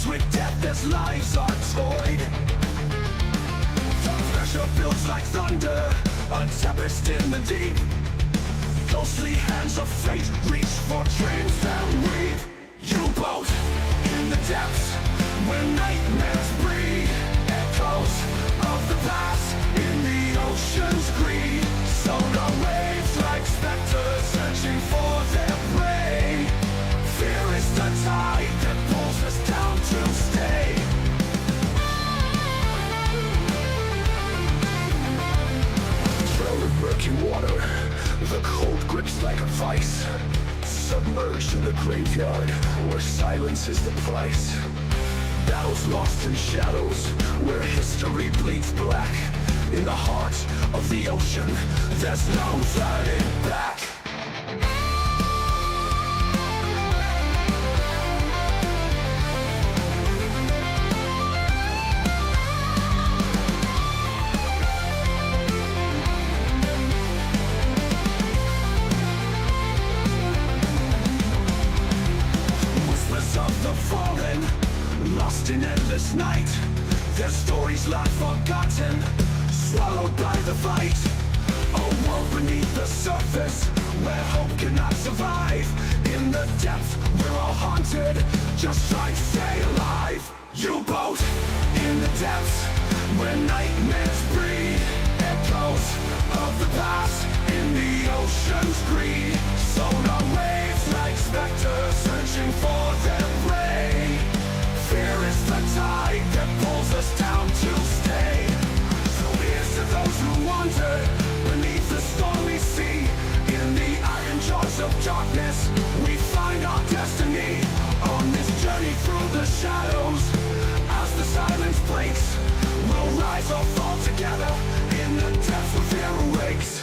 Battles with death as lives are toyed. The pressure builds like thunder, a tempest in the deep. Ghostly hands of fate reach for trains that weave. U-boat in the depths where nightmares breed. Echoes of the past in the ocean's greed. Sonar waves like specters searching for their prey. Fear is the tide that pulls us down to stay. Trail in murky water, the cold grips like a vice. Submerged in the graveyard, where silence is the price. Battles lost in shadows, where history bleeds black. In the heart of the ocean, there's no turning back. Lost in endless night, their stories lie forgotten, swallowed by the fight. A world beneath the surface, where hope cannot survive. In the depths, we're all haunted, just trying to stay alive. U-boat in the depths, where nightmares breed. Echoes of the past in the ocean's greed. Sonar waves like specters searching for their prey. Fear is the tide that pulls us down to stay. So here's to those who wander beneath the stormy sea. In the iron jaws of darkness, we find our destiny. On this journey through the shadows, as the silence breaks, we'll rise or fall together in the depths where fear awakes.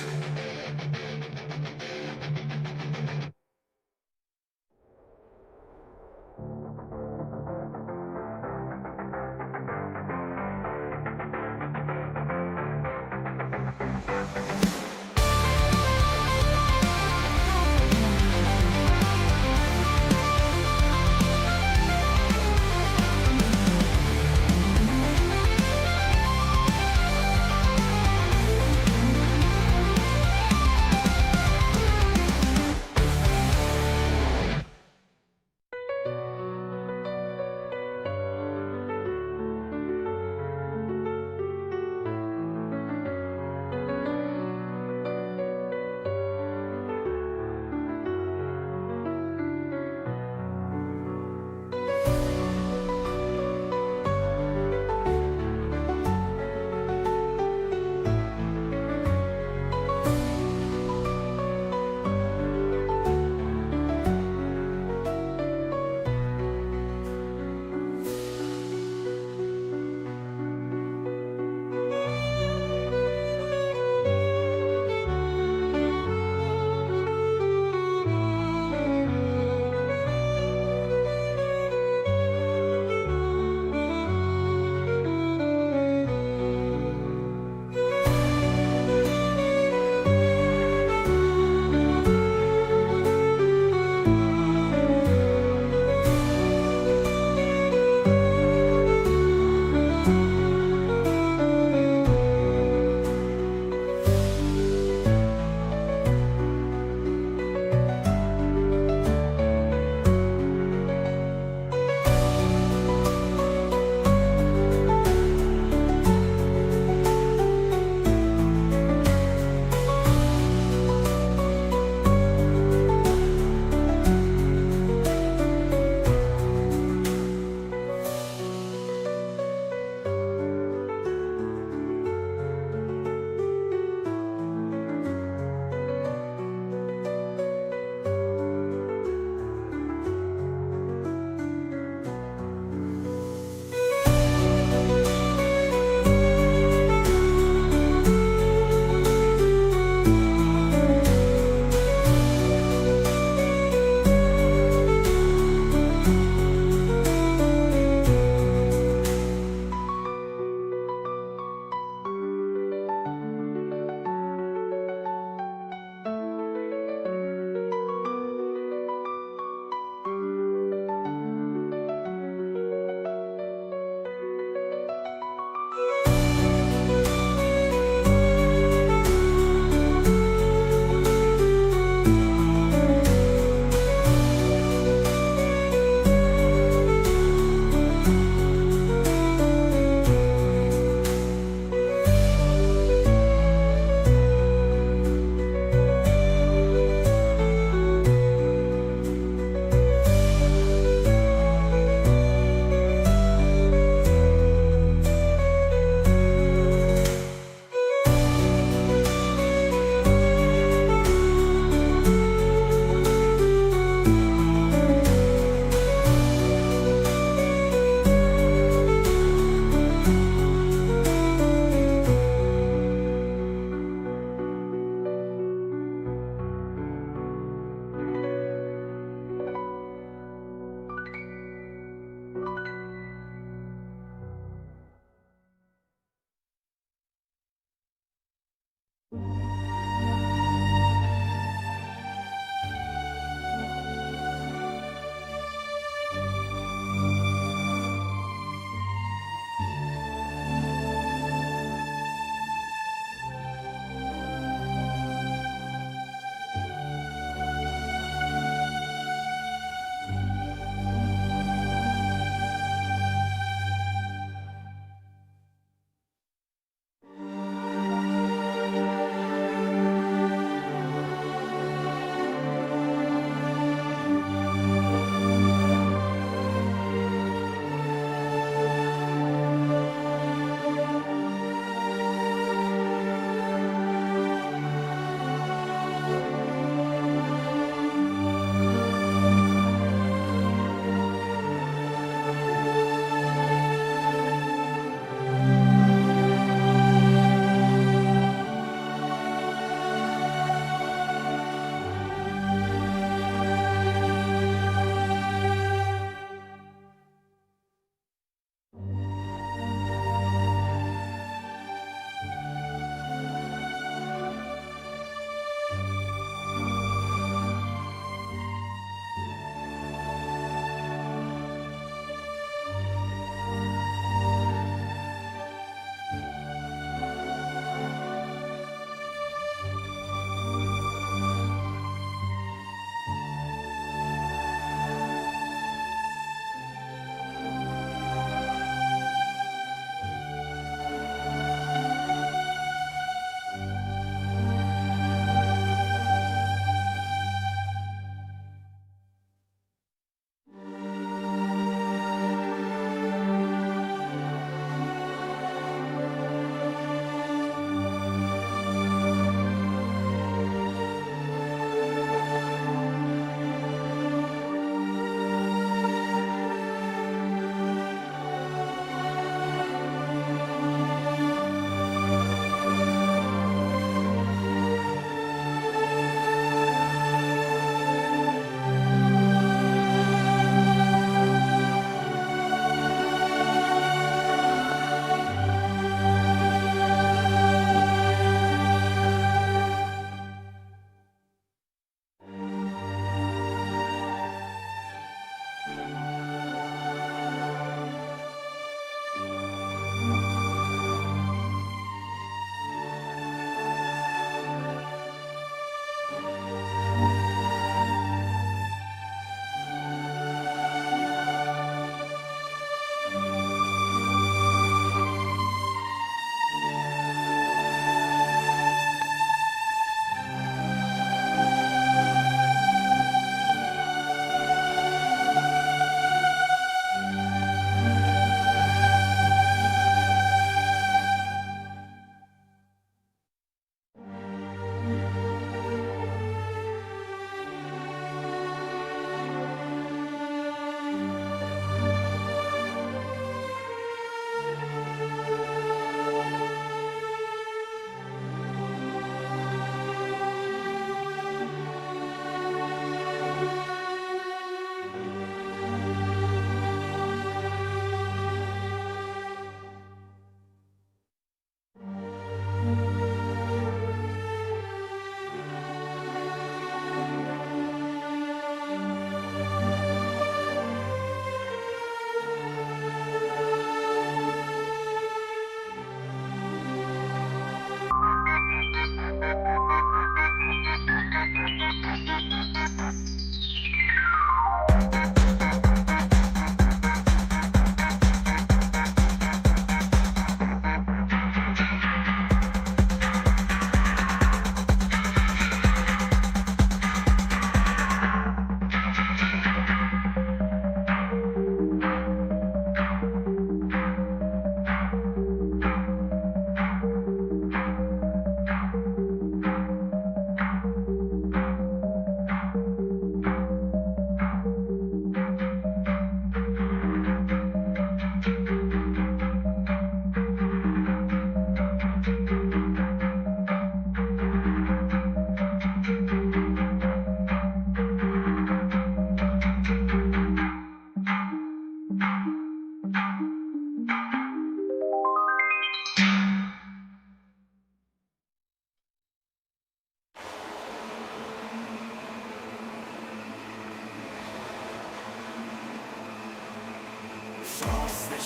Ich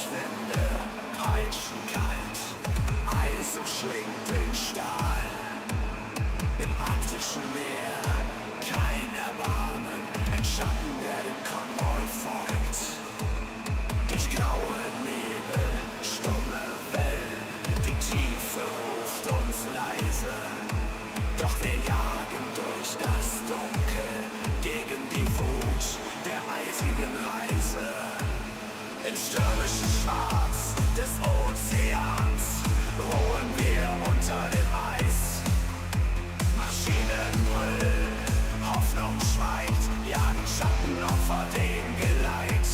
finde peitschenkalt, Eis umschlingt den Stahl. Im arktischen Meer kein Erbarmen, ein Schatten, der dem Konvoi folgt. Durch graue Nebel, stumme Wellen, die Tiefe ruft uns leise. Doch wir jagen durch das Dunkel, gegen die Wut der eisigen Reise. Im stürmischen Schwarz des Ozeans ruhen wir unter dem Eis. Maschinen brüllen, Hoffnung schweigt, jagen Schattenopfer dem Geleit.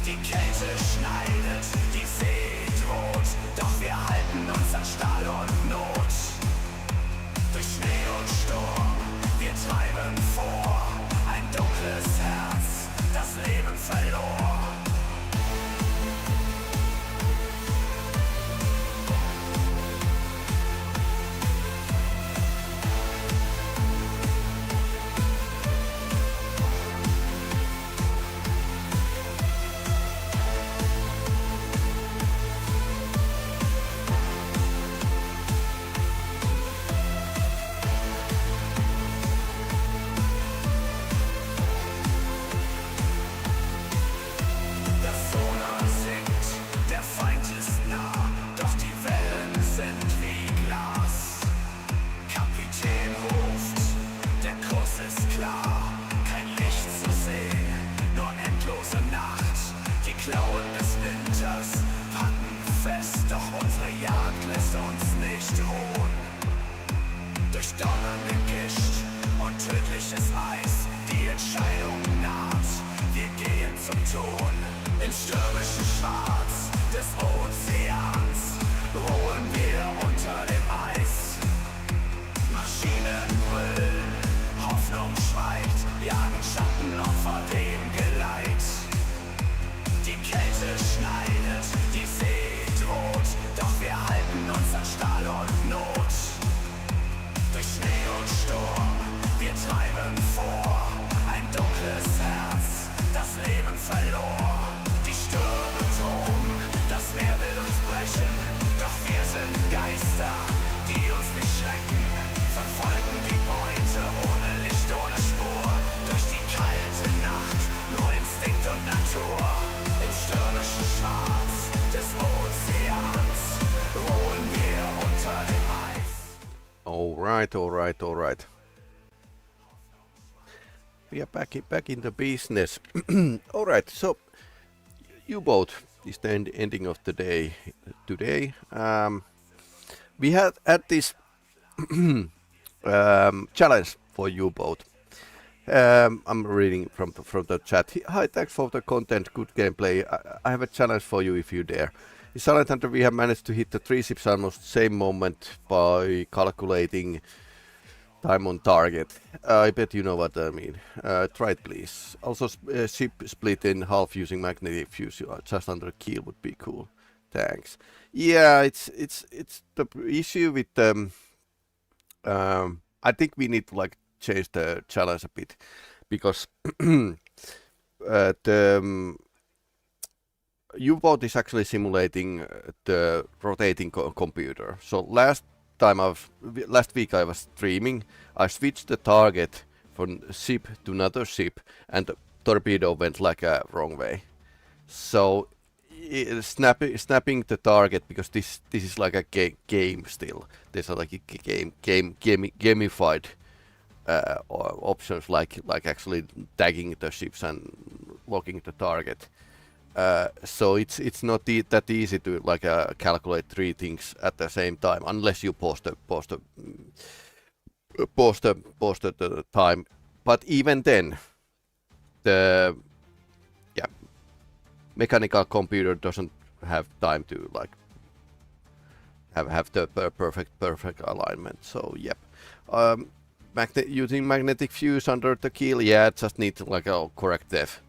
Die Kälte schneidet, die See droht, doch wir halten uns an Stahl und Not. Durch Schnee und Sturm, wir treiben vor, ein dunkles Herz, das Leben verlor. All right. We are back in the business. All right, so U-boat is the ending of the day today. We had this challenge for U-boat. I'm reading from the chat. Hi, thanks for the content, good gameplay. I have a challenge for you if you dare. In Silent Hunter we have managed to hit the 3 ships almost same moment by calculating time on target. I bet you know what I mean. Try it please. Also ship split in half using magnetic fuse just under kill would be cool. Thanks. Yeah, it's the issue with I think we need to like change the challenge a bit because the U-boat is actually simulating the rotating computer. So last week I was streaming. I switched the target from ship to another ship, and the torpedo went like a wrong way. So snapping the target, because this is like a game still. There's like a gamified options like actually tagging the ships and locking the target. So it's not that easy to like calculate 3 things at the same time unless you post the time. But even then, the mechanical computer doesn't have time to like have the perfect alignment. So yep. Using magnetic fuse under the kill, yeah, it just needs like a correct depth.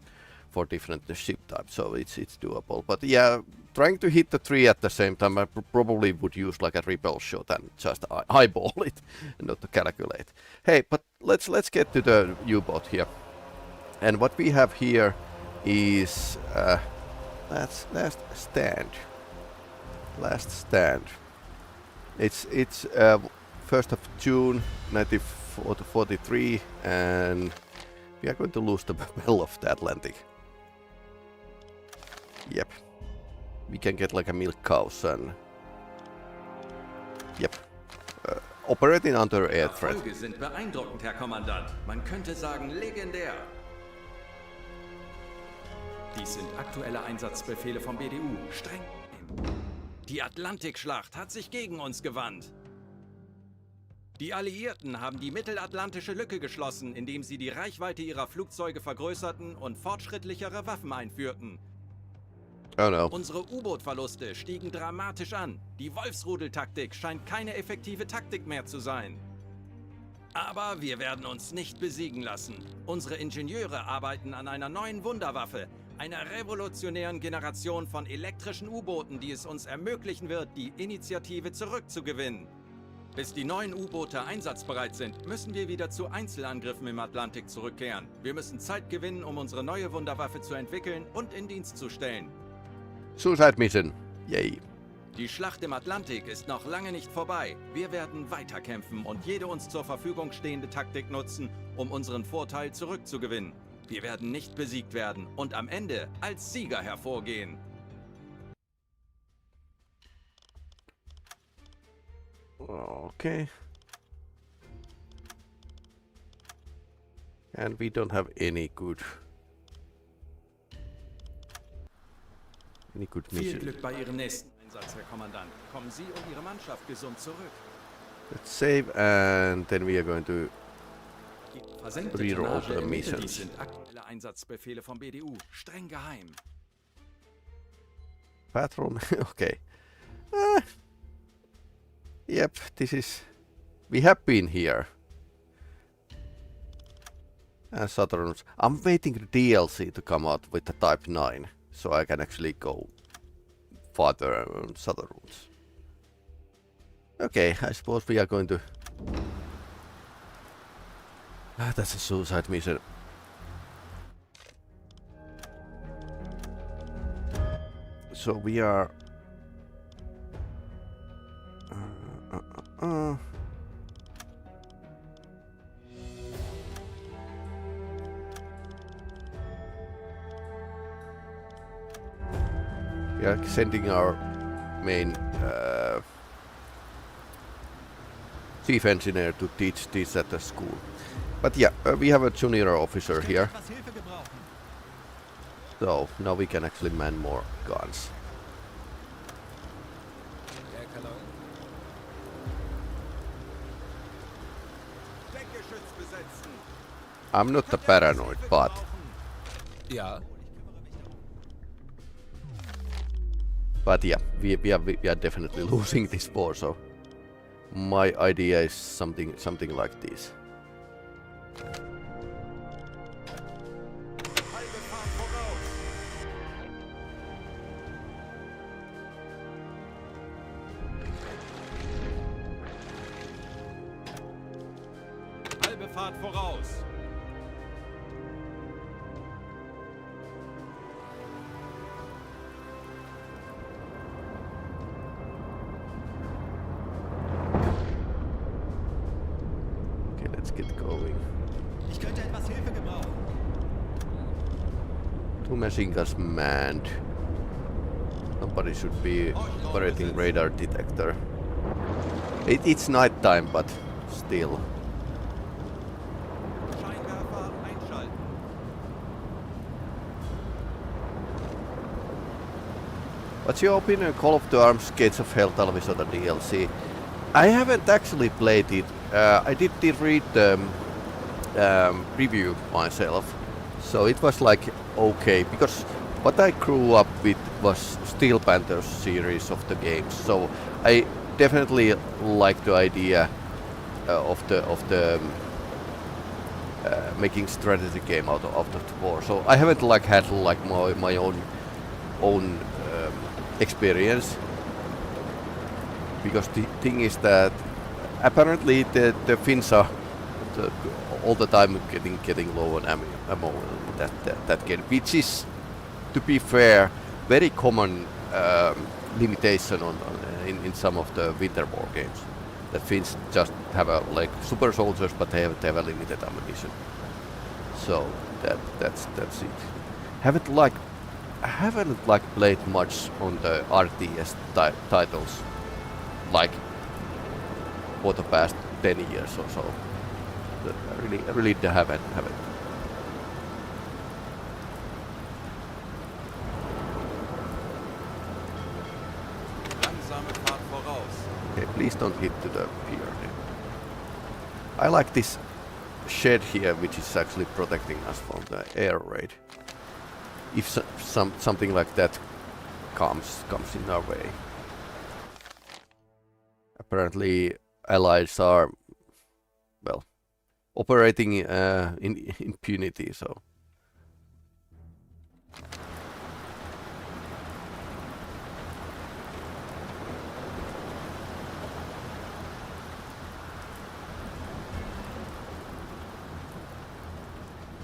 for different ship types, so it's doable. But yeah, trying to hit the 3 at the same time, I probably would use like a repel shot and just eyeball it, and not to calculate. Hey, but let's get to the U-boat here. And what we have here is last stand. It's 1st of June 1943, and we are going to lose the Battle of the Atlantic. Yep. We can get like a milk cows and... Yep. Operating under air threat. Erfolge sind beeindruckend, Herr Kommandant. Man könnte sagen, legendär. Dies sind aktuelle Einsatzbefehle vom BDU. Streng. Die Atlantikschlacht hat sich gegen uns gewandt. Die Alliierten haben die mittelatlantische Lücke geschlossen, indem sie die Reichweite ihrer Flugzeuge vergrößerten und fortschrittlichere Waffen einführten. Oh no. Unsere U-Boot-Verluste stiegen dramatisch an. Die Wolfsrudeltaktik scheint keine effektive Taktik mehr zu sein. Aber wir werden uns nicht besiegen lassen. Unsere Ingenieure arbeiten an einer neuen Wunderwaffe, einer revolutionären Generation von elektrischen U-Booten, die es uns ermöglichen wird, die Initiative zurückzugewinnen. Bis die neuen U-Boote einsatzbereit sind, müssen wir wieder zu Einzelangriffen im Atlantik zurückkehren. Wir müssen Zeit gewinnen, um unsere neue Wunderwaffe zu entwickeln und in Dienst zu stellen. Suicide Mission. Yay. Die Schlacht im Atlantik ist noch lange nicht vorbei. Wir werden weiterkämpfen und jede uns zur Verfügung stehende Taktik nutzen, um unseren Vorteil zurückzugewinnen. Wir werden nicht besiegt werden und am Ende als Sieger hervorgehen. Okay. And we don't have any good Viel mission. Glück bei Ihrem nächsten Einsatz, Herr Kommandant. Kommen Sie und Ihre Mannschaft gesund zurück. Let's save and then we are going to Die versenkte Reroll Tonnage the im Mitteldienst missions. sind aktuelle Einsatzbefehle vom BDU. Streng geheim. patrol. Okay. Yep, this is... We have been here. And Saturn's... I'm waiting the DLC to come out with the Type 9, so I can actually go farther on Saturn's. Okay, I suppose we are going to... that's a suicide mission. So we are... We are sending our main chief engineer to teach this at the school. But yeah, we have a junior officer here. So now we can actually man more guns. I'm not a paranoid, but... Ja. But yeah, we are definitely losing this war, so... My idea is something like this. Halbe Fahrt voraus. Okay, let's get going. Ich könnte etwas Hilfe gebrauchen. 2 machine guns manned. Somebody should be operating radar detector. It's night time, but still. Scheinwerfer einschalten. What's your opinion on Call of the Arms Gates of Hell Talvisota DLC? I haven't actually played it. I did read the preview myself, so it was like okay, because what I grew up with was Steel Panthers series of the games, so I definitely like the idea of the making strategy game out of the war. So I haven't like had like my own experience, because the thing is that apparently the Finns are all the time getting low on ammo in that game, which is, to be fair, very common limitation in some of the winter war games. That Finns just have like super soldiers, but they have a limited ammunition. So that's it. I haven't played much on the RTS titles like for the past 10 years or so. I really haven't. Langsame Fahrt voraus. Okay, please don't hit to the pier. I like this shed here, which is actually protecting us from the air raid. If something like that comes in our way. Apparently, allies are, well, operating in impunity. So.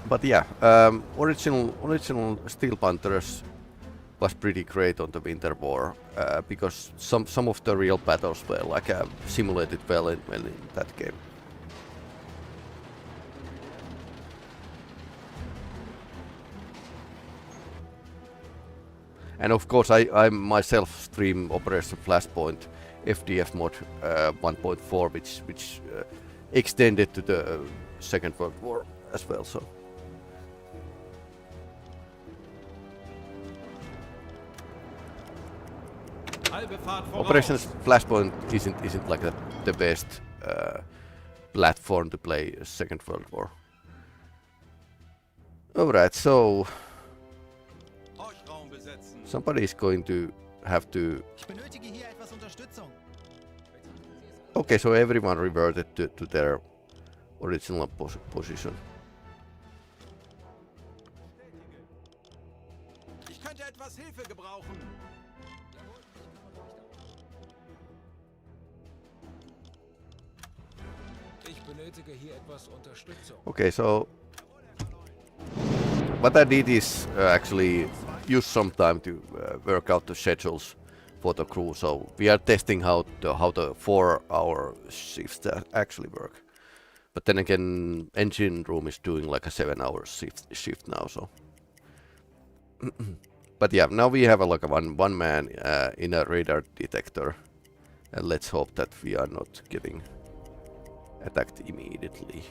But yeah, original Steel Panthers was pretty great on the Winter War, because some of the real battles were like simulated well in that game. And of course, I myself stream Operation Flashpoint FDF mod 1.4, which extended to the Second World War as well. So. Operation Flashpoint isn't like the best platform to play Second World War. Alright, so somebody is going to have to. Okay, so everyone reverted to their original position. Ich könnte etwas Hilfe gebrauchen. Okay, so what I did is actually use some time to work out the schedules for the crew. So we are testing how the 4-hour shifts actually work. But then again, engine room is doing like a 7-hour shift now. So, but yeah, now we have like a one man in a radar detector, and let's hope that we are not getting attacked immediately.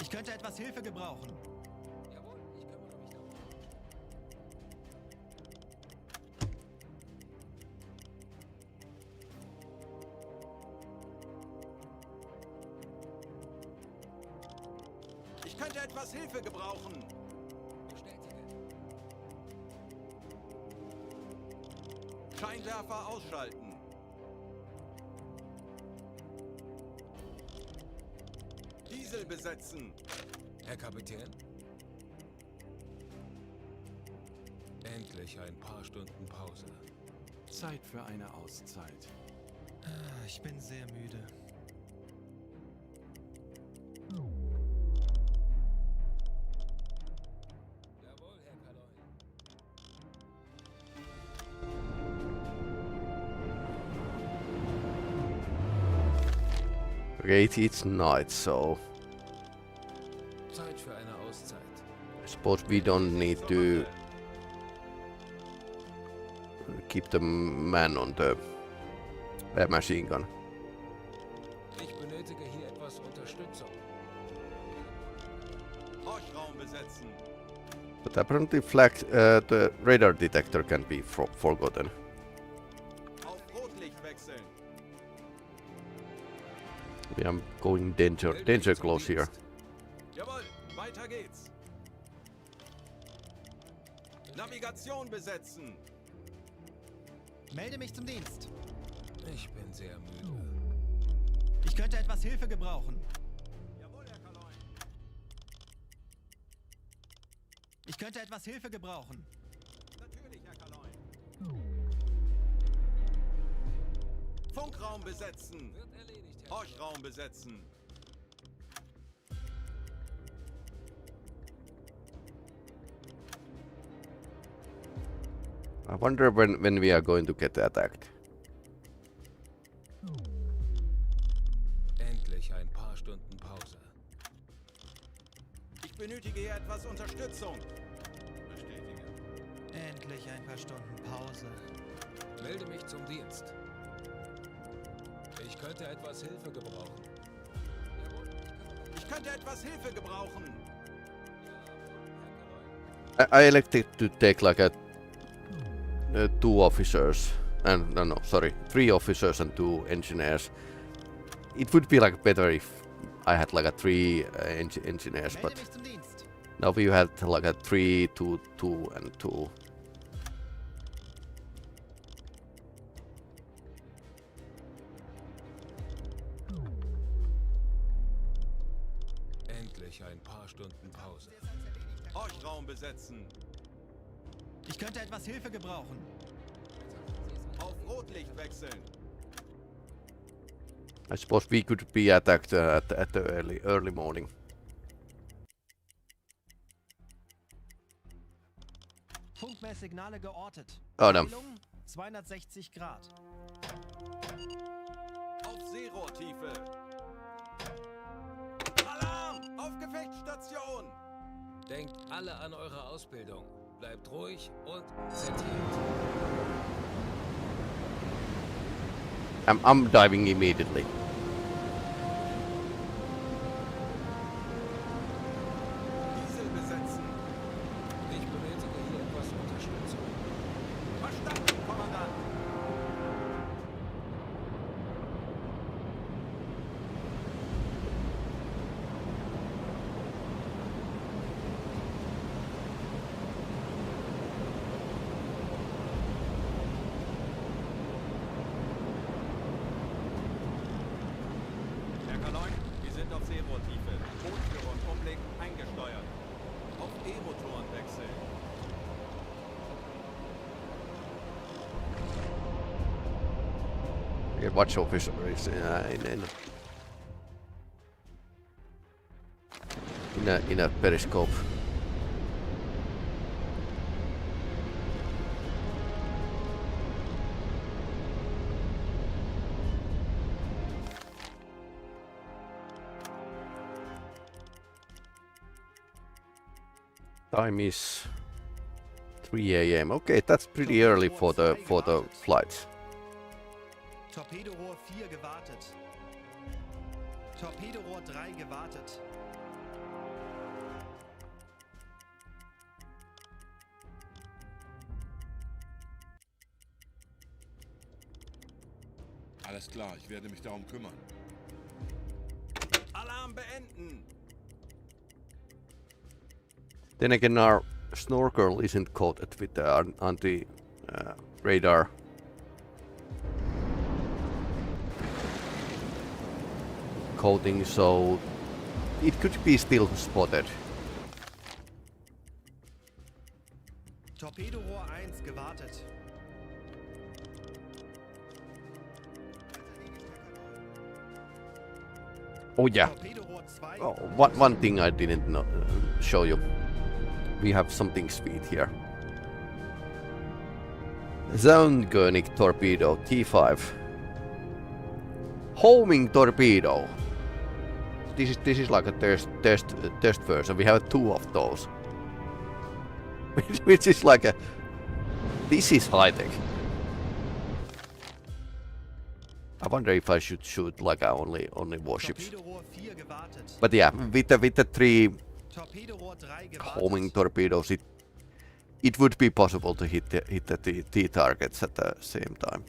Ich könnte etwas Hilfe gebrauchen. Jawohl, ich kümmere mich darum. Ich könnte etwas Hilfe gebrauchen. Scheinwerfer ausschalten. Diesel besetzen. Herr Kapitän? Endlich ein paar Stunden Pause. Zeit für eine Auszeit. Ich bin sehr müde. Jawohl, Herr Kaloi. Okay, it's night, so Zeit für eine Auszeit. I suppose we don't need to keep the man on the machine gun. Ich benötige hier etwas Unterstützung. Horchraum besetzen. But apparently the radar detector can be forgotten. Auf Rotlicht wechseln. We are going danger close here. Jawohl, weiter geht's. Navigation besetzen. Melde mich zum Dienst. Ich bin sehr müde. könnte etwas Hilfe gebrauchen. Jawohl, Herr Kaloin. Ich könnte etwas Hilfe gebrauchen. Natürlich, Herr Kaloin. Funkraum besetzen. Wird erledigt, Herr Horchraum besetzen. I wonder when we are going to get attacked. Endlich ein paar Stunden Pause. Ich benötige hier etwas Unterstützung. Bestätige. Endlich ein paar Stunden Pause. Melde mich zum Dienst. Ich könnte etwas Hilfe gebrauchen. Jawohl, Ich könnte etwas Hilfe gebrauchen. I elected to take like a 2 officers and no, sorry, 3 officers and 2 engineers. It would be like better if I had like a 3 engineers, Melde but mich zum Dienst. now we had like a 3, 2, 2 and 2. endlich ein paar Stunden Pause. Horchraum besetzen. Ich könnte etwas Hilfe gebrauchen. Auf Rotlicht wechseln. I suppose we could be attacked at the early morning. Funkmesssignale geortet. Oh no. Stellung 260 Grad. Auf Seerohrtiefe. Alarm! Auf Gefechtsstation! Denkt alle an eure Ausbildung. Bleibt ruhig und zentriert. I'm diving immediately. Diesel besetzen. Ich benötige hier etwas Unterstützung. Verstanden, Kommandant. Herr Kaloin, wir sind auf Seerohrtiefe. Bootführer und Umblick eingesteuert. Auf E-Motoren wechseln. Okay, watch officer is in a periscope. Time is 3 a.m. Okay, that's pretty early for the flights. Torpedorohr 4 gewartet. Torpedorohr 3 gewartet. Alles klar, ich werde mich darum kümmern. Alarm beenden. Then again, our snorkel isn't coated with the anti-radar. Coating, so it could be still spotted. Torpedorohr 1 gewartet. Oh yeah. Torpedorohr 2. Oh, one thing I didn't show you. We have something sweet here. Zone-König torpedo T5. Homing torpedo. This is like a test version. We have 2 of those, which is like a. This is high tech. I wonder if I should shoot like only warships. Torpedorohr 4 gewartet. But yeah, with the 3 Torpedorohr 3 gewartet. homing torpedoes, it would be possible to hit the T targets at the same time.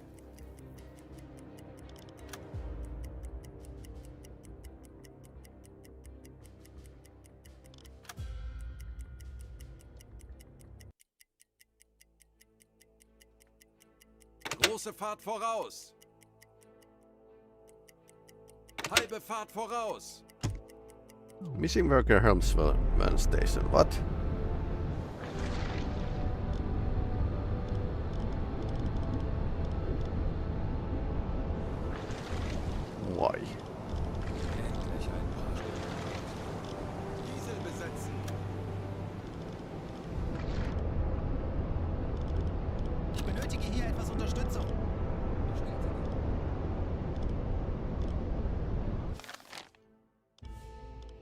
Große Fahrt voraus. Halbe Fahrt voraus. Missing worker Helmsman Station. What? Why? Endlich ein paar Stunden. Diesel besetzen. Ich benötige hier etwas Unterstützung.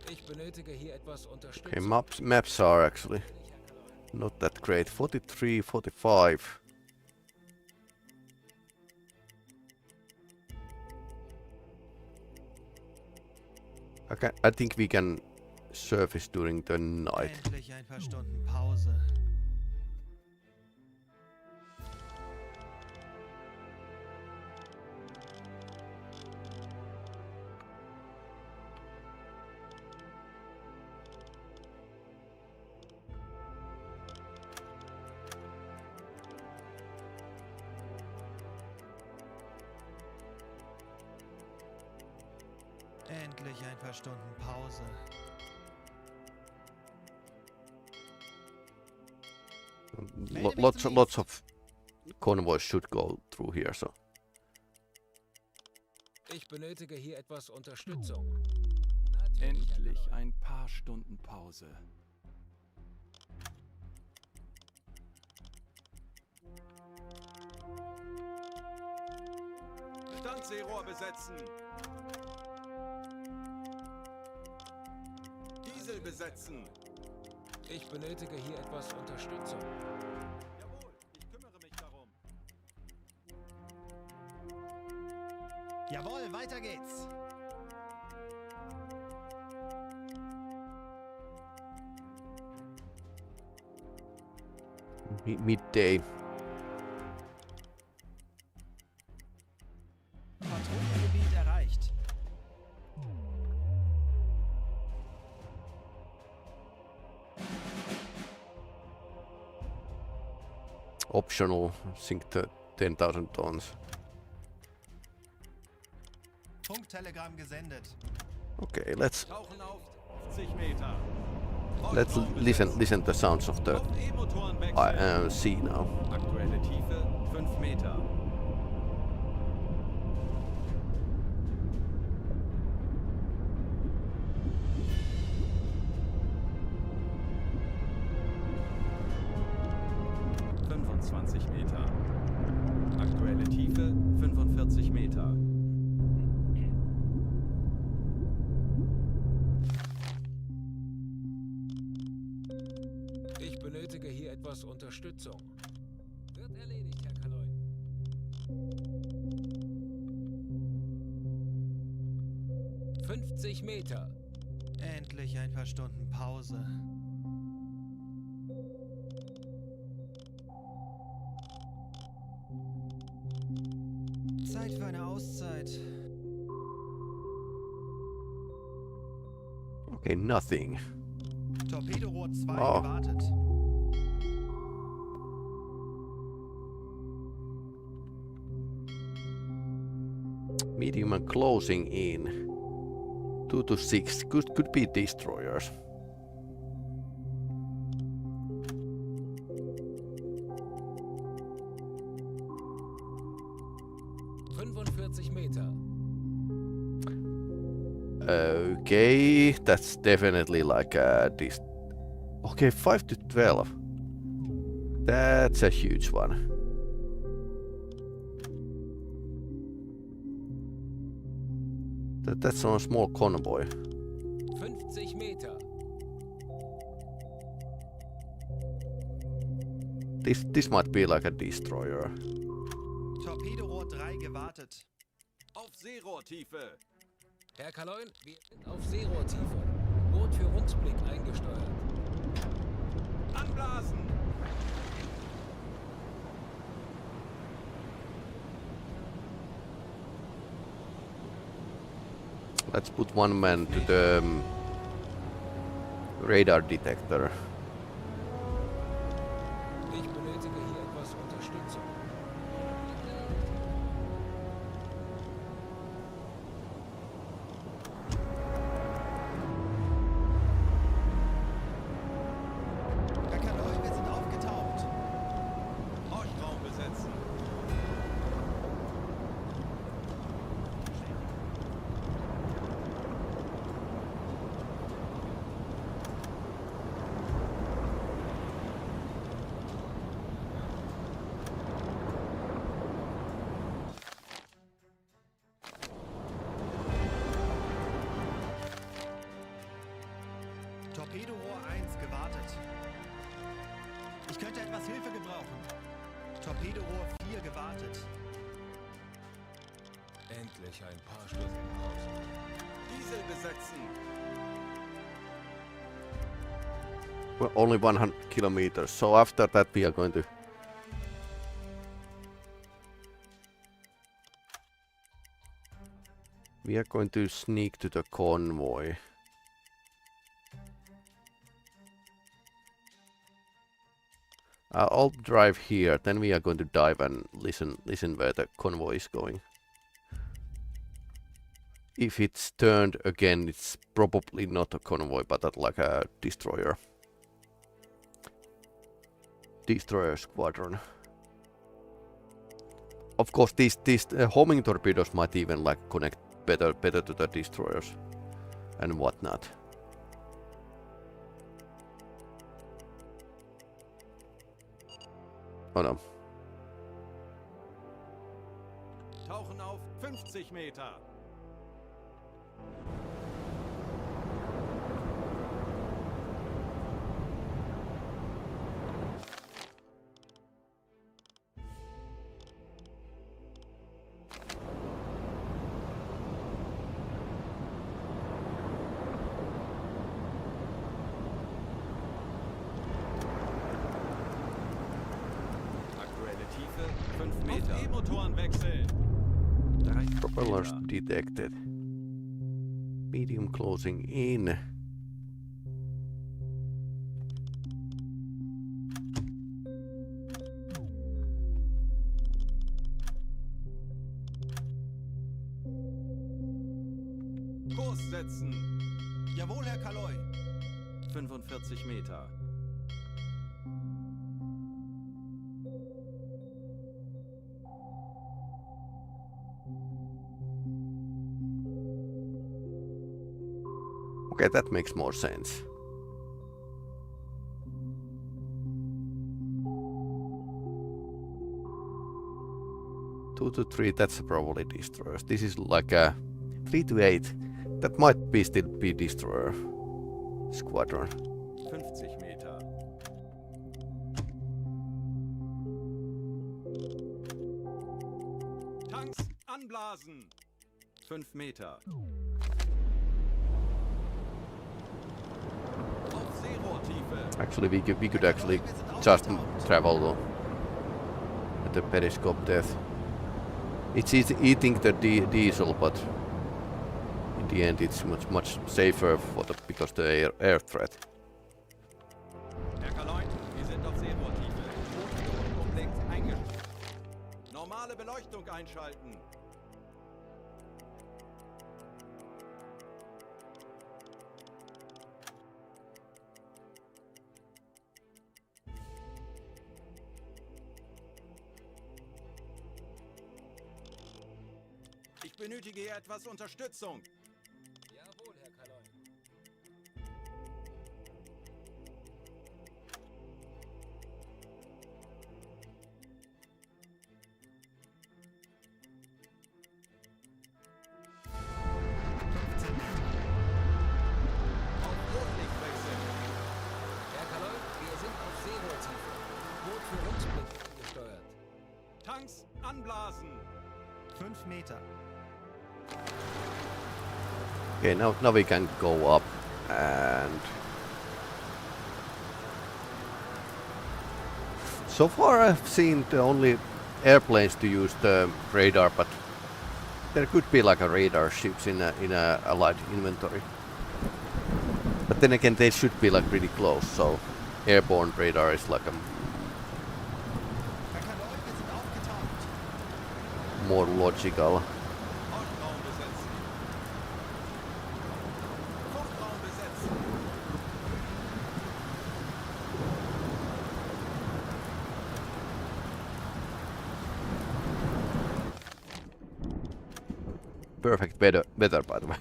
Ich benötige hier etwas Okay, Unterstützung. maps are actually not that great. 43, 45. I think we can surface during the night. Endlich ein paar Stunden Pause. Endlich ein paar Stunden Pause. Lots of convoys should go through here, so. Ich benötige hier etwas Unterstützung. Endlich ein paar Stunden Pause. Standseerohr besetzen. Diesel besetzen. Ich benötige hier etwas Unterstützung. Jawohl, ich kümmere mich darum. Jawohl, weiter geht's. Midday. Patrouillengebiet erreicht. Optional, sink 10,000 tons. Funktelegramm gesendet. Okay, let's Tauchen auf 50 Meter. listen the sounds of the E-Motoren wechseln. sea now. Aktuelle Tiefe 5 Meter. Meter. Aktuelle Tiefe 45 Meter. Ich benötige hier etwas Unterstützung. Wird erledigt, Herr Kaloin. ...50 Meter. Endlich ein paar Stunden Pause. Zeit für eine Auszeit. Okay, nothing. Torpedo-Rohr 2 Oh. gewartet. Medium and closing in. 2 to 6. Could be destroyers. Meter. Okay, that's definitely like this. Okay, 5 to 12. That's a huge one. That's on a small convoy. 50 Meter. This might be like a destroyer. Torpedo-Rohr 3 gewartet. Auf Seerohrtiefe. Herr Kaloin, wir sind auf Seerohrtiefe. Boot für Rundblick eingesteuert. Anblasen. Let's put one man to the radar detector. Ich benötige hier etwas Unterstützung. Ich könnte etwas Hilfe gebrauchen. Torpedorohr 4 gewartet. Endlich ein paar Stunden Pause. Diesel besetzen. Well, only 100 kilometers, so after that we are going to... We are going to sneak to the convoy. I'll drive here, then we are going to dive and listen where the convoy is going. If it's turned again, it's probably not a convoy, but like a destroyer. Destroyer squadron. Of course, these homing torpedoes might even like connect better to the destroyers and whatnot. Oh no. Tauchen auf 50 Meter. Aktuelle Tiefe 5 Meter. Auf E-Motoren wechseln. 30 Propellers Meter. detected. Medium closing in. Kurs setzen. Jawohl, Herr Kaloy. 45 Meter. Okay, that makes more sense. Two to three, that's probably destroyers. This is like a 3 to 8. That might be still be destroyer squadron. 50 Meter. Tanks anblasen. 5 Meter. Auf Seerohrtiefe. Actually, we could actually just travel at the periscope depth. It's eating the diesel, but in the end, it's much safer for because the air threat. Herr Kaloy, wir sind auf Seerohrtiefe. Rotführung um links eingestellt. Normale Beleuchtung einschalten. Ich benötige hier etwas Unterstützung. Jawohl, Herr Kaloy. Auf Rotlicht wechseln. Herr Kaloy, wir sind auf Seerohrtiefe. Boot für Rückblick gesteuert. Tanks anblasen. 5 Meter. Okay, now we can go up and... So far I've seen the only airplanes to use the radar, but there could be like a radar ships in a allied inventory. But then again, they should be like pretty close, so airborne radar is like a Herr Kaloy, wir sind aufgetaucht. more logical. Hauptraum besetzen. Funkraum besetzen. Perfect weather, by the way.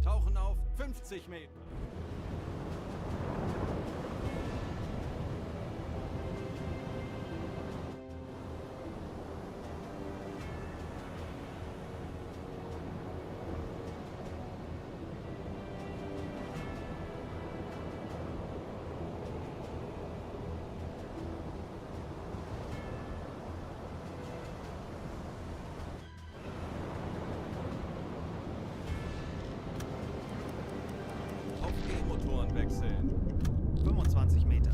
Tauchen auf 50 Meter. absehen. 25 Meter.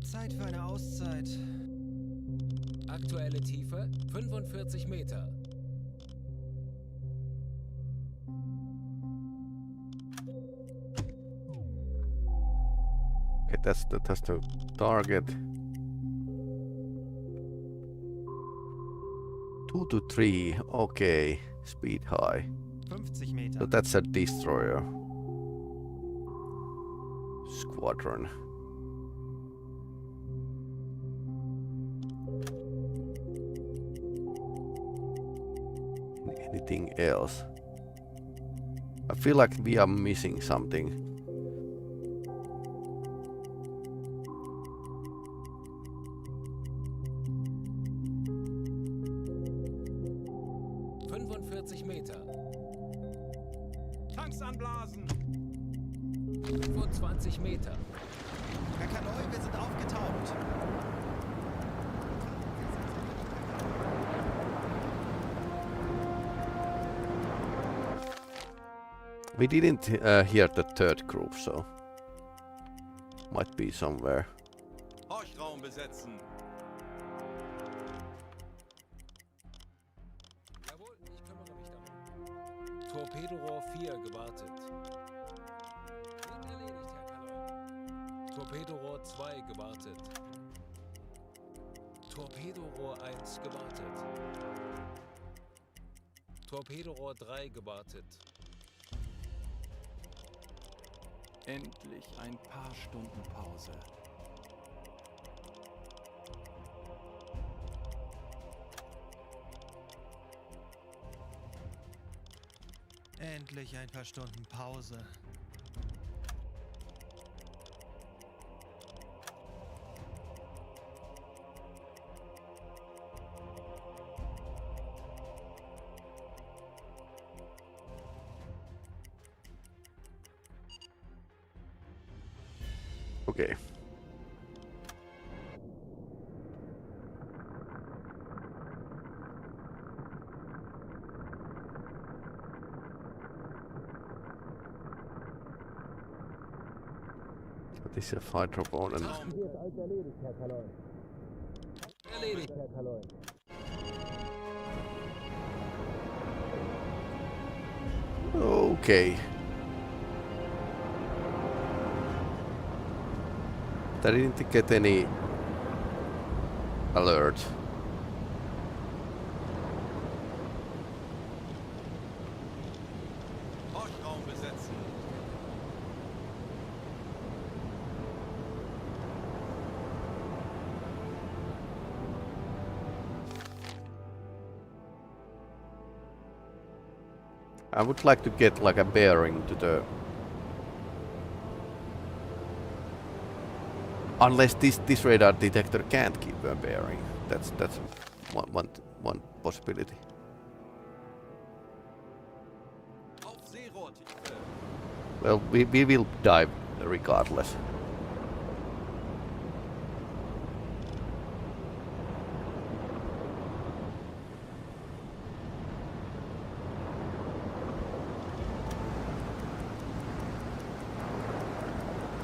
Zeit für eine Auszeit. Aktuelle Tiefe 45 Meter. Okay, that's the target. 2 to 3. Okay, speed high. 50 Meter. So that's a destroyer squadron. Anything else? I feel like we are missing something. Meter. Tanks anblasen! 25 Meter. Herr Kaloi, wir sind aufgetaucht. We didn't hear the third group, so might be somewhere. Horchraum besetzen! Jawohl, ich kümmere mich darum. Torpedorohr 4 gewartet. Wird erledigt, Herr Kaloi. Torpedorohr 2 gewartet. Torpedorohr 1 gewartet. Torpedorohr 3 gewartet. Endlich ein paar Stunden Pause. Endlich ein paar Stunden Pause. Okay. Das ist ja fighter drone and Erledigt, Herr Kaloi. okay. I didn't get any alert. Horchraum besetzen! I would like to get like a bearing to the... Unless this radar detector can't keep a bearing. That's one possibility. Auf Seerohrtiefe! Well, we will dive regardless.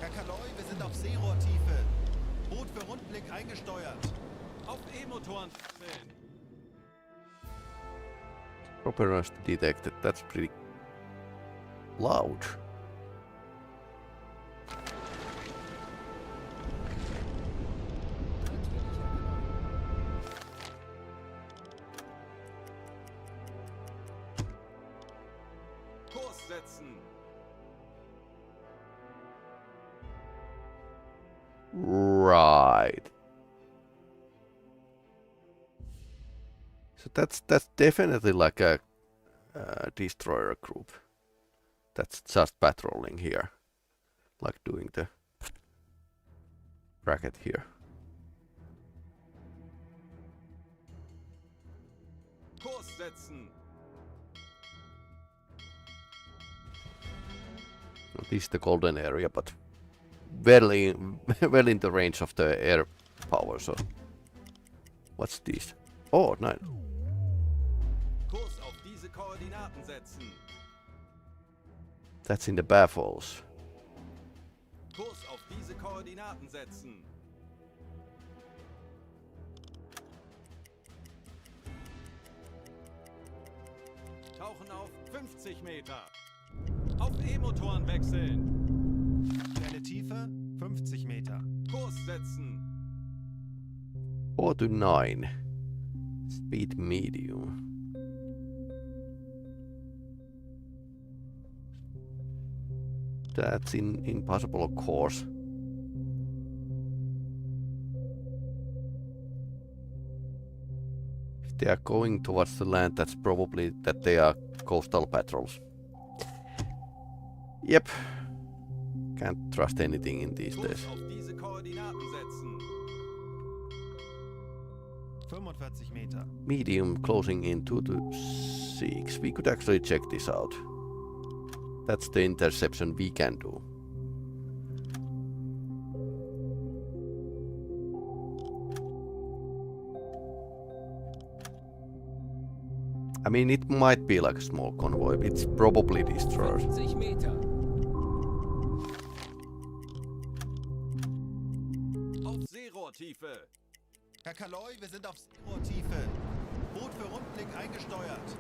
Herr Kaloi, wir sind auf Seerohrtiefe. Boot für Rundblick eingesteuert. Auf E-Motoren stellen! Propellers detected. That's pretty loud. Kurs setzen! Right. So that's definitely like a destroyer group. That's just patrolling here, like doing the bracket here. Kurs setzen! This is the golden area, but well in the range of the air power. So, what's this? Oh, nice. Kurs auf diese Koordinaten setzen. That's in the baffles. Kurs auf diese Koordinaten setzen. Tauchen auf 50 Meter. Auf E-Motoren wechseln. Quelle Tiefe 50 Meter. Kurs setzen. 4 to 9. Speed medium. That's impossible, of course. If they are going towards the land, that's probably that they are coastal patrols. Yep. Can't trust anything in these days. Kurs auf diese Koordinaten setzen. 45 Meter. Medium closing in 2 to 6. We could actually check this out. That's the interception we can do. I mean, it might be like a small convoy. It's probably destroyers. 50 Meter. Auf Seerohrtiefe. Herr Kaloy, wir sind auf Seerohrtiefe. Boot für Rundblick eingesteuert.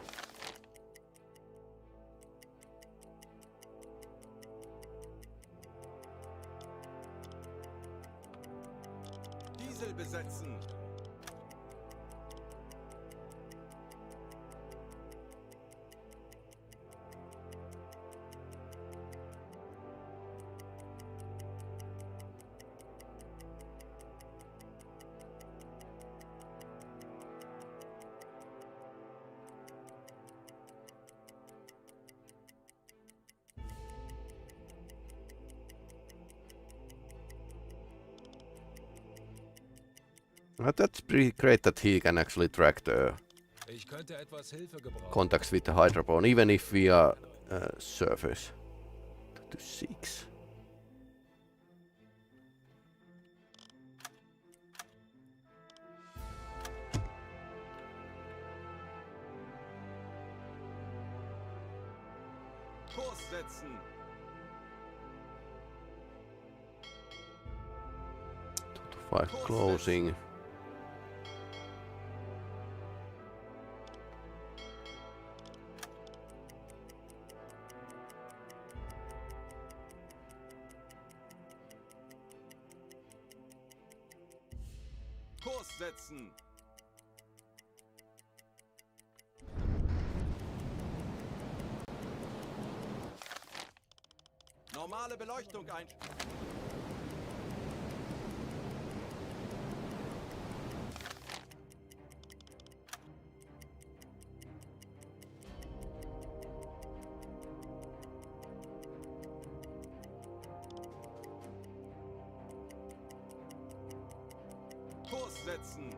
Diesel besetzen. That's pretty great that he can actually track the Ich könnte etwas Hilfe gebrauchen. contacts with the hydrophone, even if we are surface. 2 to 6. Kurs setzen. 2 to 5 closing. Kurs setzen. Normale Beleuchtung einstellen. Kurs setzen.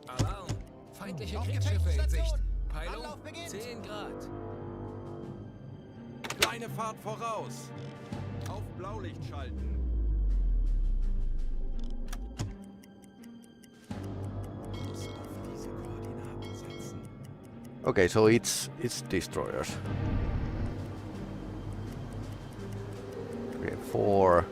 Alarm! Feindliche Auf Kriegsschiffe in Sicht. Gefechtsstation. Peilung Anlauf beginnt. 10 Grad. Kleine Fahrt voraus. Auf Blaulicht schalten. Kurs auf diese Koordinaten setzen. Okay, so it's destroyers. Okay, 4.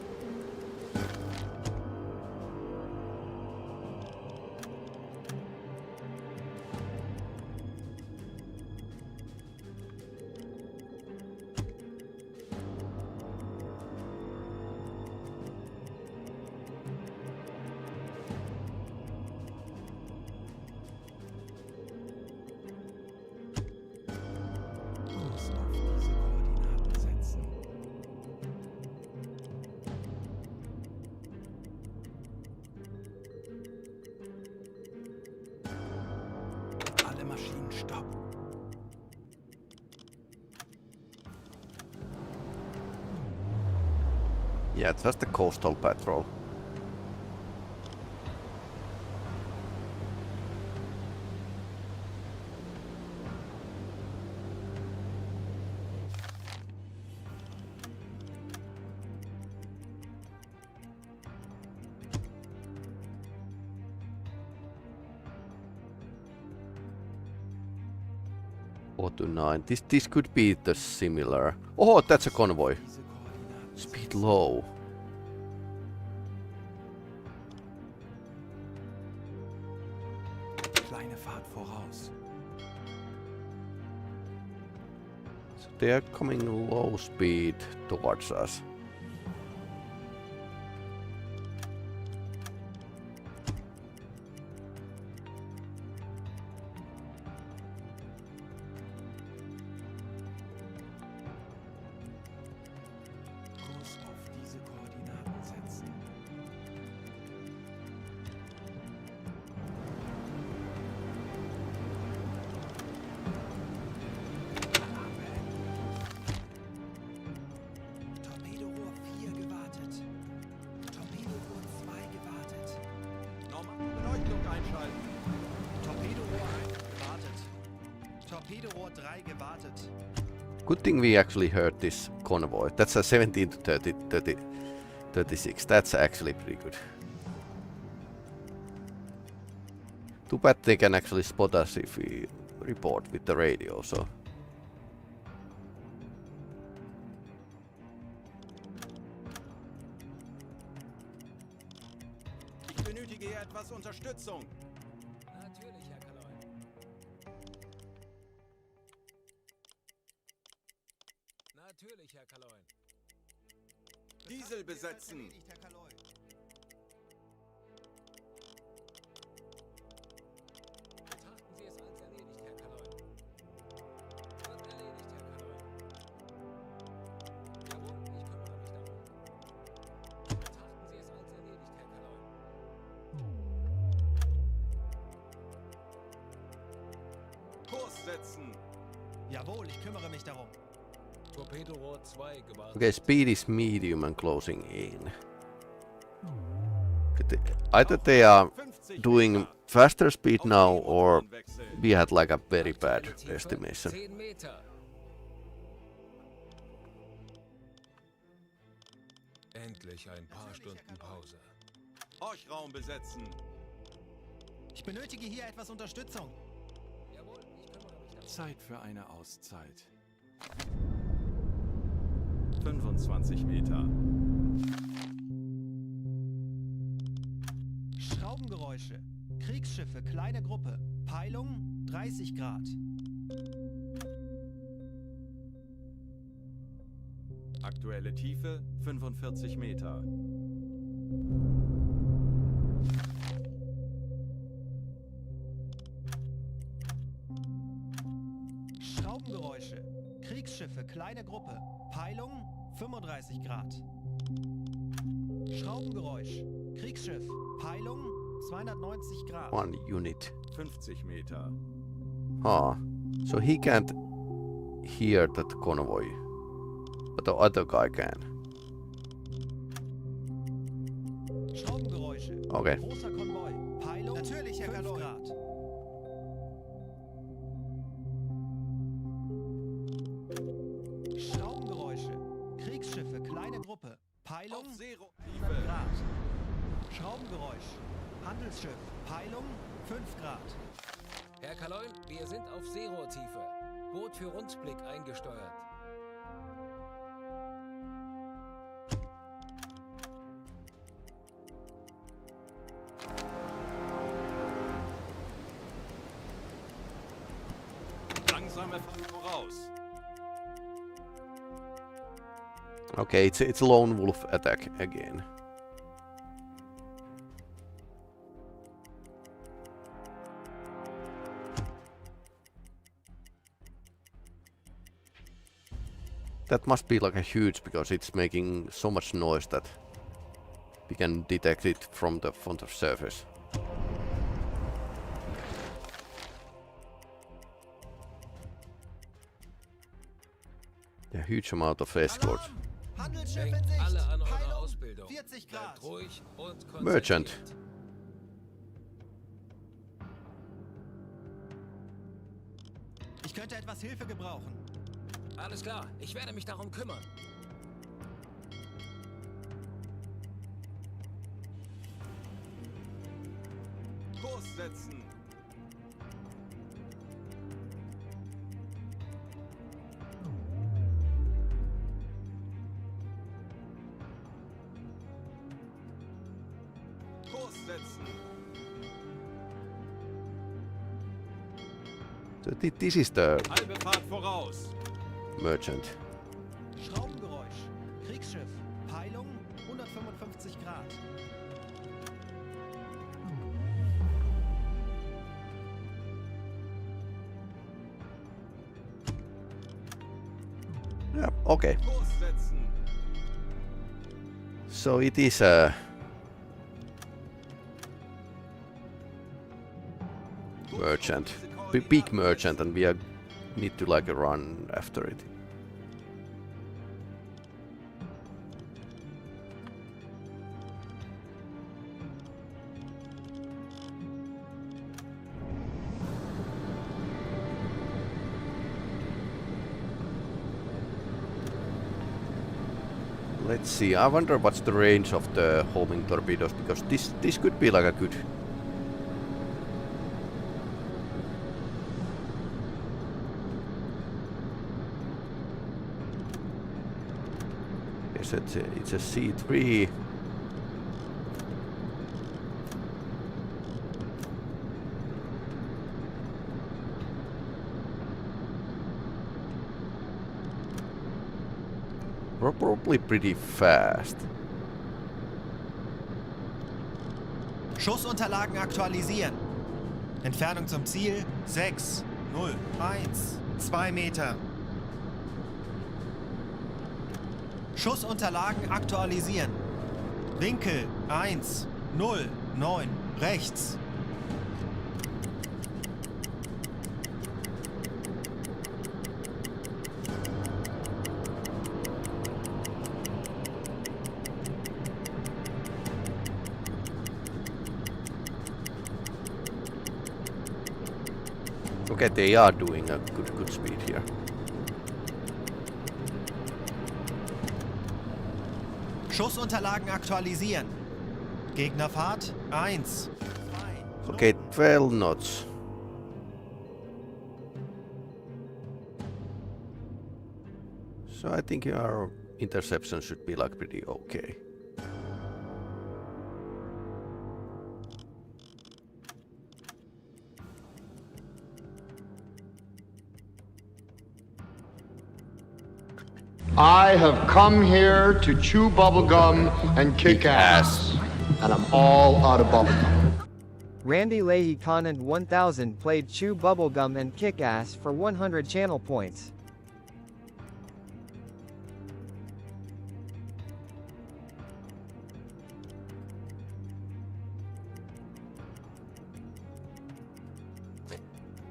Kurs auf diese Koordinaten setzen. Alle Maschinen stopp. Yeah, just the coastal patrol. 4 to 9. This could be the similar. Oh, that's a convoy. Speed low. Kleine Fahrt voraus. So they are coming low speed towards us. Kurs auf diese Koordinaten setzen. Torpedorohr 4 gewartet. Torpedorohr 2 gewartet. Nochmal Beleuchtung einschalten. Torpedorohr 1 gewartet. Torpedorohr 3 gewartet. Good thing we actually heard this convoy. That's a 17 to 36. That's actually pretty good. Too bad they can actually spot us if we report with the radio, so. Ich benötige hier etwas Unterstützung. Natürlich, Herr Kaloy. Natürlich, Herr Kaloy. Diesel besetzen. Erledigt, Herr Kaloy. Betrachten Sie es als erledigt, Herr Kaloy. Wird erledigt, Herr Kaloy. Jawohl, ich kümmere mich darum. Betrachten Sie es als erledigt, Herr Kaloy. Kurs setzen. Jawohl, ich kümmere mich darum. Torpedorohr 2 gewartet. Okay, speed is medium and closing in. Either they are 50 doing Meter. faster speed Auf now die or Motoren wechseln. we had like a very bad Aktuelle Tiefe estimation. 10 Meter. Endlich ein paar Stunden Pause. Horchraum besetzen. Ich benötige hier etwas Unterstützung. Jawohl, ich kümmere mich darum. Zeit für eine Auszeit. 25 Meter. Schraubengeräusche. Kriegsschiffe, kleine Gruppe. Peilung 30 Grad. Aktuelle Tiefe 45 Meter. Schraubengeräusche. Kriegsschiffe, kleine Gruppe. Peilung 35 Grad. Schraubengeräusch. Kriegsschiff. Peilung 290 Grad. 1 unit. 50 Meter. Ah, so he can't hear that convoy, but the other guy can. Schraubengeräusche. Okay. Großer Konvoi. Peilung natürlich, Herr 5 Grad. Schraubengeräusche. Kriegsschiffe, kleine Gruppe. Peilung Auf Zero 100 Tiefe. Grad. Schraubengeräusch. Handelsschiff. Peilung 5 Grad. Herr Kaloy, wir sind auf Seerohrtiefe. Boot für Rundblick eingesteuert. Langsame Fahrt voraus. Okay, it's a lone wolf attack again. That must be like a huge because it's making so much noise that we can detect it from the surface. A huge amount of escorts. Alarm! Handelsschiff in Denkt Sicht. alle an eure Peilung Ausbildung. 40 Grad. Bleibt ruhig und konzentriert. Merchant. Ich könnte etwas Hilfe gebrauchen. Alles klar, ich werde mich darum kümmern. Kurs setzen. setzen. So this is the Halbe Fahrt voraus. merchant. Schraubengeräusch. Kriegsschiff. Peilung 155 Grad. Yeah, okay. Kurs setzen. So it is a merchant, big merchant, and we need to like run after it. Let's see. I wonder what's the range of the homing torpedoes, because this could be like a good. Yes, it's a C3. Probably pretty fast. Schussunterlagen aktualisieren. Entfernung zum Ziel 6, 0, 1, 2 Meter. Schussunterlagen aktualisieren. Winkel 1, 0, 9, rechts. Okay, they are doing a good speed here. Schussunterlagen aktualisieren. Gegnerfahrt 1. Okay, 12 knots. So I think our interception should be like pretty okay. I have come here to chew bubblegum and kick ass. And I'm all out of bubblegum. Randy Leahy Conant 1000 played Chew Bubblegum and Kick Ass for 100 channel points.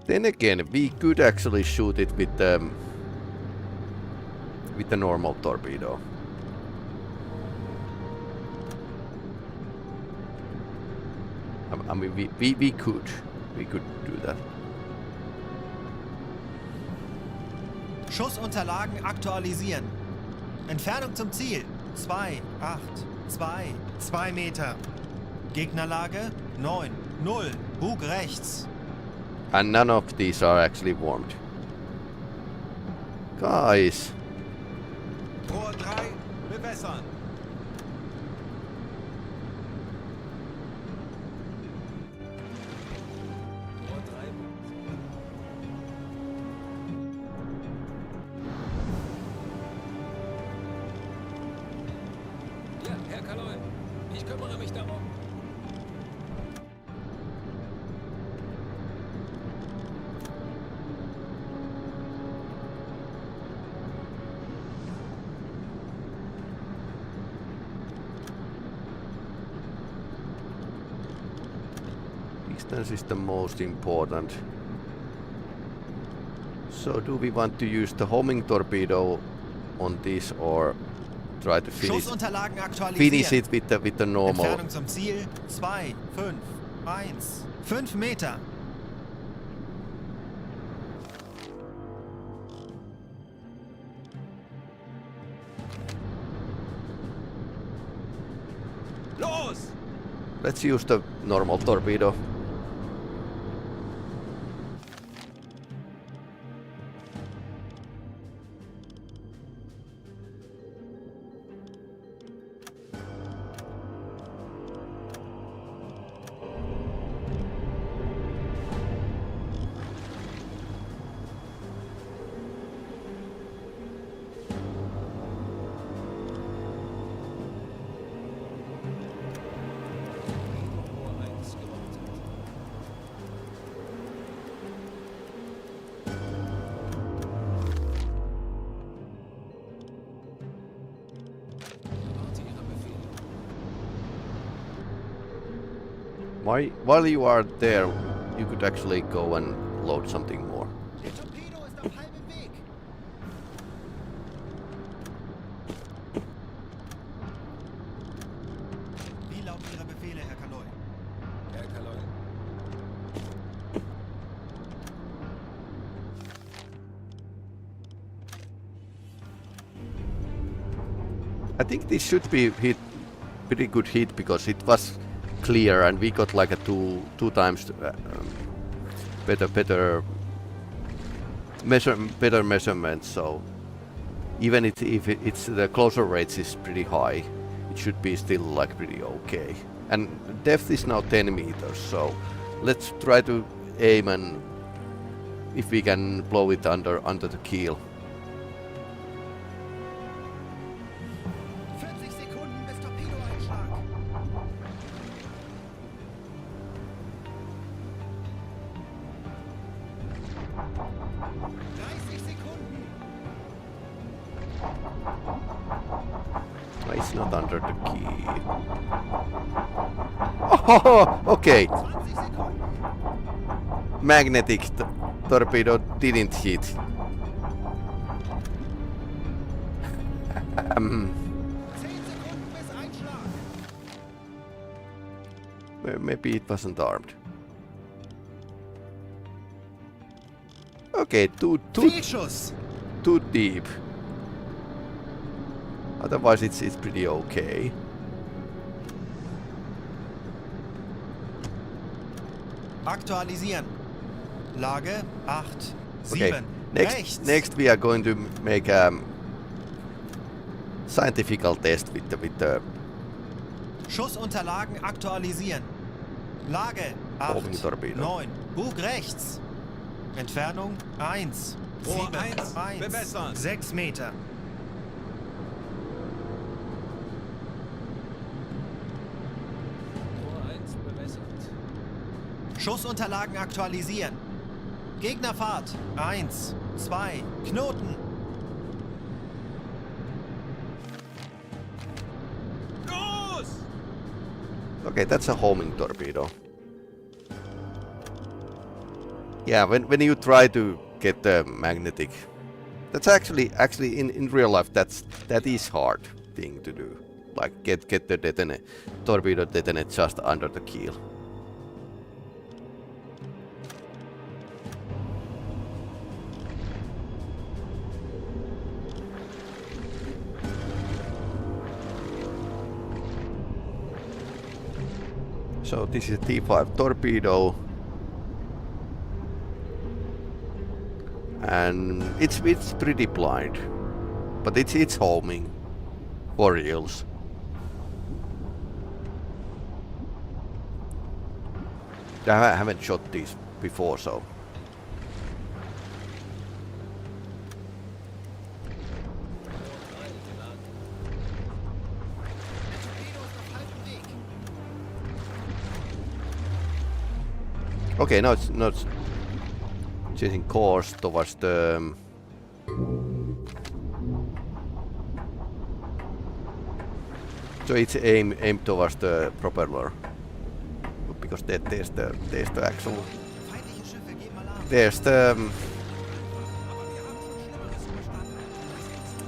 Then again, we could actually shoot it with the normal torpedo. I mean, we could do that. Schussunterlagen aktualisieren. Entfernung zum Ziel 2, 8, 2, 2 Meter. Gegnerlage 9, 0, Bug rechts. And none of these are actually warmed. Guys. Rohr 3, bewässern. Rohr 3. Ja, Herr Kaloy, ich kümmere mich darum. Distance is the most important. So do we want to use the homing torpedo on this or try to finish Schussunterlagen aktualisieren. it with the normal? Entfernung zum Ziel 2, 5, 1, 5 Meter. Los! Let's use the normal torpedo. While you are there, you could actually go and load something more. Der Torpedo ist auf halbem Weg. Wie lauten Ihre Befehle, Herr Kaloi? Herr Kaloi. I think this should be pretty good hit because it was clear and we got like a two times better measurements. So even if it's the closer rates is pretty high, it should be still like pretty okay. And depth is now 10 meters. So let's try to aim and if we can blow it under the keel. 40 Sekunden bis Torpedoeinschlag. 30 Sekunden. No, it's not under the keel. Oh, okay. 20 Sekunden. Magnetic torpedo didn't hit. 10 Sekunden bis Einschlag. Maybe it wasn't armed. Okay, too Fehlschuss. deep. Otherwise, it's pretty okay. Aktualisieren. Lage 8, Okay. 7. Rechts. Next we are going to make a scientific test with the Schussunterlagen aktualisieren. Lage Homing 8, Torpedo. 9. Bug rechts. Entfernung 1, Rohr 7, 1, 1, bewässern. 6 Meter. Rohr 1 bewässert. Schussunterlagen aktualisieren. Gegnerfahrt 1, 2, Knoten. Los! Okay, that's a homing torpedo. Yeah, when you try to get the magnetic, that's actually in real life that is hard thing to do. Like get the torpedo detonate just under the keel. So this is a T5 torpedo. And it's pretty blind. But it's homing. For reals. I haven't shot these before, so. Okay, now it's not changing course towards the so it's aimed towards the propeller because there's the actual Feindliche Schiffe geben Alarm. there's the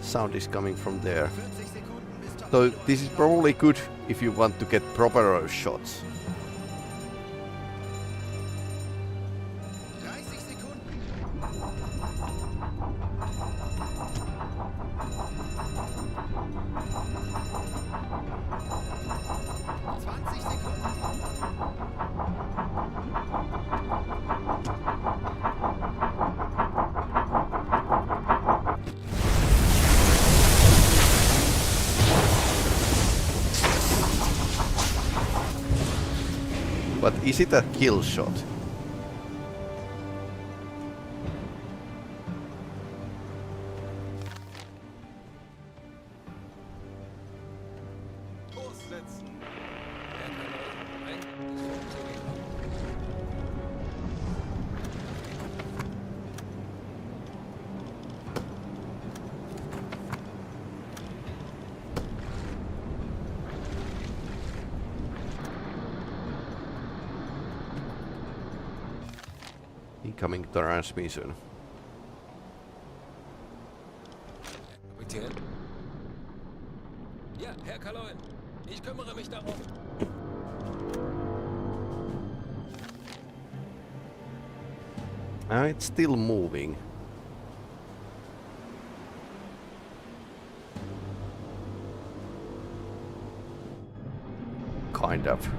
sound is coming from there. 40 Sekunden bis So Torpedo. this is probably good if you want to get propeller shots. 30 Sekunden. But is it a kill shot? Kurs setzen. Herr Kaloi. Ein ist funktioniert. incoming transmission. Kapitän? Ja, Herr Kaloin. Ich kümmere mich darum. It's still moving. Kind of.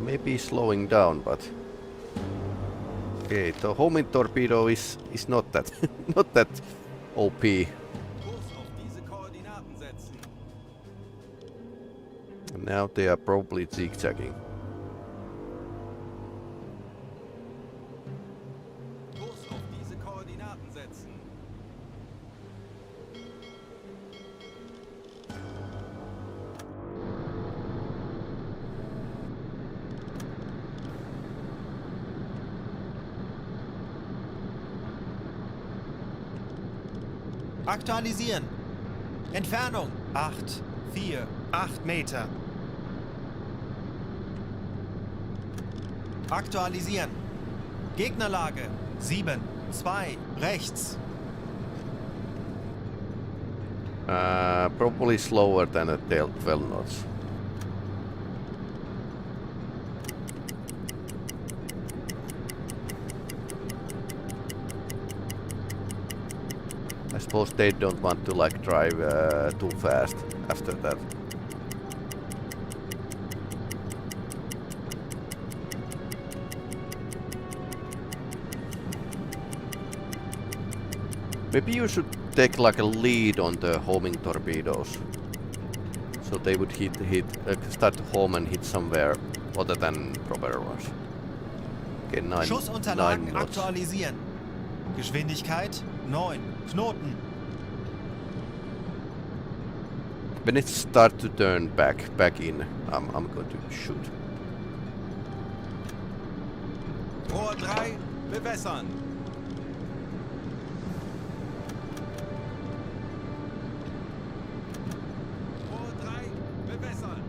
Maybe slowing down, but okay, the homing torpedo is not that not that OP. Kurs auf diese Koordinaten setzen. Now they are probably zigzagging. Kurs auf diese Koordinaten setzen. Aktualisieren. Entfernung 8, 4, 8 Meter. Aktualisieren. Gegnerlage 7, 2, rechts. Probably slower than a 12 knots. I suppose they don't want to like drive too fast after that. Maybe you should take like a lead on the homing torpedoes, so they would start to home and hit somewhere other than propeller ones. Okay, 9 Schussunterlagen knots. aktualisieren. Geschwindigkeit 9 Knoten. When it starts to turn back in, I'm going to shoot. Rohr 3, bewässern. Rohr 3, bewässern.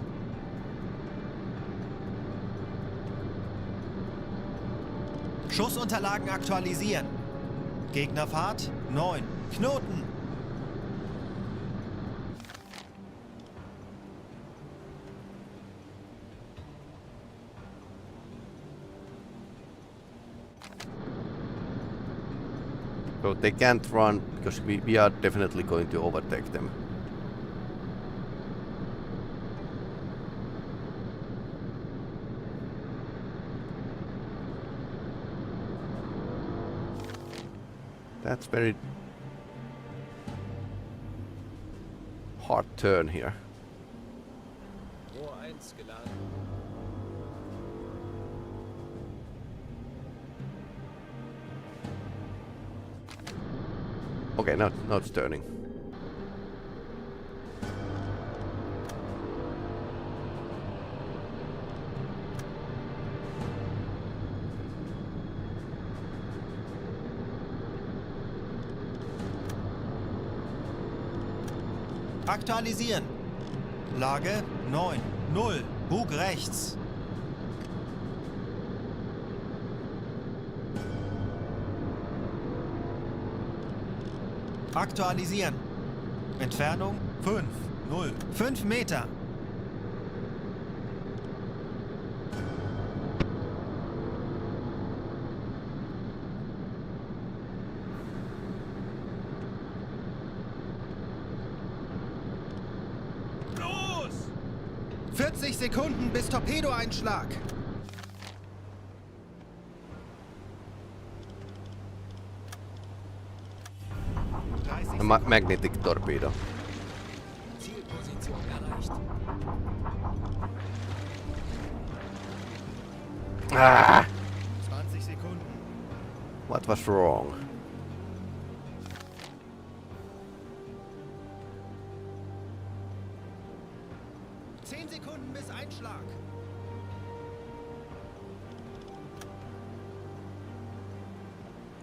Schussunterlagen aktualisieren. Gegnerfahrt 9 Knoten. So they can't run because we are definitely going to overtake them. That's very hard turn here. Rohr 1 geladen. Okay, now it's turning. Aktualisieren. Lage 9 0 Bug rechts. Aktualisieren. Entfernung 5 0 5 Meter. Los! 40 Sekunden bis Torpedoeinschlag. A magnetic torpedo. Zielposition erreicht. Ah! 20 Sekunden. What was wrong? Sekunden bis Einschlag.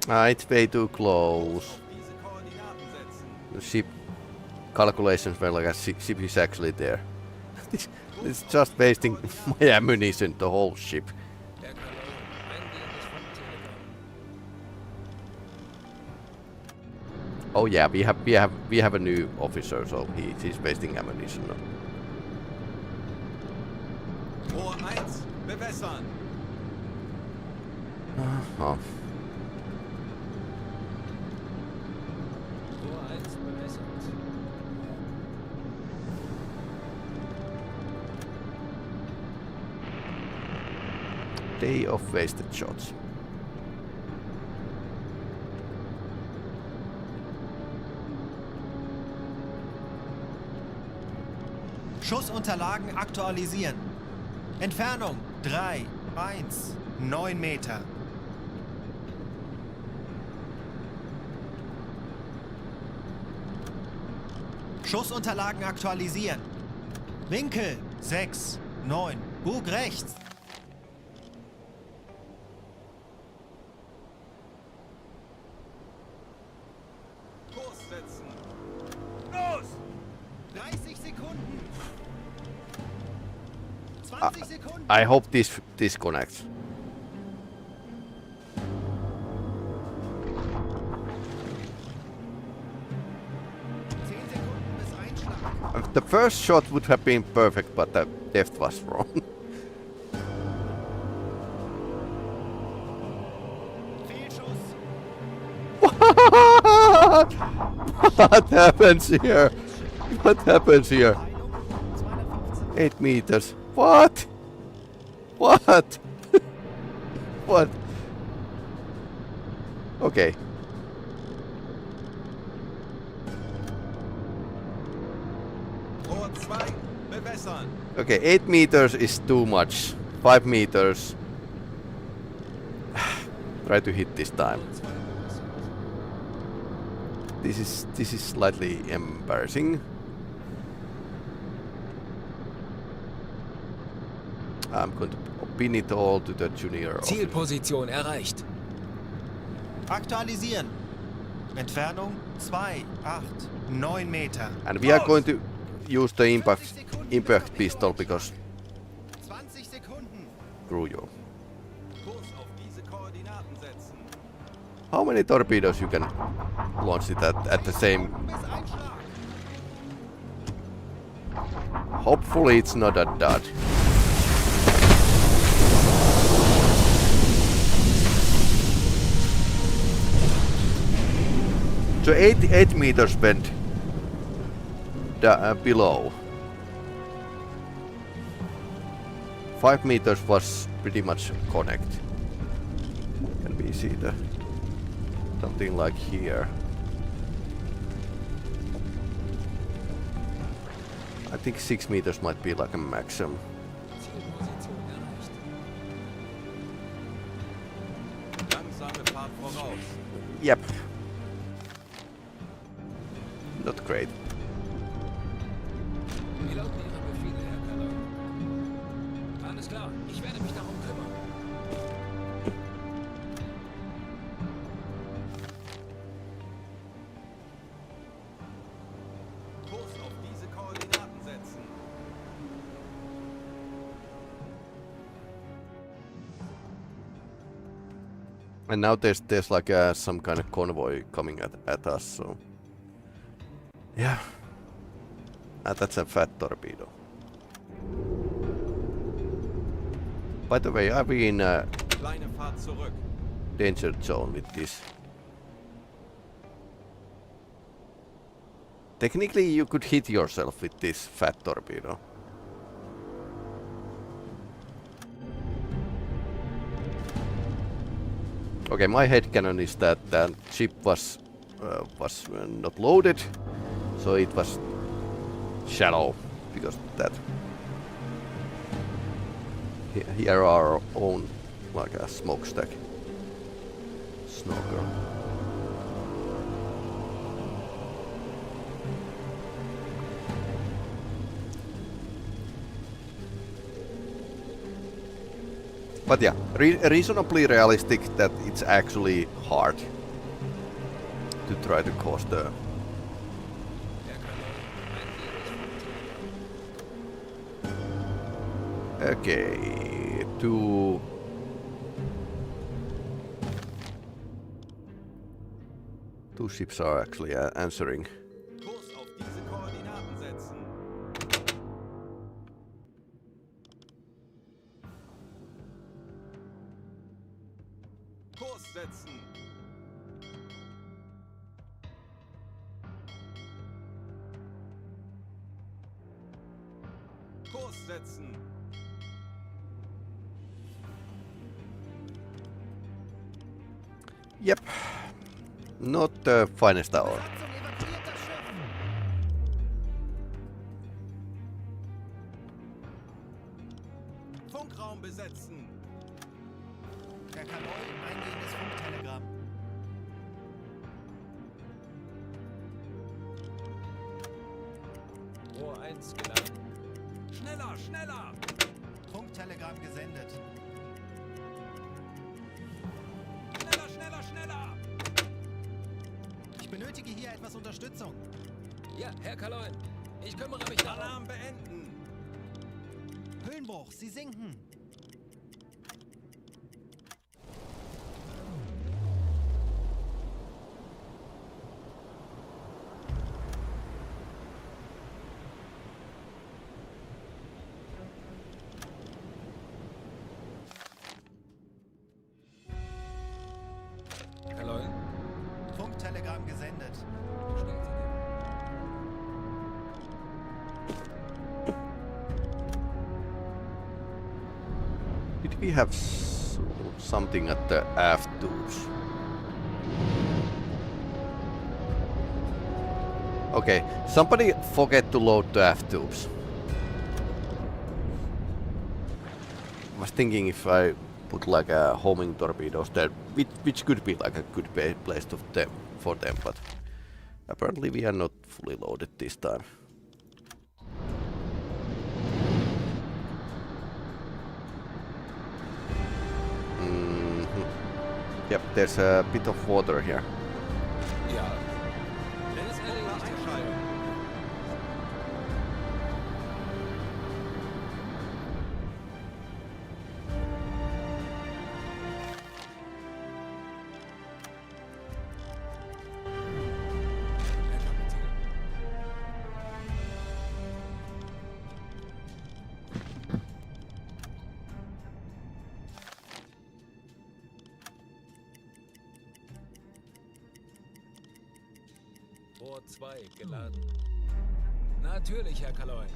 It's way too close. Diese Koordinaten setzen. The ship calculations were like a ship is actually there. It's just wasting my ammunition, the whole ship. Herr Kaloi, eingehendes Funktelegramm. Oh yeah, we have a new officer, so he's wasting ammunition now. Rohr 1, bewässern. Oh. Rohr 1 bewässert. Day of wasted shots. Schussunterlagen aktualisieren. Entfernung 3, 1, 9 Meter. Schussunterlagen aktualisieren. Winkel 6, 9, Bug rechts. Kurs setzen. Los! 30 Sekunden. 20 Sekunden. I hope this disconnects. 10 Sekunden bis Einschlag. The first shot would have been perfect, but the depth was wrong. Fehlschuss. What happens here? What happens here? Heilung 215. 8 meters. What? What? What? Okay. Rohr 2, bewässern. Okay, 8 meters is too much. 5 meters. Try to hit this time. Rohr 2 bewässert. This is slightly embarrassing. I'm going to pin it all to the junior officer. Zielposition erreicht. Aktualisieren. Entfernung 2, 8, 9 Meter. And we are going to use the impact pistol because 20 Sekunden. Grujo. Kurs auf diese Koordinaten setzen. How many torpedoes you can launch it at the same? Bis Einschlag. Hopefully it's not a dud. So 8 meters went below. 5 meters was pretty much connect. Can we see the something like here? I think 6 meters might be like a maximum. Zielposition erreicht. Langsame Fahrt voraus. Yep. Not great. Wie lauten Ihre Befehle, Herr Kaloi? Alles klar, ich werde mich darum kümmern. Kurs auf diese Koordinaten setzen. And now there's like some kind of convoy coming at us, so yeah. That's a fat torpedo. By the way, are we in a Kleine Fahrt zurück. danger zone with this? Technically, you could hit yourself with this fat torpedo. Okay, my headcanon is that the ship was not loaded, so it was shallow because that. Here are our own like a smokestack. Snorkel. But yeah, reasonably realistic that it's actually hard to try to cause the... Okay, two ships are actually answering. Kurs auf diese Koordinaten setzen. Kurs setzen. Kurs setzen. Yep, not the finest hour. Funkraum besetzen. Herr Kanoi, eingehendes Funktelegramm. Rohr 1 geladen. Schneller, schneller. Funktelegramm gesendet. Schneller, schneller, schneller. Ich benötige hier etwas Unterstützung. Ja, Herr Kaloin. Ich kümmere mich darum. Alarm beenden. Höhenbruch, Sie sinken. Kaloin. Funktelegramm gesendet. Bestätige. Did we have something at the aft tubes? Okay, somebody forget to load the aft tubes. I was thinking if I put like a homing torpedoes there, which could be like a good place to for them, but apparently we are not fully loaded this time. Yep, there's a bit of water here. Ja. Alles erledigt, Herr Schreiber. Herr Kapitän. Rohr 2 geladen. Natürlich, Herr Kaloin.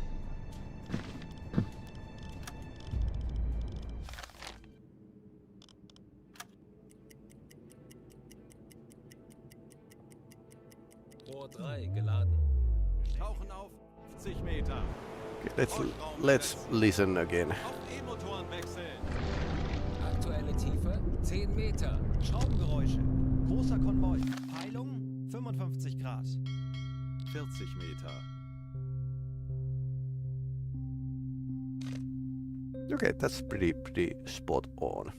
Rohr 3 geladen. Tauchen auf 50 Meter. Okay, let's listen again. Auf E-Motoren wechseln. Aktuelle Tiefe 10 Meter. Schraubengeräusche. Großer Konvoi. Peilung 55 Grad. 40 Meter. Okay, that's pretty spot on.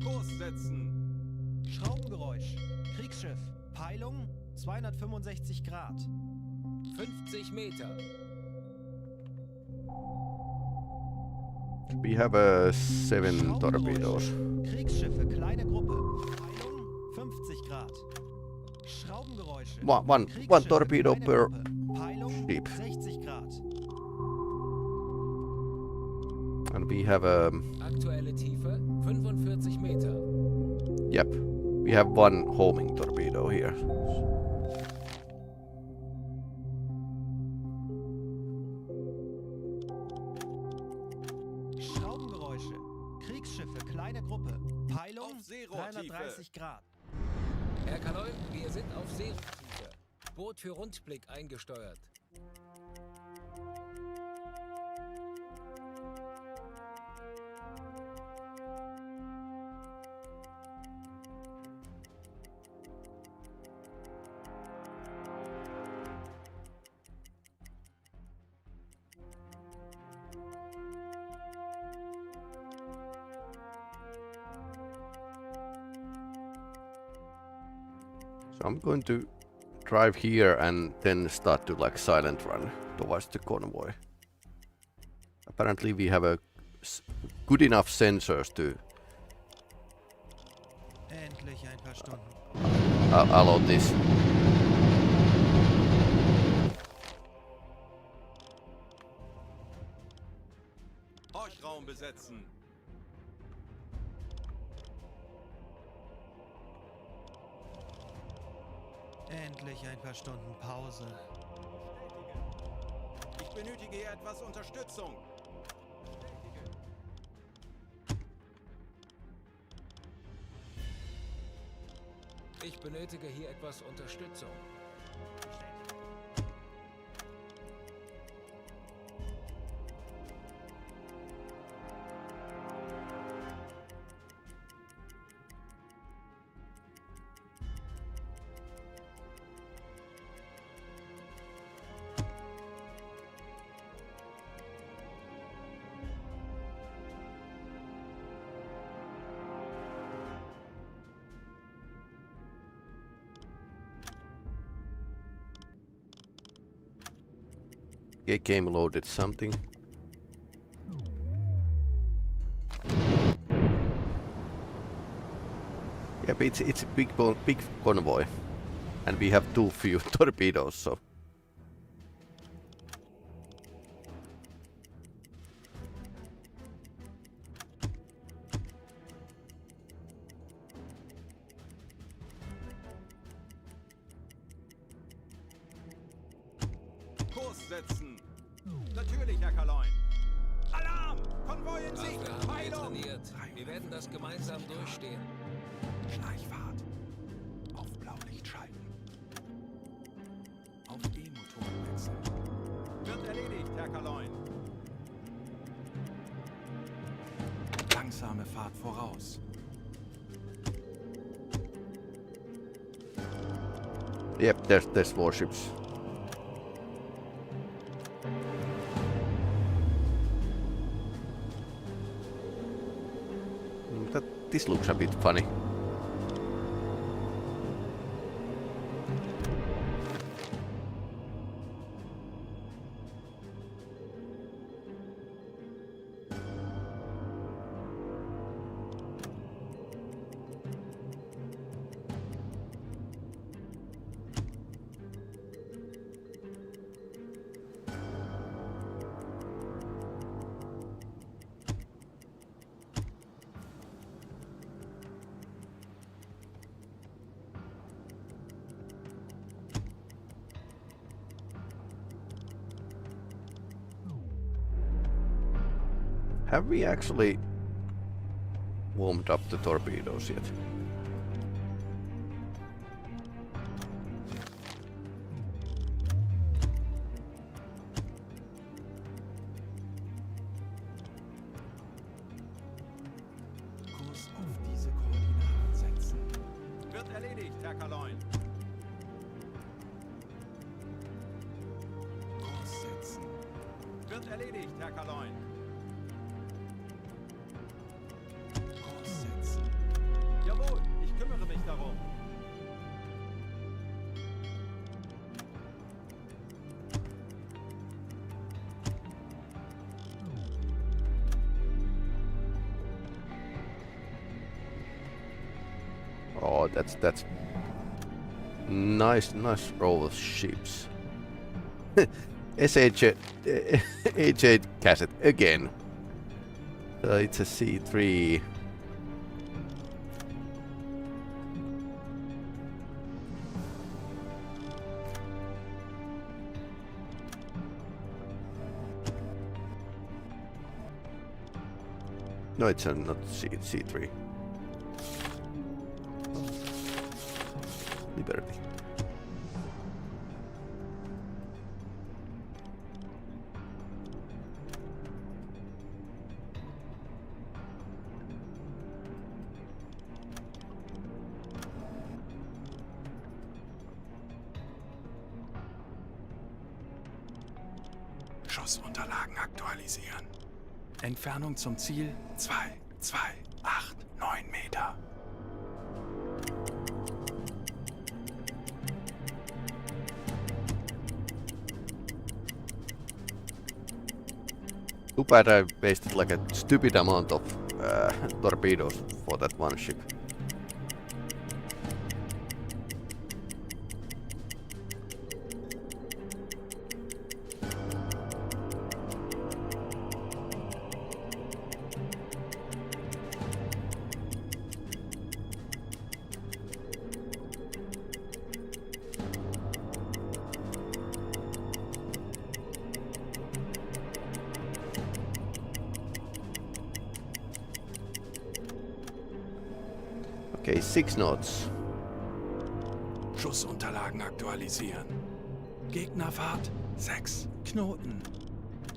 Kurs setzen. Schraubengeräusch. Kriegsschiff. Peilung 265 Grad. 50 Meter. We have 7 torpedoes. Kriegsschiffe, kleine Gruppe. Peilung 50 Grad. Schraubengeräusche. One Kriegsschiffe, torpedo kleine per Gruppe. Peilung ship. 60 Grad. And we have Aktuelle Tiefe 45 Meter. yep, we have one homing torpedo here. Schraubengeräusche. Kriegsschiffe, kleine Gruppe. Peilung Auf Seerohrtiefe. 330 Grad. Herr Kaloin, wir sind auf Seerohrtiefe. Boot für Rundblick eingesteuert. So I'm going to drive here and then start to like silent run towards the convoy. Apparently we have a good enough sensors to Endlich ein paar Stunden. allow this. Horchraum besetzen. Endlich ein paar Stunden Pause. Ich benötige hier etwas Unterstützung. Ich benötige hier etwas Unterstützung. Game loaded something. Yeah, but it's a big convoy, and we have too few torpedoes, so. Kurs setzen. Natürlich, Herr Kaloin. Alarm! Konvoi in Sicht! Dafür haben wir Heilung! trainiert. Wir werden das gemeinsam durchstehen. Schleichfahrt. Auf Blaulicht schalten. Auf E-Motoren wechseln. Wird erledigt, Herr Kaloin. Langsame Fahrt voraus. Yep, there's warships. This looks a bit funny. Have we actually warmed up the torpedoes yet? Kurs auf diese Koordinaten setzen. Wird erledigt, Herr Kaloin. Kurs setzen. Wird erledigt, Herr Kaloin. Kurs setzen. Jawohl, ich kümmere mich darum. Oh, that's nice row of ships. H8 cassette again. It's a C3. No, it's not C3. Liberty. Schussunterlagen aktualisieren. Entfernung zum Ziel 2,289 Meter. Too bad I wasted like a stupid amount of torpedoes for that one ship. Okay, 6 knots. Schussunterlagen aktualisieren. Gegnerfahrt 6 Knoten.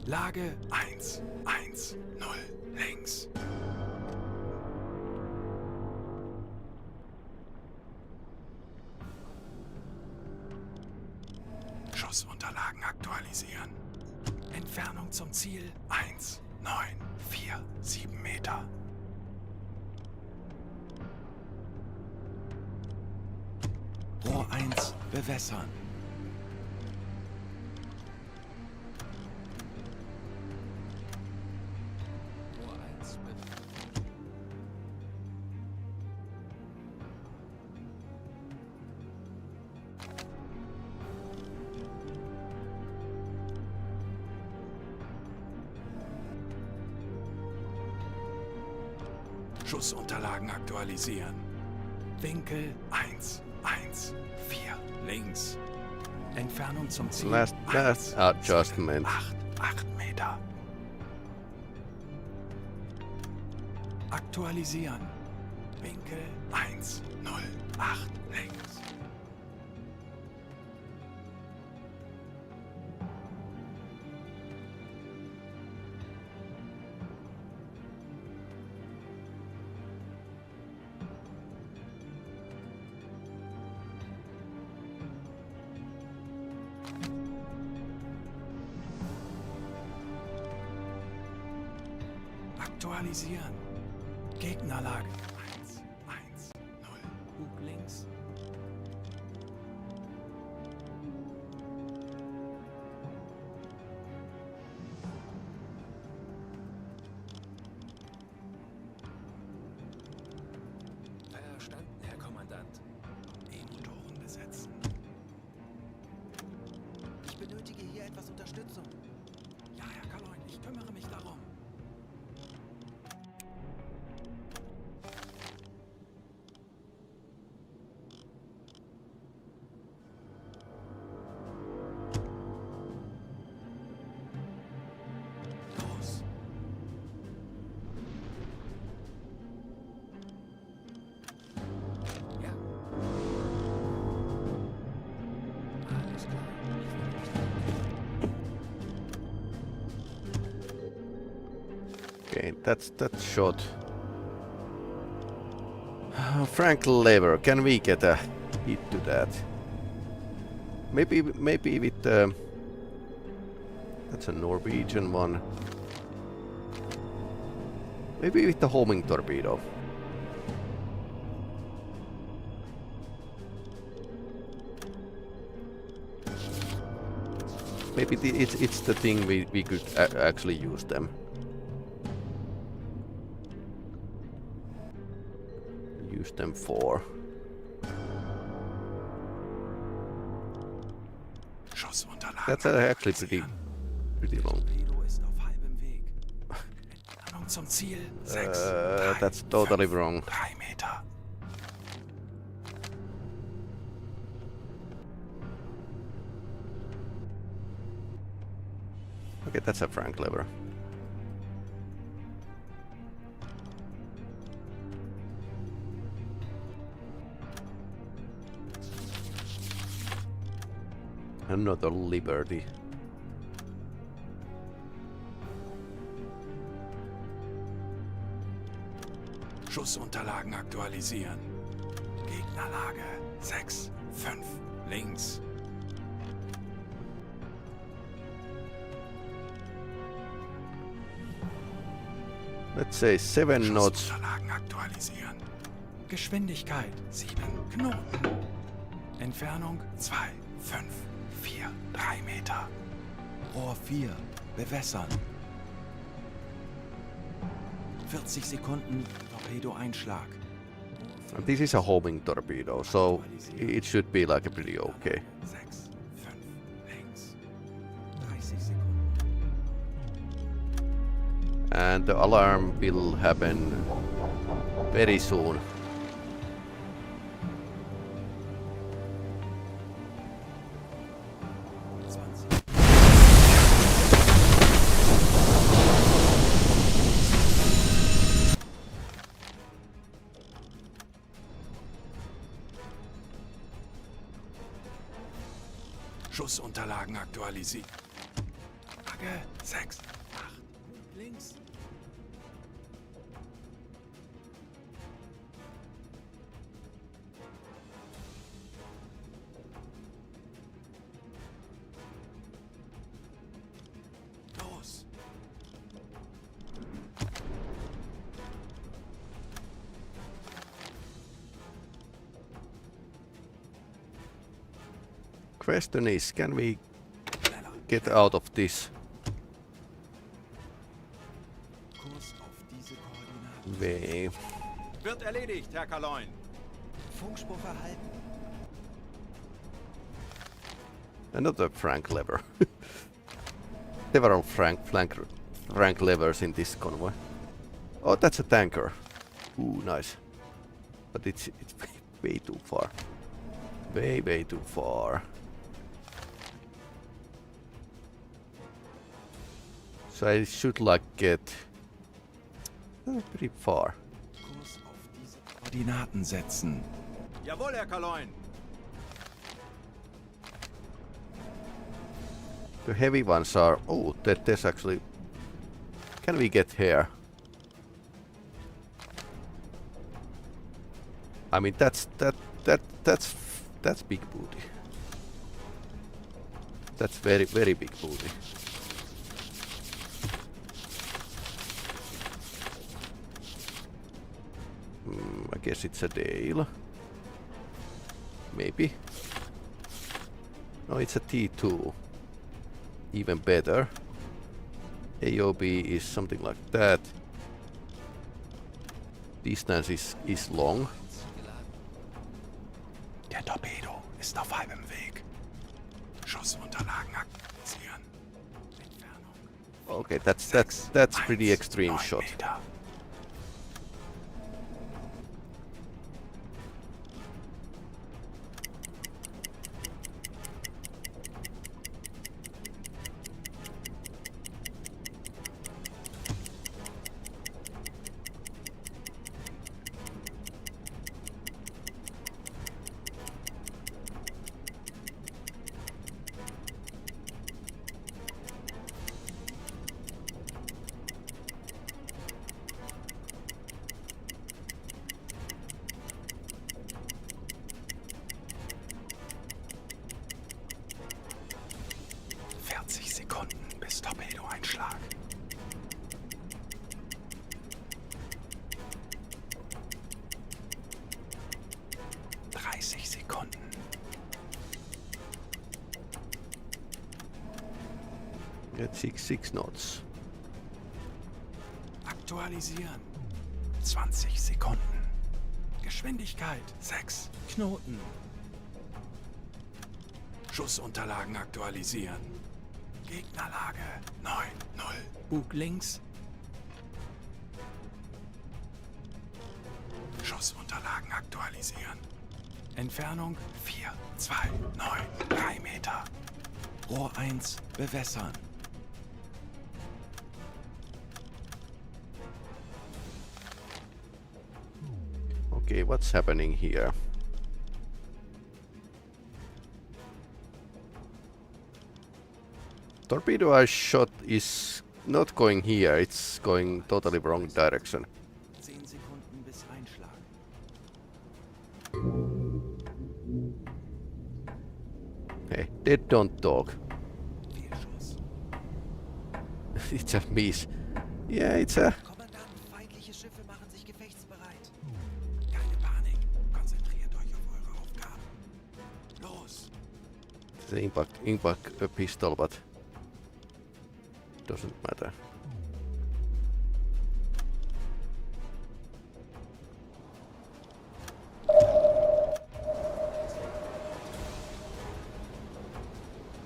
Lage 1, 1, 0 links. Schussunterlagen aktualisieren. Entfernung zum Ziel 1, 9, 4, 7 Meter. Rohr 1 bewässern. Rohr 1 bewässern. Schussunterlagen aktualisieren. Winkel 1, 1, 4 links. Entfernung zum Ziel. Last adjustment. 8 Meter. Aktualisieren. Winkel 1, 0, 8 links. Aktualisieren. Gegnerlage 1, 1, 0. Bug links. Verstanden, Herr Kommandant. E-Motoren besetzen. Ich benötige hier etwas Unterstützung. Ja, Herr Kaloin, ich kümmere mich darum. Los. Ja. Alles klar. Ich werde mich darum kümmern. Okay, that's shot. Frank lever. Can we get a hit to that? Maybe with that's a Norwegian one. Maybe with the homing torpedo. Maybe it's the thing we could actually use them. Use them for. Schussunterlagen. That's actually pretty long. Torpedo ist auf halbem Weg. Entfernung zum Ziel 6, 3, That's totally 5, wrong. 3 Meter. Okay, that's a Frank lever. Another Liberty. Schussunterlagen aktualisieren. Gegnerlage 6, 5 links. Let's say 7 knots. Schussunterlagen aktualisieren. Geschwindigkeit 7 Knoten. Entfernung 2, 5, 4, 3 Meter. Rohr 4 bewässern. 40 Sekunden, Torpedo-Einschlag. And this is a homing torpedo, so it should be like a pretty okay. 6, 5, links. 30 Sekunden. And the alarm will happen very soon. Schussunterlagen aktualisieren. Flagge 6, 8, links. Los. Question is, can we get out of this Kurs auf diese Koordinaten. way? Wird erledigt, Herr Kaloin. Funkspruch erhalten. Another flank lever. Several flank levers in this convoy. Oh, that's a tanker. Ooh, nice. But it's way too far. Way too far. So I should like get pretty far. Kurs auf diese Koordinaten setzen. Jawohl, Herr Kaloin. The heavy ones are. Oh, there's actually. Can we get here? I mean, that's big booty. That's very big booty. I guess it's a Dale. Maybe. No, it's a T2. Even better. AOB is something like that. Distance is long. Der Torpedo ist auf halbem Weg. Schussunterlagen aktualisieren. Entfernung. Okay, that's pretty extreme 9 shot. Meter. Sekunden bis Torpedo-Einschlag. Sekunden. Get 6 knots. Aktualisieren. 20 Sekunden. Geschwindigkeit 6 Knoten. Schussunterlagen aktualisieren. Gegnerlage 9-0. Bug links. Schussunterlagen aktualisieren. Entfernung 4, 2, 9, 3 Meter. Rohr 1 bewässern. Okay, what's happening here? Torpedo I shot is not going here, it's going totally wrong direction. 10 Sekunden bis Einschlag. Hey, dead don't talk. Fehlschuss. It's a miss. Yeah, it's a... Kommandant, feindliche Schiffe machen sich gefechtsbereit. Keine Panik. Konzentriert euch auf eure Aufgaben. Los! The impact pistol, but doesn't matter.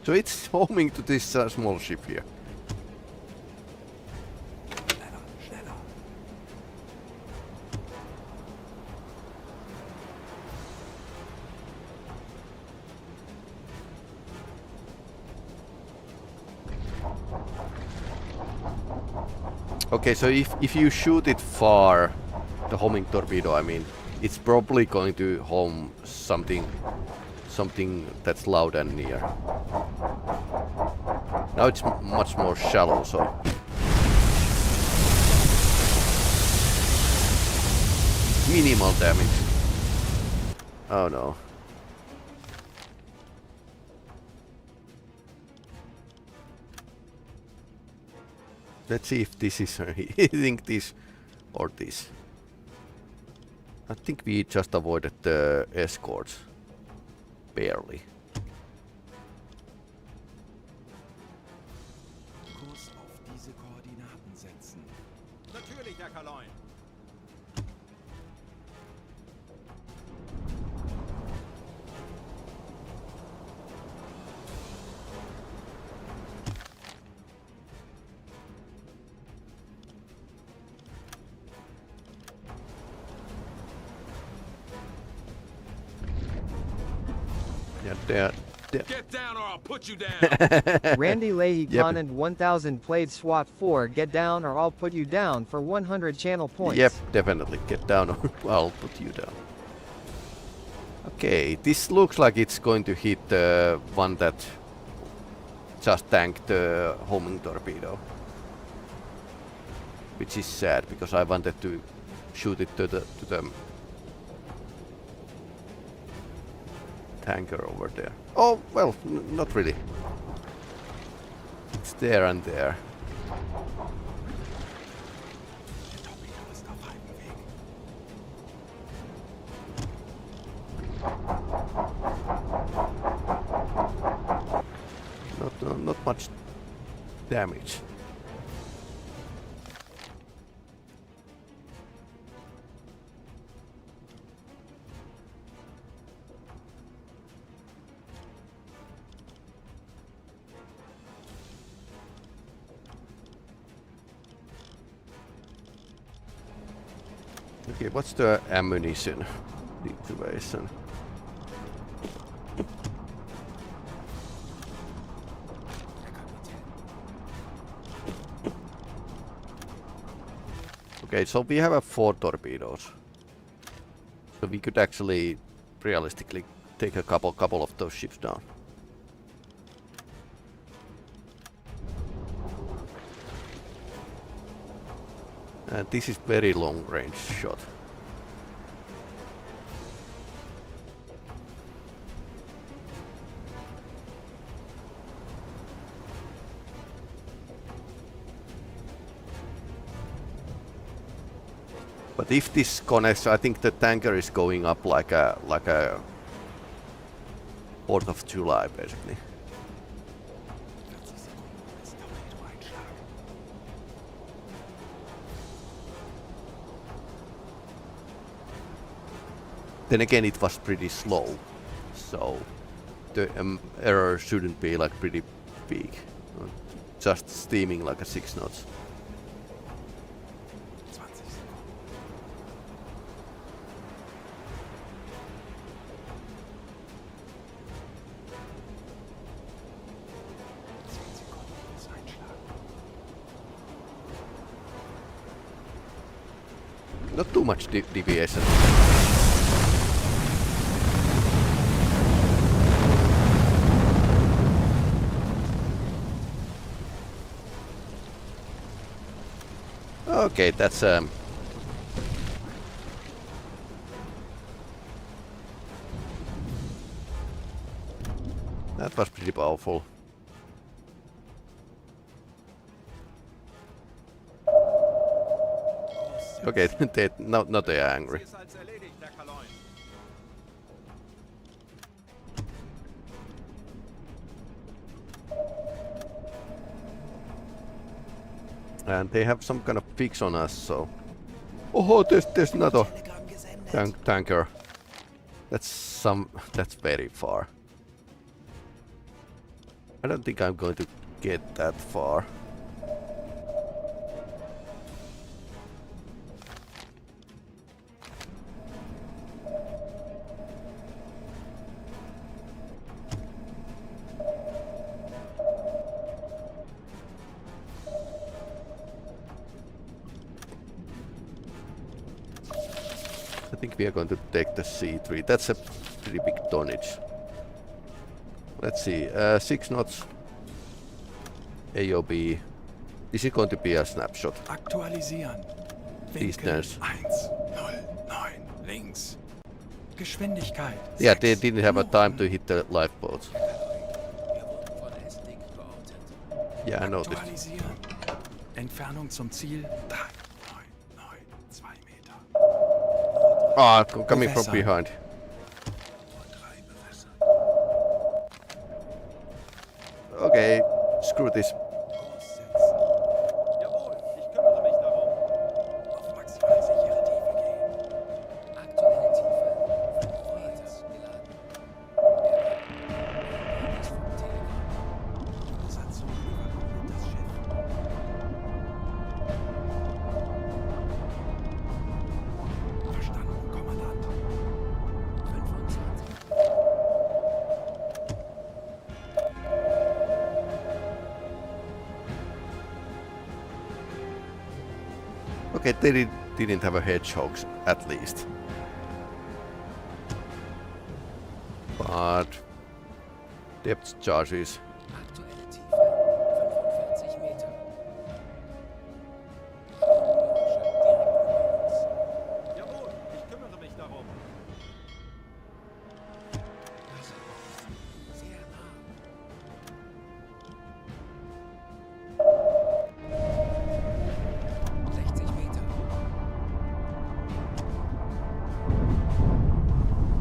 So it's homing to this small ship here. Okay, so if you shoot it far, the homing torpedo, I mean, it's probably going to home something that's loud and near. Now it's much more shallow, so minimal damage. Oh no. Let's see if this is hitting this or this. I think we just avoided the escorts. Barely. Kurs auf diese Koordinaten setzen. Natürlich, Herr Kaloin. Yeah, Get down or I'll put you down. Randy Leahy Yep. Conant 1000 played SWAT 4. Get down or I'll put you down for 100 channel points. Yep, definitely. Get down or I'll put you down. Okay, this looks like it's going to hit the one that just tanked the homing torpedo. Which is sad, because I wanted to shoot it to the tanker over there. Oh, well, not really. It's there and there. Not much damage. Okay, what's the ammunition situation? Okay, so we have 4 torpedoes. So we could actually realistically take a couple of those ships down. And this is very long range shot. But if this connects, I think the tanker is going up like a 4th of July, basically. Then again, it was pretty slow, so the error shouldn't be like pretty big. Just steaming like a 6 knots. Not too much deviation. Okay, that's that was pretty powerful. Okay, now they are angry. And they have some kind of fix on us, so... Oh, there's another tanker. That's very far. I don't think I'm going to get that far. I think we are going to take the C3. That's a pretty big tonnage. Let's see, 6 knots. AOB. Is it going to be a snapshot? Aktualisieren. Distance. 109 links. Geschwindigkeit. Yeah, they didn't have a time to hit the lifeboats. Yeah, I noticed. Aktualisieren. Entfernung zum Ziel 3,992 Meter. Ah, coming from behind. Okay, screw this. Jawohl, ich kümmere mich darum. Auf maximal sichere Tiefe gehen. Aktuelle Tiefe 5 Meter geladen. Ist vom Telegram. Besatzung evakuiert das Schiff. Verstanden, Kommandant. 25. Okay, they didn't have a hedgehogs, at least. But depth charges. Aktuelle Tiefe 45 Meter. Jawohl, ich kümmere mich darum. Sehr nah.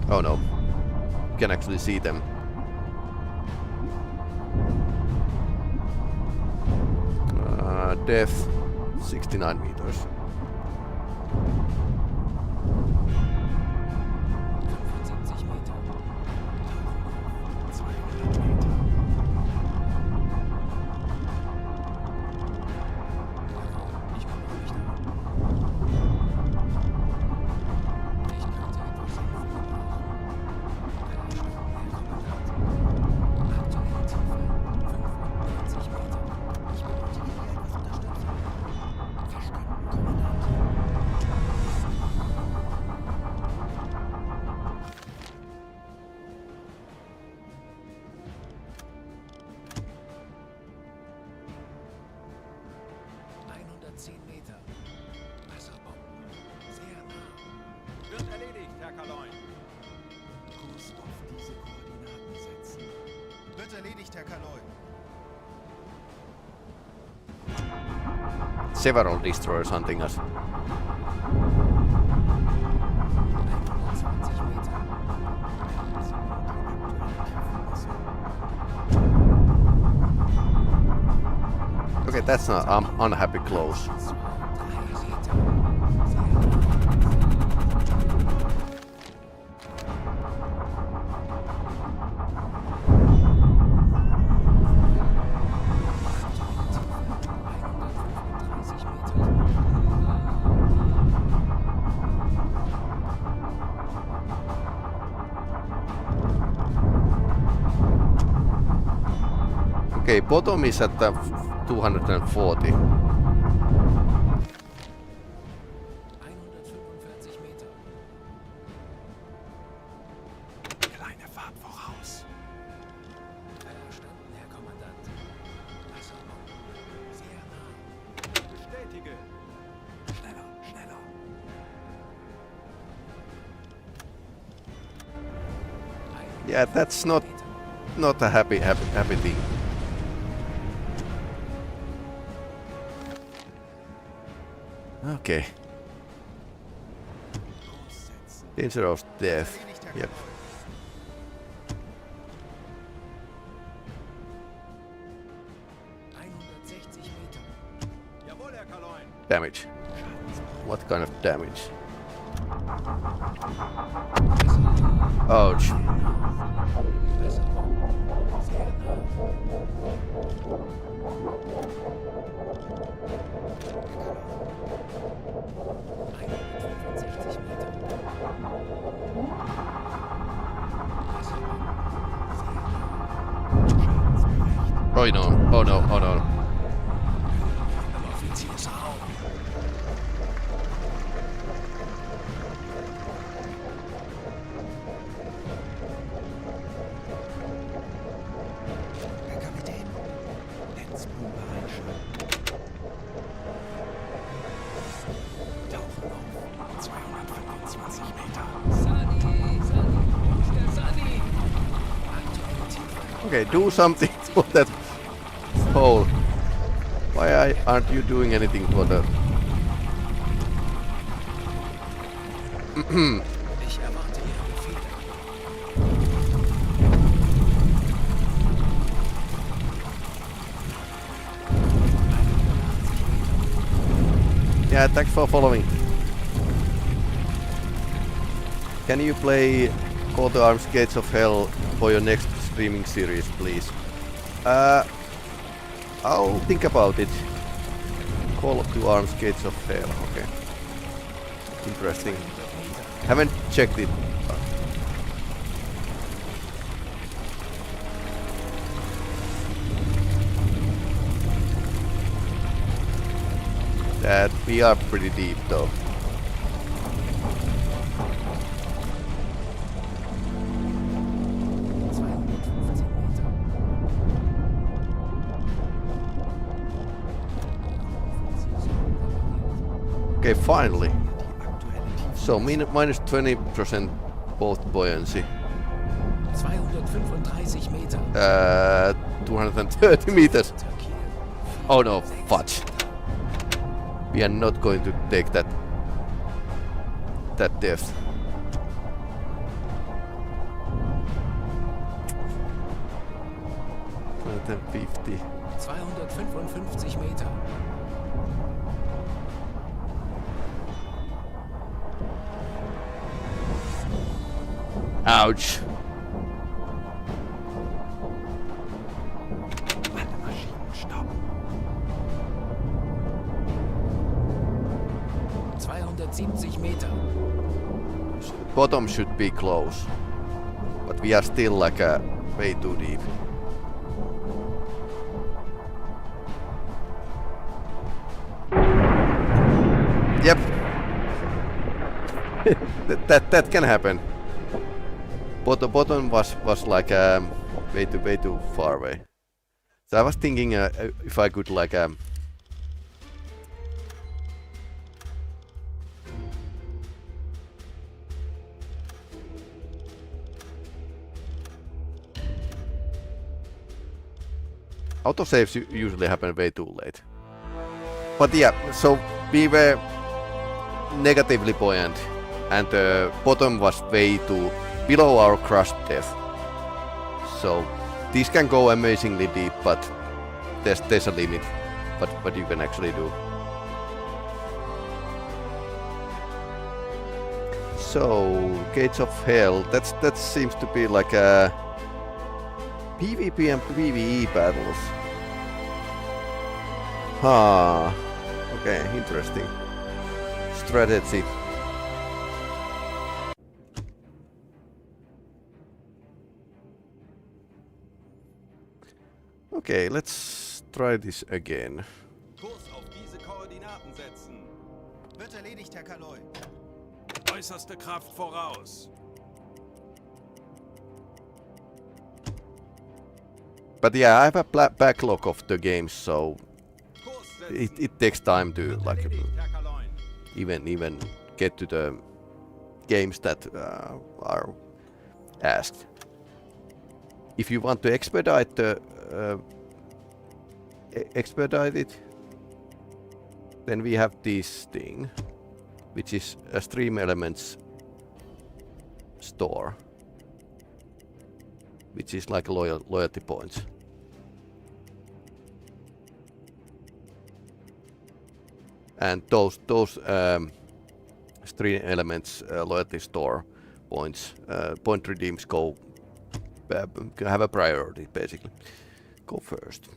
Oh no, you can actually see them. Depth 69 meters. Several destroyers hunting us. Okay, that's not unhappy close. Okay, bottom is at 240. Kleine Fahrt voraus. Verstanden, Herr Kommandant. Wasserbomben. Sehr nah. Bestätige. Schneller, schneller. Yeah, that's not a happy thing. Okay. Danger of death. Yep. Damage. What kind of damage? Ouch. Oh no, oh no, oh no. Herr Kapitän, Netzpumpe einschalten. Tauchen auf 225 Meter. Sunny, wo ist der Sunny? Aktuelle Tiefe. Okay, do something for that hole. Why aren't you doing anything for that? Ich erwarte Ihre Befehle. Yeah, thanks for following. Can you play Call to Arms Gates of Hell for your next streaming series, please? I'll think about it. Call to Arms Gates of Hell, okay. Interesting. Haven't checked it. That we are pretty deep though. Okay, finally. So minus 20% both buoyancy. 235 Meter. 230 meters. Oh no, fudge. We are not going to take that depth. Then 50. 255 Meter. Ouch. Alle Maschinen stoppen. 270 Meter. Bottom should be close, but we are still like way too deep. Yep. that can happen. But the bottom was like way too far away. So I was thinking if I could like autosaves usually happen way too late. But yeah, so we were negatively buoyant and the bottom was way too below our crush depth. So these can go amazingly deep, but there's a limit what you can actually do. So Gates of Hell, that seems to be like a PvP and PvE battles. Huh. Okay, interesting. Strategy. Okay, let's try this again. Kurs auf diese Koordinaten setzen. Wird erledigt, Herr Kaloi. Äußerste Kraft voraus. But yeah, I have a backlog of the games, so it takes time to like even get to the games that are asked. If you want to expedite it, then we have this thing, which is a Stream Elements store, which is like loyalty points. And those Stream Elements loyalty store points, point redeems go have a priority basically. Go first.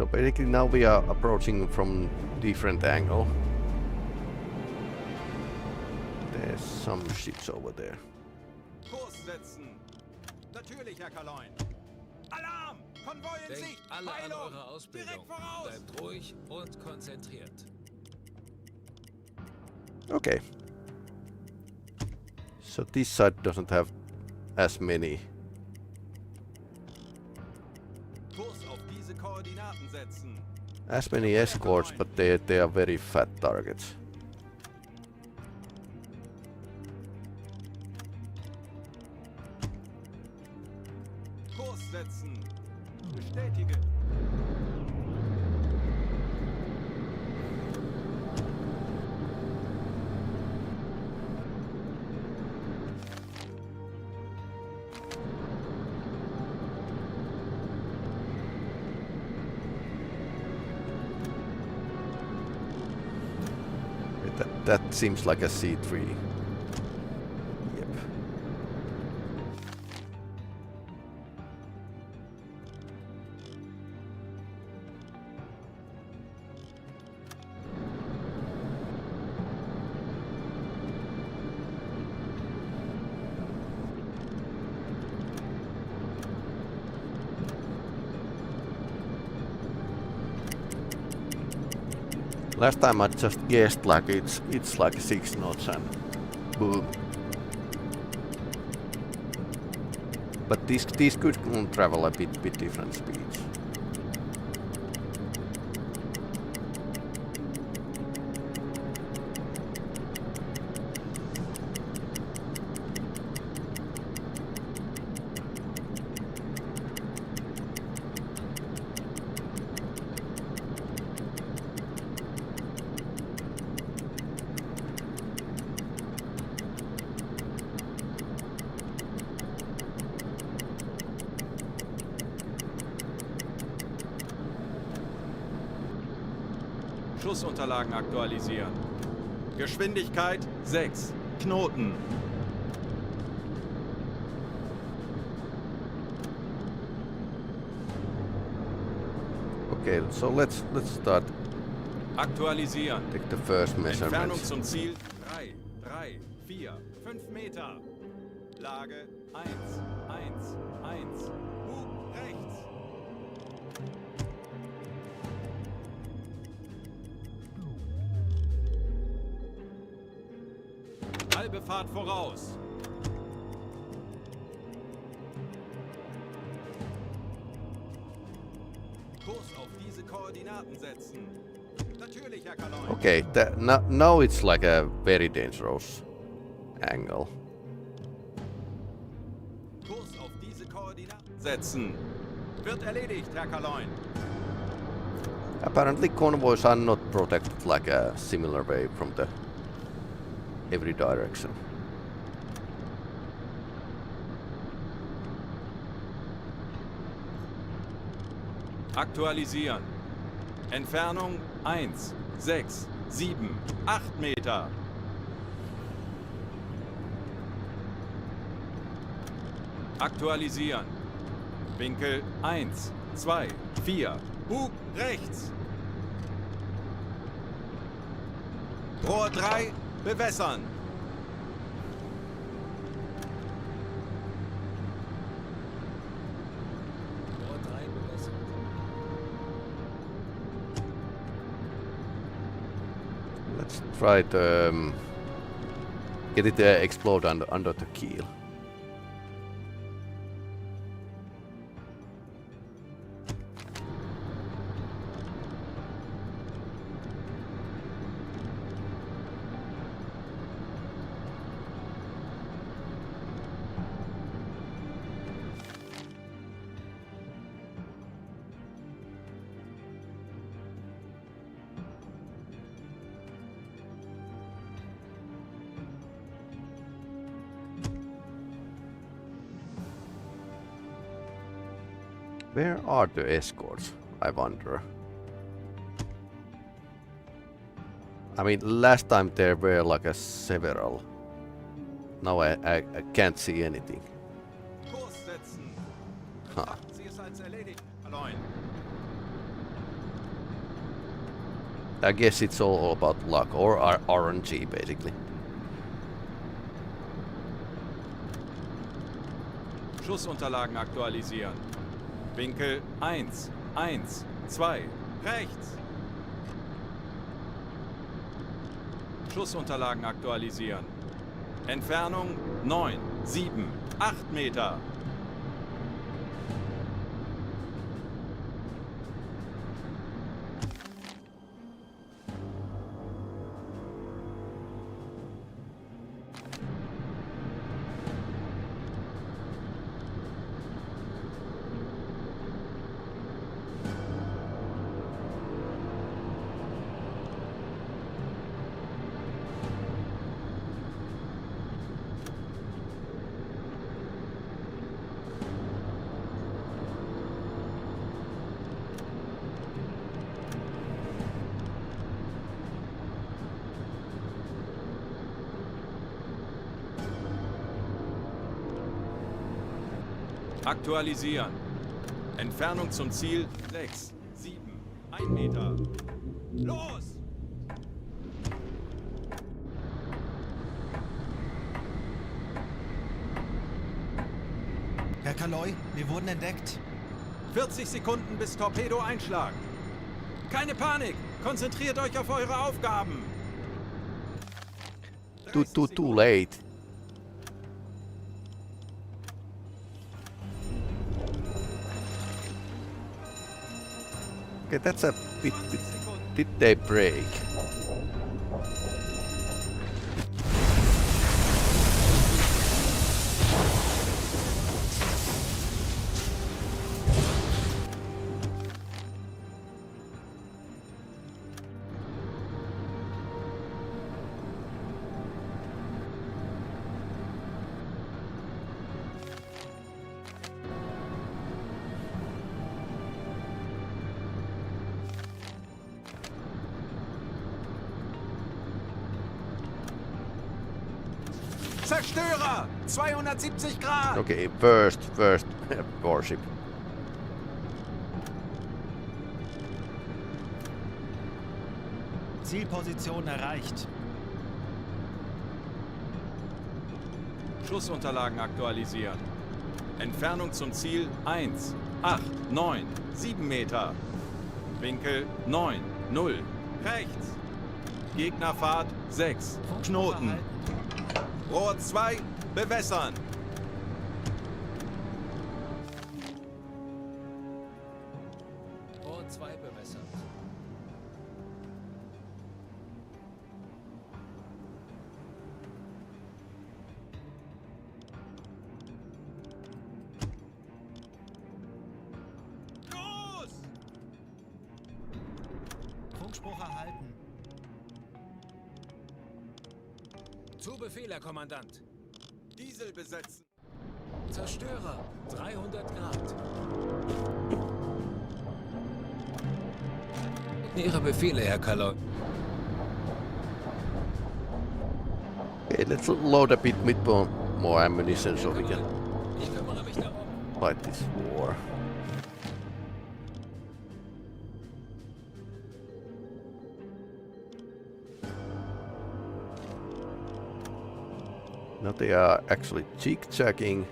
So basically now we are approaching from different angle. There's some ships over there. Kurs setzen. Natürlich, Herr Kaloin. Alarm! Konvoi in Denkt Sicht! alle an Heilung! eure Ausbildung. Direkt voraus! Bleibt ruhig und konzentriert. Okay. So this side doesn't have as many. Kurs auf diese Koordinaten setzen. As many escorts, but they are very fat targets. Kurs setzen. Bestätige. That seems like a C3. Yep. Last time I just guessed like it's like 6 knots and boom. But these could travel a bit different speeds. Schussunterlagen aktualisieren. Geschwindigkeit 6. Knoten. Okay, so let's start. Aktualisieren. Take the first Entfernung measurements. zum Ziel 3, 3, 4, 5 Meter. Lage 1, 1, 1. Bug rechts. Halbe Fahrt voraus. Kurs auf diese Koordinaten setzen. Natürlich, Herr Kaloin. Okay, now it's like a very dangerous angle. Kurs auf diese Koordinaten setzen. Wird erledigt, Herr Kaloin. Apparently convoys are not protected like a similar way from the every direction. Aktualisieren. Entfernung 1, 6, 7, 8 Meter. Aktualisieren. Winkel 1, 2, 4. Bug rechts. Rohr 3, bewässern. Rohr 3 bewässert. Let's try to get it explode under the keel. Where are the escorts, I wonder? I mean, last time there were like a several. Now I can't see anything. Kurs setzen. Huh. Sie ist als erledigt, Kaloin. I guess it's all about luck or RNG basically. Schussunterlagen aktualisieren. Winkel 1, 1, 2, rechts. Schussunterlagen aktualisieren. Entfernung 9, 7, 8 Meter. Aktualisieren. Entfernung zum Ziel 6, 7, 1 Meter. Los! Herr Kaloi, wir wurden entdeckt. 40 Sekunden bis Torpedo-Einschlag. Keine Panik! Konzentriert euch auf eure Aufgaben! Too late. Okay, that's a bit. Did they break? Zerstörer! 270 Grad! Okay, first warship. Zielposition erreicht. Schussunterlagen aktualisieren. Entfernung zum Ziel 1, 8, 9, 7 Meter. Winkel 9, 0, rechts. Gegnerfahrt 6, Knoten. Rohr 2, bewässern. Rohr 2 bewässert. Los! Funkspruch erhalten. Zu Befehl, Herr Kommandant. Diesel besetzen. Zerstörer, 300 Grad. Ihre Befehle, Herr Kaloi. Okay, let's load a bit more ammunition so we can Ich kümmere mich darum. fight this war. Now they are actually jig-jagging.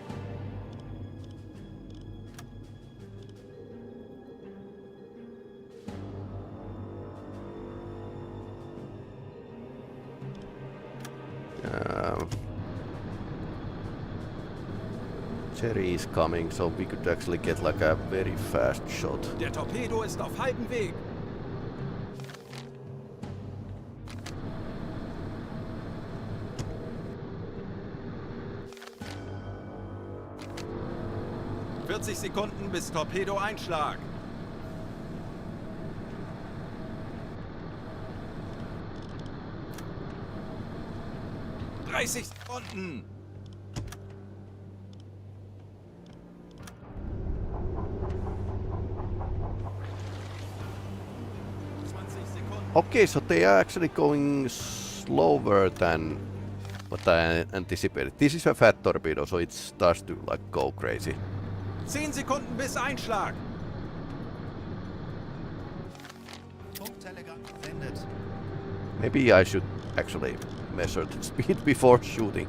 Jerry is coming, so we could actually get like a very fast shot. Der Torpedo ist auf halbem Weg. Sekunden bis Torpedo-Einschlag. Sekunden. Okay, so they are actually going slower than what I anticipated. This is a fat torpedo, so it starts to like go crazy. 10 Sekunden bis Einschlag. Funktelegramm. Sendet. Maybe I should actually measure the speed before shooting.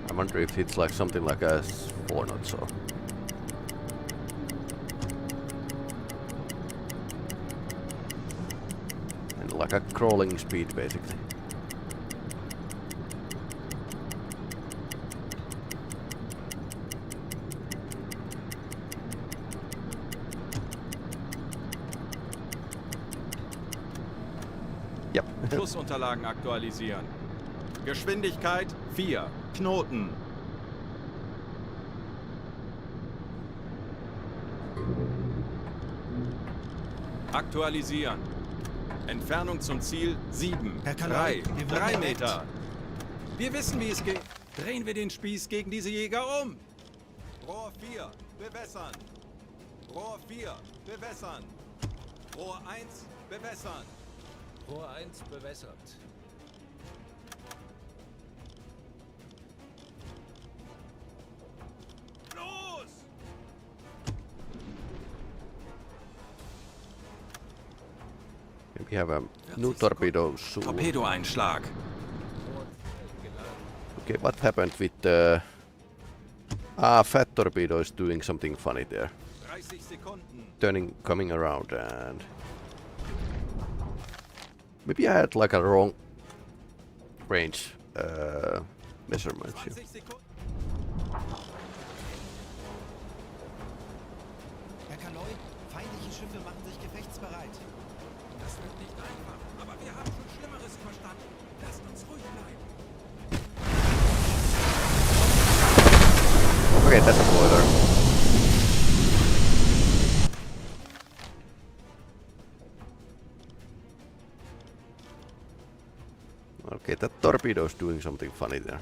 I wonder if it's like something like a 4 knots or... And like a crawling speed basically. Yep. Schussunterlagen aktualisieren. Geschwindigkeit 4. Knoten. Aktualisieren. Entfernung zum Ziel 7. Herr Kaloi, 3 Meter. Wir wissen, wie es geht. Drehen wir den Spieß gegen diese Jäger um. Rohr 4. Bewässern. Rohr 4. Bewässern. Rohr 1. Bewässern. Rohr 1 bewässert. Los! We have a new torpedo soon. Torpedo-Einschlag. Okay, what happened with the... Fat Torpedo is doing something funny there. 30 Sekunden. Coming around and... Maybe I had like a wrong range measurement here. 20 Sekunden. Herr Kaloi, feindliche Schiffe machen sich gefechtsbereit. Das wird nicht einfach, aber wir haben schon Schlimmeres verstanden. Lasst uns ruhig bleiben. Okay, that's a boiler. Okay, that torpedo's doing something funny there.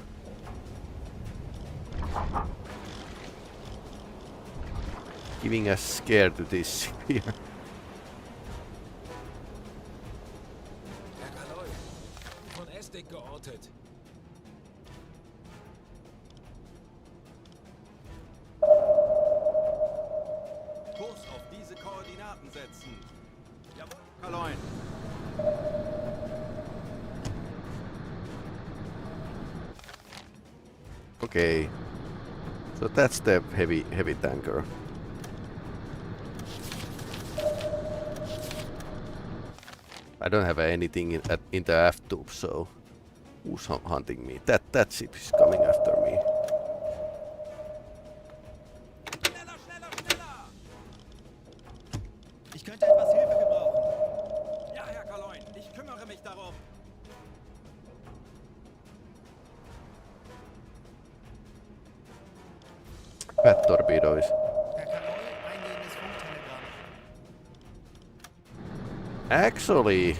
Giving a scare to this here. Herr Kaloi, von Estik geortet. Kurs auf diese Koordinaten setzen. Jawohl, Kaloin. Okay, so that's the heavy tanker. I don't have anything in the aft tube, so who's hunting me? That ship is coming after me. Schneller, schneller, schneller! Ich könnte etwas Hilfe gebrauchen. Ja, Herr Kaloin, ich kümmere mich darum. Fat Torpedo is... Herr Kaloi, eingehendes Funktelegramm. Actually...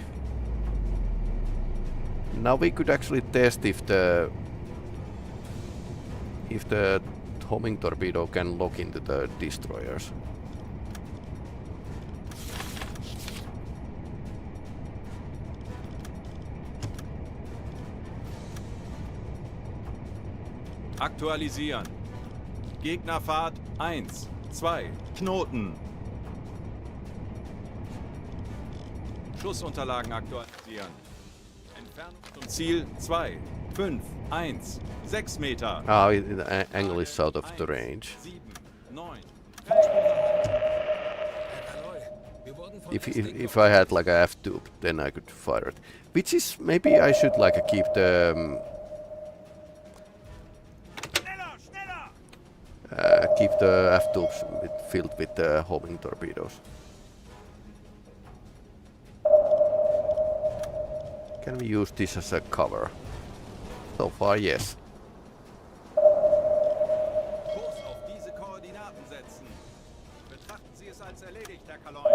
Now we could actually test if the homing torpedo can lock into the destroyers. Aktualisieren. Gegnerfahrt 1, 2, Knoten. Schussunterlagen aktualisieren. Entfernung zum Ziel 2, 5, 1, 6 Meter. Ah, the angle is out of the range. 7, 9. Herr Kaloi, wir wurden von Estik If I had like a F tube, then I could fire it. Which is maybe I should like keep the Schneller, schneller! Keep the F-tubes filled with homing torpedoes. Can we use this as a cover? So far, yes. Kurs auf diese Koordinaten setzen. Betrachten Sie es als erledigt, Herr Kaloin.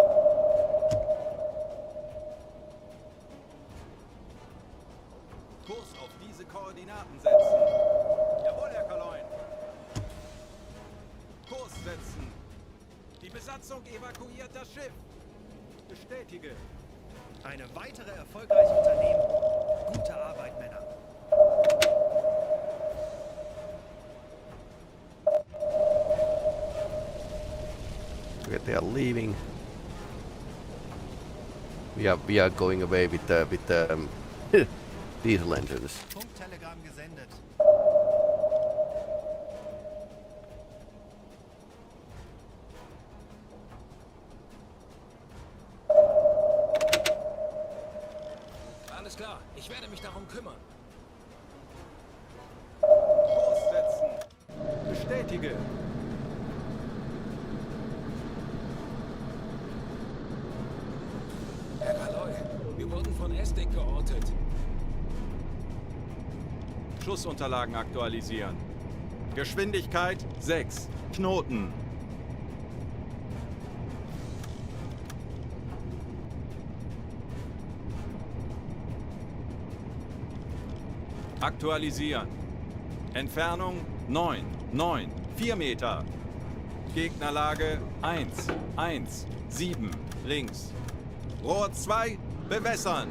Kurs auf diese Koordinaten setzen. Jawohl, Herr Kaloin. Kurs setzen. Die Besatzung evakuiert das Schiff. Bestätige. Eine weitere erfolgreiche Unternehmung. Gute Arbeit, Männer. Okay, they are leaving. We are going away with the diesel engines. Funktelegramm gesendet. Alles klar, ich werde mich darum kümmern. Kurs setzen. Bestätige. Herr Kaloy, wir wurden von Estik geortet. Schussunterlagen aktualisieren. Geschwindigkeit 6. Knoten. Aktualisieren. Entfernung 4 Meter. Gegnerlage 7 links. Rohr 2 bewässern.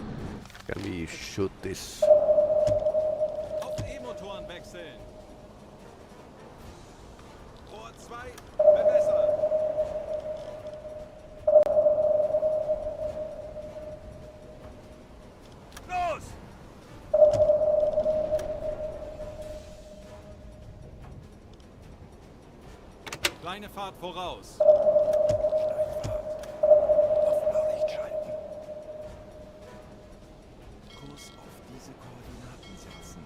Can we shoot this? Auf E-Motoren wechseln. Rohr 2 bewässern. Los! Kleine Fahrt voraus. Auf Blaulicht schalten. Kurs auf diese Koordinaten setzen.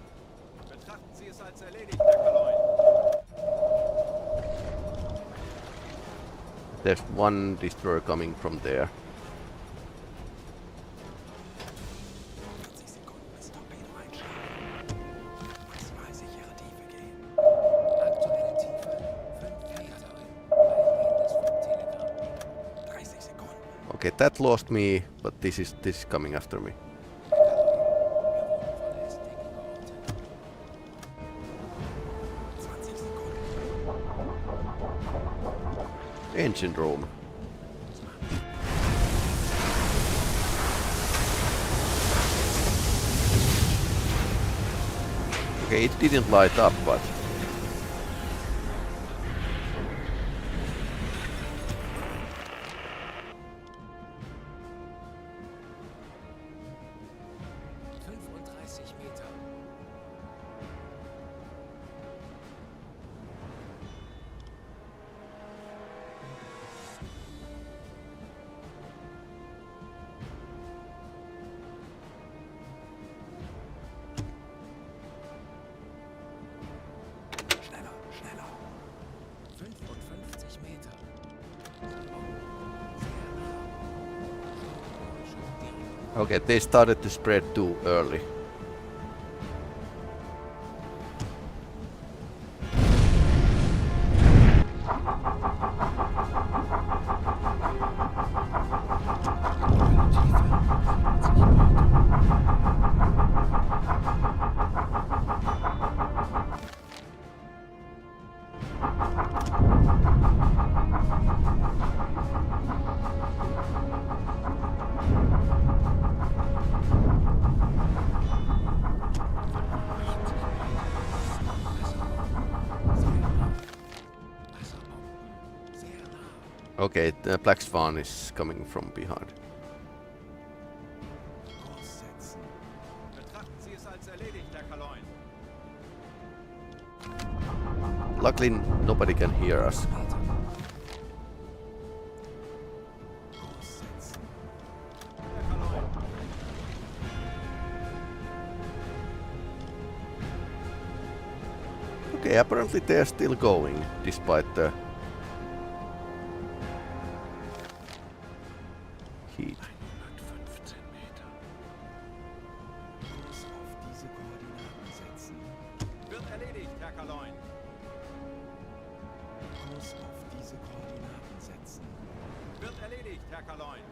Betrachten Sie es als erledigt, Herr Kaloin. There's one destroyer coming from there. 40 Sekunden bis Torpedo einschlagen. Maximal sichere Tiefe gehen. Aktuelle Tiefe 5 Meter. Eingehendes Funktelegramm. 30 Sekunden. Okay, that lost me, but this is coming after me. Wir wurden von Estik geortet. 20 Sekunden. Engine room. Okay, it didn't light up, but 35 Meter. Schneller, schneller. 55 Meter. Sehr nah. Störgeräusche direkt. okay, they started to spread too early. Okay, the Black Swan is coming from behind. Kurs setzen. Betrachten Sie es als erledigt, Herr Kaloin. Luckily, nobody can hear us. Kurs setzen. Herr Kaloin. Okay, apparently they're still going, despite the heat. 115 Meter. Kurs auf diese Koordinaten setzen. Wird erledigt, Herr Kaloin. Kurs auf diese Koordinaten setzen. Wird erledigt, Herr Kaloin.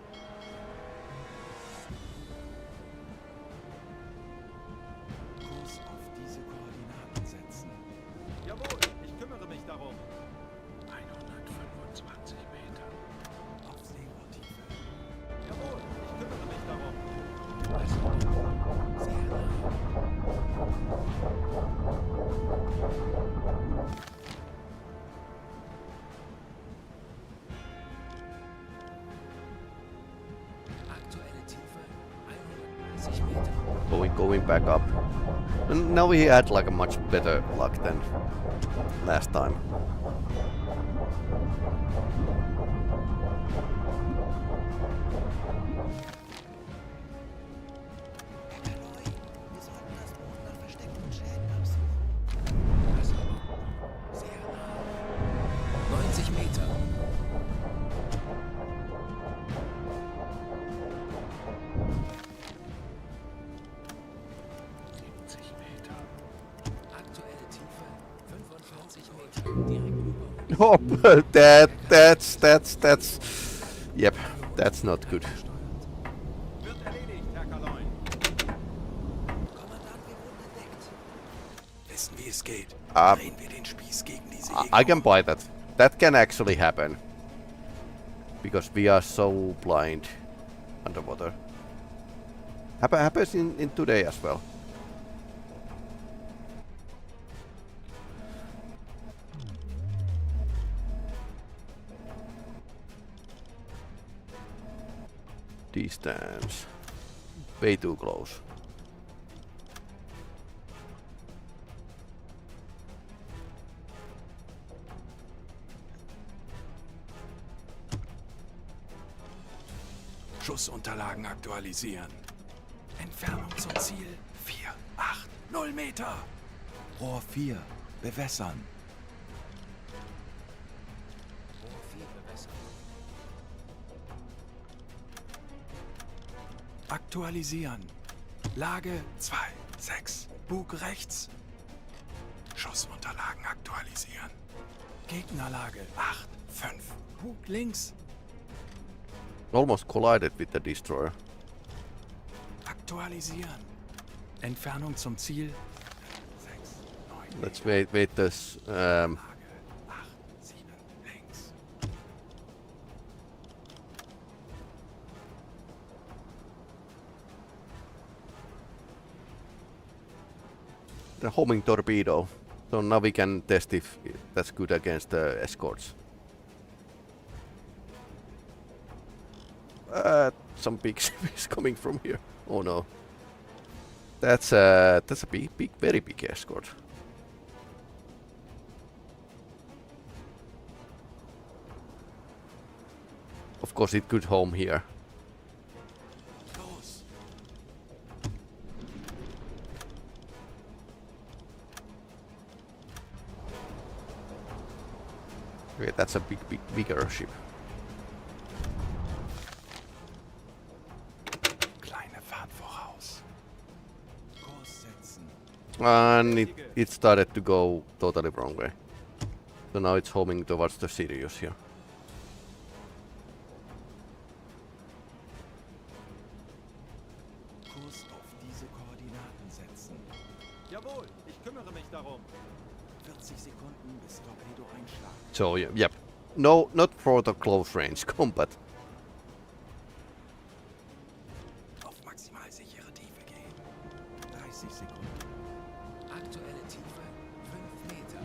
Kurs auf diese Koordinaten setzen. Jawohl, ich kümmere mich darum. 125 Meter. Auf Seerohrtiefe. Jawohl, ich kümmere mich darum. Sehr nah. Aktuelle Tiefe 130 Meter. Going back up. And now we had like a much better luck than last time. Wir sollten das Boot nach versteckten Schäden absuchen. Das aber sehr nah. 90 Meter. Aktuelle Tiefe 45 Meter. Direkt über. Oh, that's yep, that's not good. Wird erledigt, Herr Kaloin. Kommandant, wir wurden entdeckt. Wissen, wie es geht. Ah. Drehen wir den Spieß gegen diese I can buy that. That can actually happen. Because we are so blind underwater. Happens in today as well. Distance. Way too close. Schussunterlagen aktualisieren. Entfernung zum Ziel 480 Meter. Rohr 4 bewässern. Rohr 4 bewässern. Aktualisieren. Lage 2,6. Bug rechts. Schussunterlagen aktualisieren. Gegnerlage 8,5. Bug links. Almost collided with the destroyer. Aktualisieren. Entfernung zum Ziel 6, 9. Let's wait this. Lage 8, 7 links. The homing torpedo. So now we can test if that's good against the escorts. Some big ships coming from here. Oh no. That's a big, very big escort. Of course, it could home here. Los. Okay, that's a bigger ship. Kleine Fahrt voraus. Kurs setzen. And it started to go totally wrong way. So now it's homing towards the Sirius here. Kurs auf diese Koordinaten setzen. Jawohl, ich kümmere mich darum. 40 Sekunden bis Torpedo einschlagen. So yep. No, not for the close range combat. Auf maximal sichere Tiefe gehen. 30 Sekunden. Aktuelle Tiefe 5 Meter.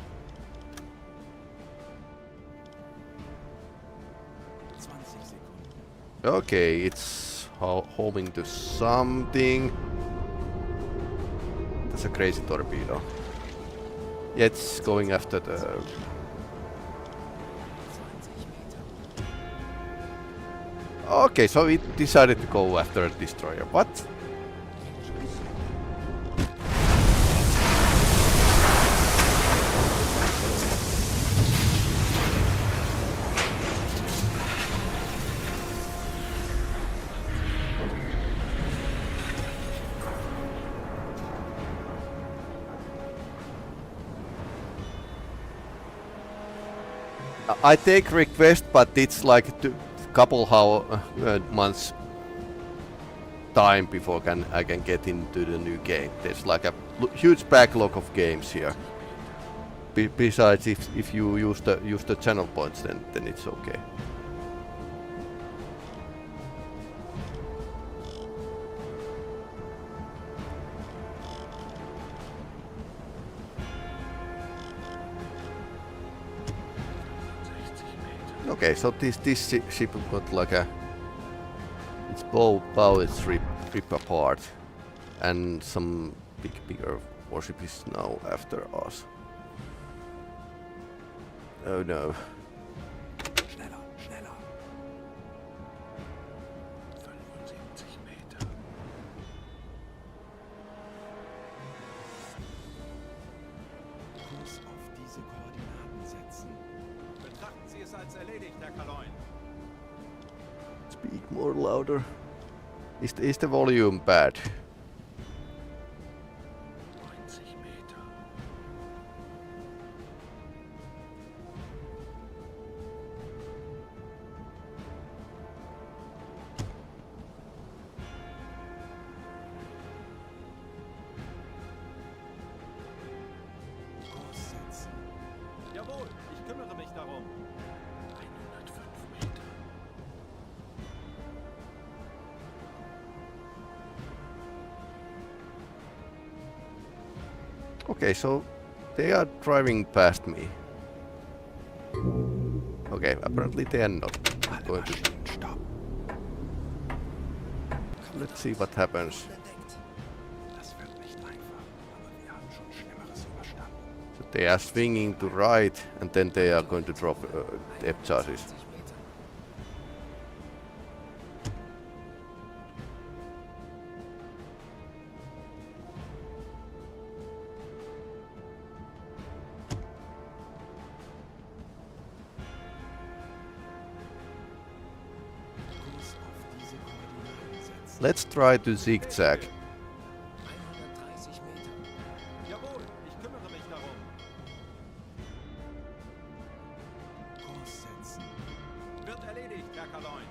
20 Sekunden. Okay, it's homing to something. That's a crazy torpedo. Yeah, it's going after the... 20 Meter. Okay, so it decided to go after a destroyer. What? I take request, but it's like a couple months time before I can get into the new game. There's like a huge backlog of games here. Besides, if you use the channel points, then it's okay. Okay, so this ship got like its bow is rip apart, and some bigger warship is now after us. Oh no. Schneller, schneller. 75 Meter. Kurs auf diese Koordinaten setzen. Betrachten Sie es als erledigt, Herr Kaloin. Speak more louder. Is the volume bad? 90 Meter. Kurs setzen. Jawohl, ich kümmere mich darum. 105 Meter. Okay, so they are driving past me. Okay, apparently they are not going to. Let's see what happens. Das wird nicht einfach, aber wir haben schon Schlimmeres überstanden. So they are swinging to right, and then they are going to drop depth charges. Kurs auf diese Koordinaten setzen. Let's try to zigzag. 130 Meter. Jawohl, ich kümmere mich darum. Kurs setzen. Wird erledigt, Herr Kaloin.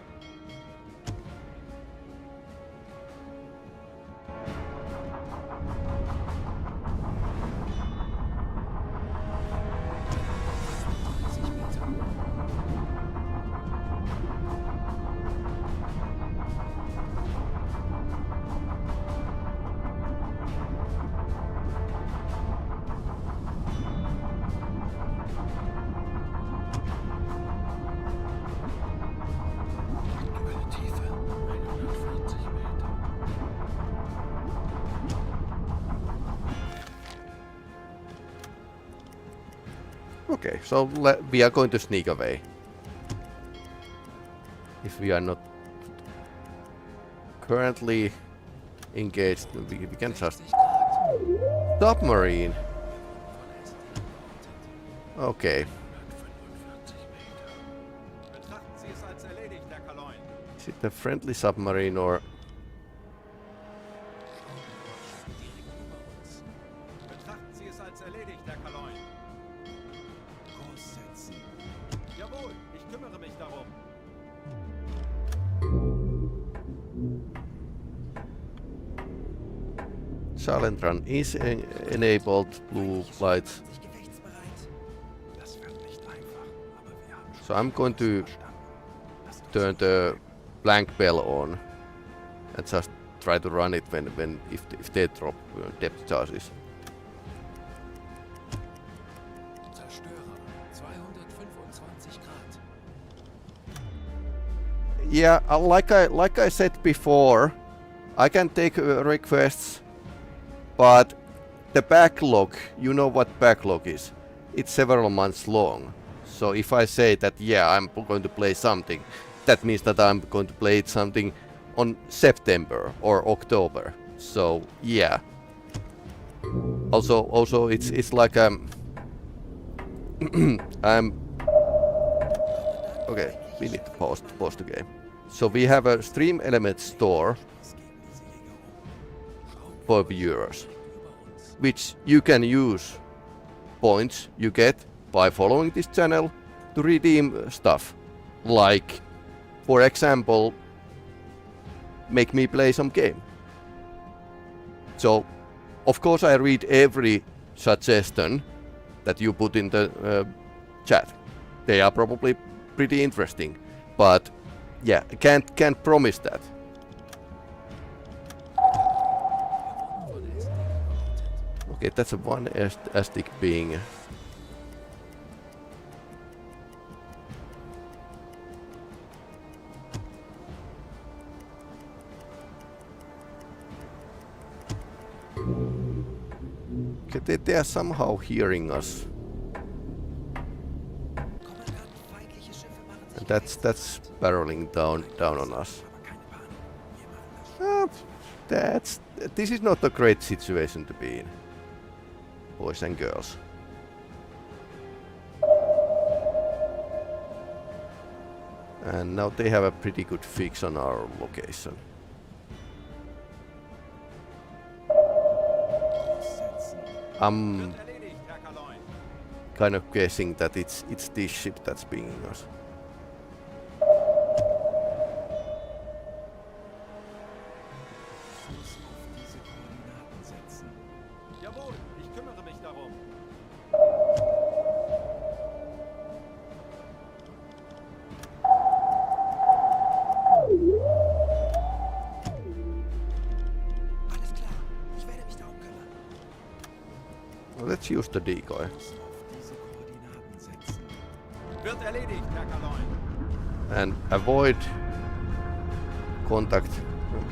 Aktuelle Tiefe 140 Meter. Okay, so we are going to sneak away. If we are not currently engaged, we can just... Submarine! Okay, 145 Meter. Betrachten Sie es als erledigt, Herr Kaloin. is it a friendly submarine or... Betrachten Sie es als erledigt, Herr Kaloin. Kurs setzen. Jawohl, ich kümmere mich darum. Silent run is enabled, blue lights. Das wird nicht einfach, aber wir haben schon So I'm going to verstanden. Lass uns turn the blank bell on and just try to run it if they drop depth charges. Zerstörer, 225 Grad. Yeah, like I said before, I can take requests, but the backlog, you know what backlog is. It's several months long. So if I say that, yeah, I'm going to play something, that means that I'm going to play something on September or October. So yeah. Also, it's like I'm. Okay, we need to pause the game. So we have a stream element store for viewers, which you can use points you get by following this channel to redeem stuff. Like, for example, make me play some game. So, of course, I read every suggestion that you put in the chat. They are probably pretty interesting, but yeah, I can't promise that. Okay, that's a one stick being. Okay, they are somehow hearing us. And that's barreling down on us. This is not a great situation to be in, boys and girls. And now they have a pretty good fix on our location. I'm kind of guessing that it's this ship that's pinging us. Jawohl, ich kümmere mich darum. Alles klar, ich werde mich darum kümmern. Well, let's use the decoy. Wird erledigt, Herr Kaloin. And avoid contact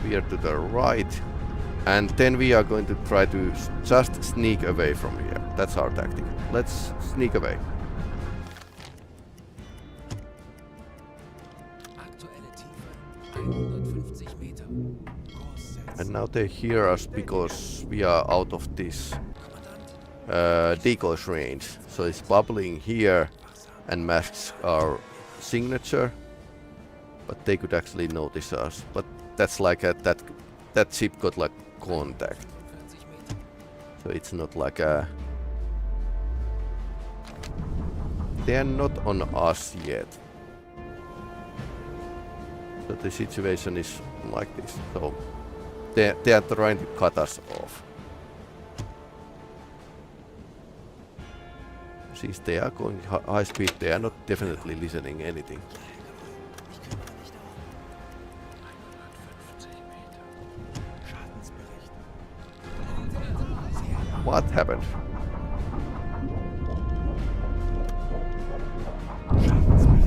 here to the right. And then we are going to try to just sneak away from here. That's our tactic. Let's sneak away. Aktuelle Tiefe 150 Meter. And now they hear us because we are out of this decoy's range. So it's bubbling here and masks our signature. But they could actually notice us. But that's like that ship got like contact. So it's not like a... They are not on us yet. So the situation is like this. So they are trying to cut us off. Since they are going high speed, they are not definitely listening anything. What happened?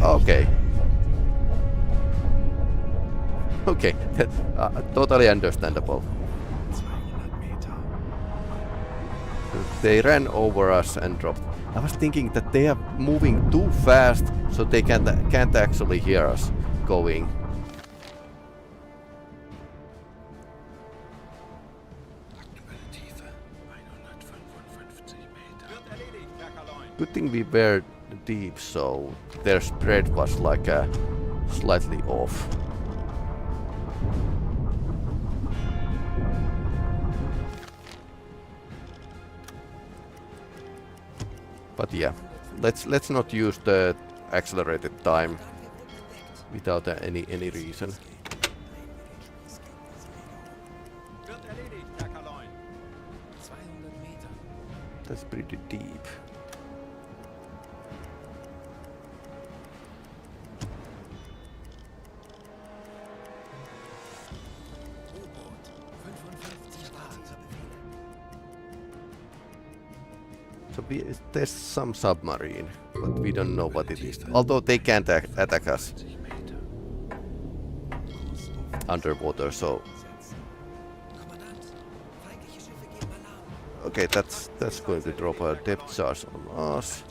Okay. Okay, that's totally understandable. They ran over us and dropped. I was thinking that they are moving too fast, so they can't actually hear us going. Good thing we were deep, so their spread was like slightly off. But yeah, let's not use the accelerated time without any reason. That's pretty deep. So there's some submarine, but we don't know what it is. Although they can't attack us underwater, so... Okay, that's going to drop a depth charge on us.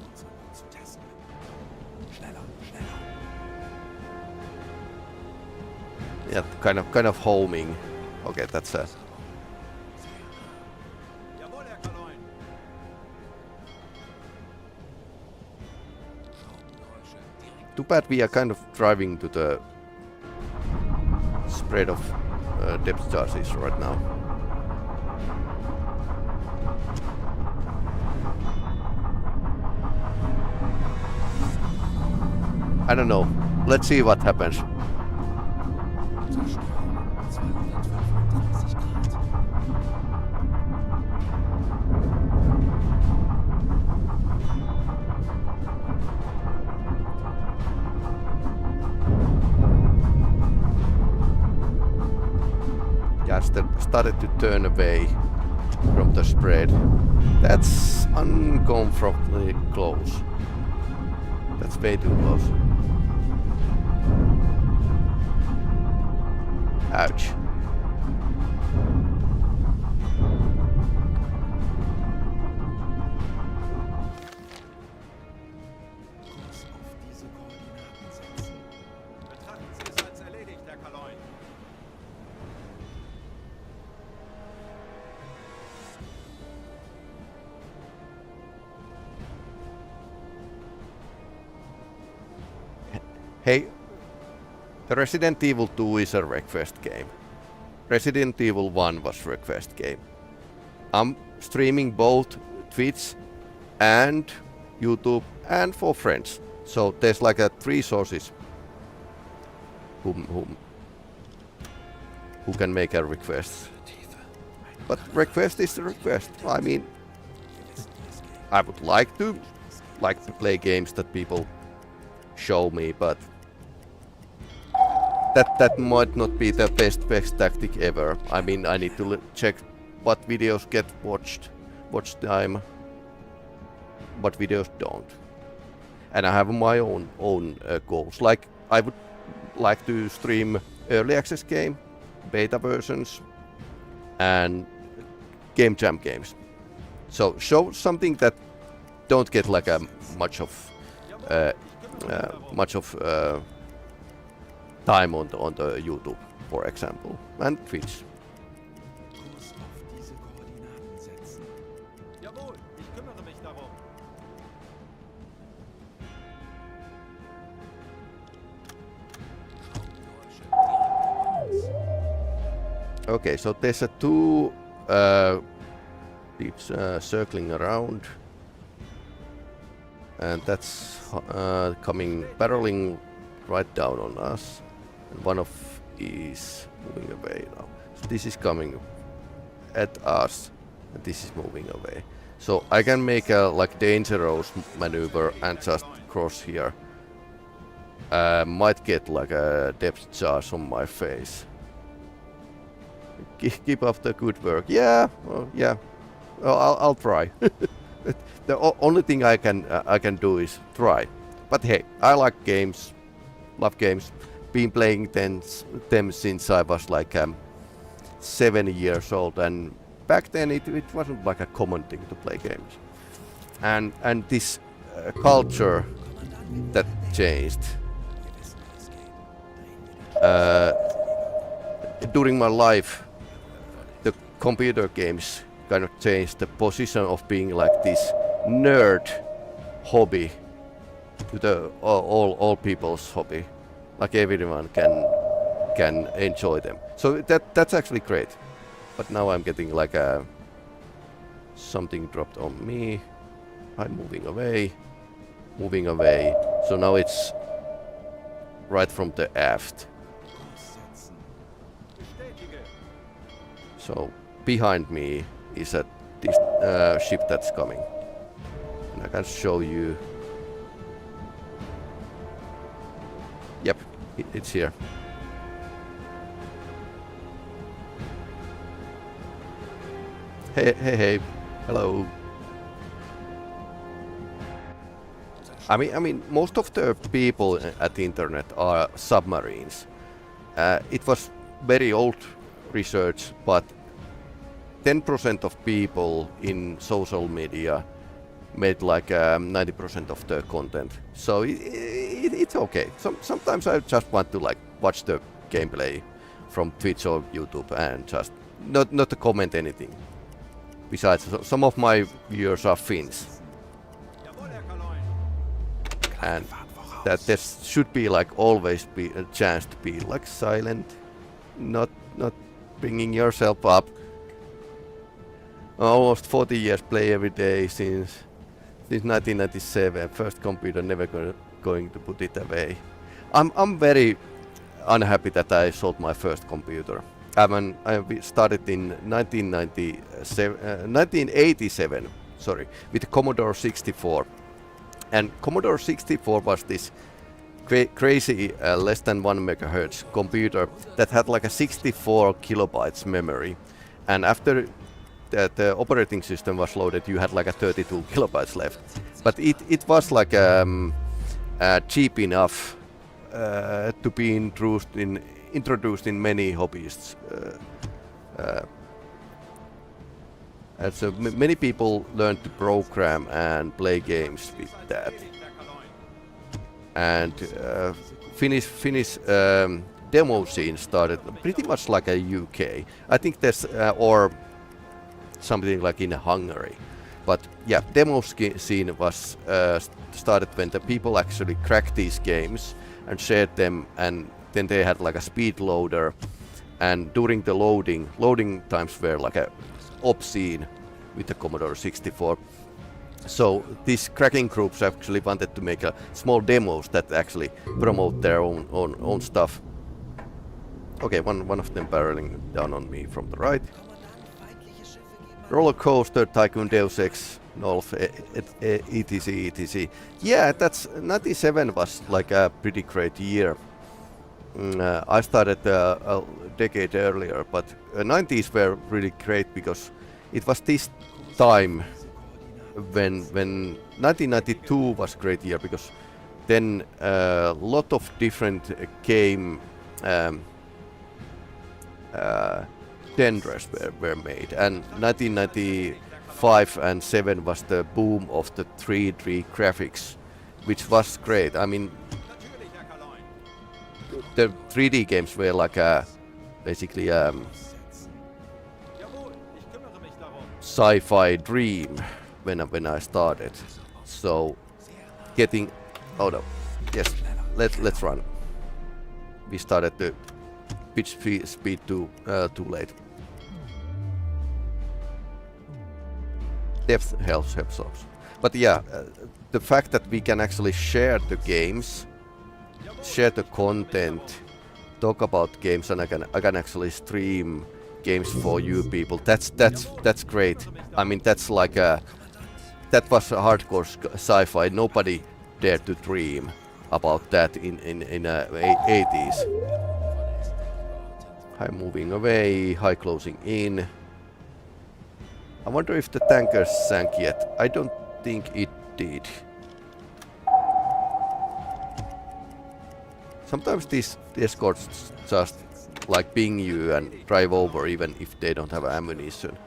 Yeah, kind of homing. Okay, that's a... Too bad we are kind of driving to the spread of depth charges right now. I don't know. Let's see what happens. Just started to turn away from the spread. That's uncomfortably close. That's way too close. Ouch. Betrachten Sie es als erledigt, Herr Kaloin. Hey, the Resident Evil 2 is a request game. Resident Evil 1 was request game. I'm streaming both Twitch and YouTube and for friends. So there's like a 3 sources who can make a request. But request is the request. I mean, I would like to play games that people show me, but that might not be the best tactic ever. I mean, I need to check what videos get watch time, what videos don't, and I have my own goals. Like I would like to stream early access game, beta versions, and game jam games. So show something that don't get like a much of time on the YouTube, for example, and Twitch. Kurs auf diese Koordinaten setzen. Jawohl, ich kümmere mich darum. Okay, so there's a 2 peeps circling around, and that's coming barreling right down on us, and one of is moving away now. So this is coming at us, and this is moving away. So I can make a like dangerous maneuver and just cross here. Might get like a depth charge on my face. Keep up the good work. Yeah, well, yeah. Well, I'll try. The only thing I can do is try. But hey, I like games. Love games. Been playing them since I was like 7 years old, and back then it wasn't like a common thing to play games. And this culture that changed during my life. The computer games kind of changed the position of being like this nerd hobby to the all people's hobby, like everyone can enjoy them. So that's actually great. But now I'm getting like something dropped on me. I'm moving away. So now it's right from the aft. So behind me is this ship that's coming, and I can show you. Yep, it's here. Hey, hello. I mean, most of the people at the internet are submarines. It was very old research, but 10% of people in social media made like 90% of the content. So it's okay. Sometimes I just want to like watch the gameplay from Twitch or YouTube and just not to comment anything. Besides, some of my viewers are Finns, and that there should be like always be a chance to be like silent, not bringing yourself up. Almost 40 years play every day since 1997. First computer never going to put it away. I'm very unhappy that I sold my first computer. I started in 1987, sorry, with Commodore 64. And Commodore 64 was this crazy less than 1 megahertz computer that had like a 64 kilobytes memory. And after the operating system was loaded, you had like a 32 kilobytes left. But it was like cheap enough to be introduced in many hobbyists. And so many people learned to program and play games with that. And Finnish demo scene started pretty much like a UK. I think there's or something like in Hungary. But yeah, demo scene was started when the people actually cracked these games and shared them, and then they had like a speed loader, and during the loading times were like a obscene with the Commodore 64. So these cracking groups actually wanted to make a small demos that actually promote their own stuff. Okay, one of them barreling down on me from the right. Roller Coaster, Tycoon, Deus Ex, Nolf, etc. Yeah, that's 97 was like a pretty great year. I started a decade earlier, but 90s were really great because it was this time when 1992 was a great year, because then a lot of different game genres were made, and 1995 and 7 was the boom of the 3D graphics, which was great. I mean, the 3D games were like basically sci-fi dream when I started. So getting out of let's run. We started the pitch speed too late. Depth helps. But yeah, the fact that we can actually share the games, share the content, talk about games, and I can actually stream games for you people. That's great. I mean, that's like that was a hardcore sci-fi. Nobody dared to dream about that in 80s. High moving away, high closing in. I wonder if the tanker sank yet. I don't think it did. Sometimes these escorts just like ping you and drive over even if they don't have ammunition.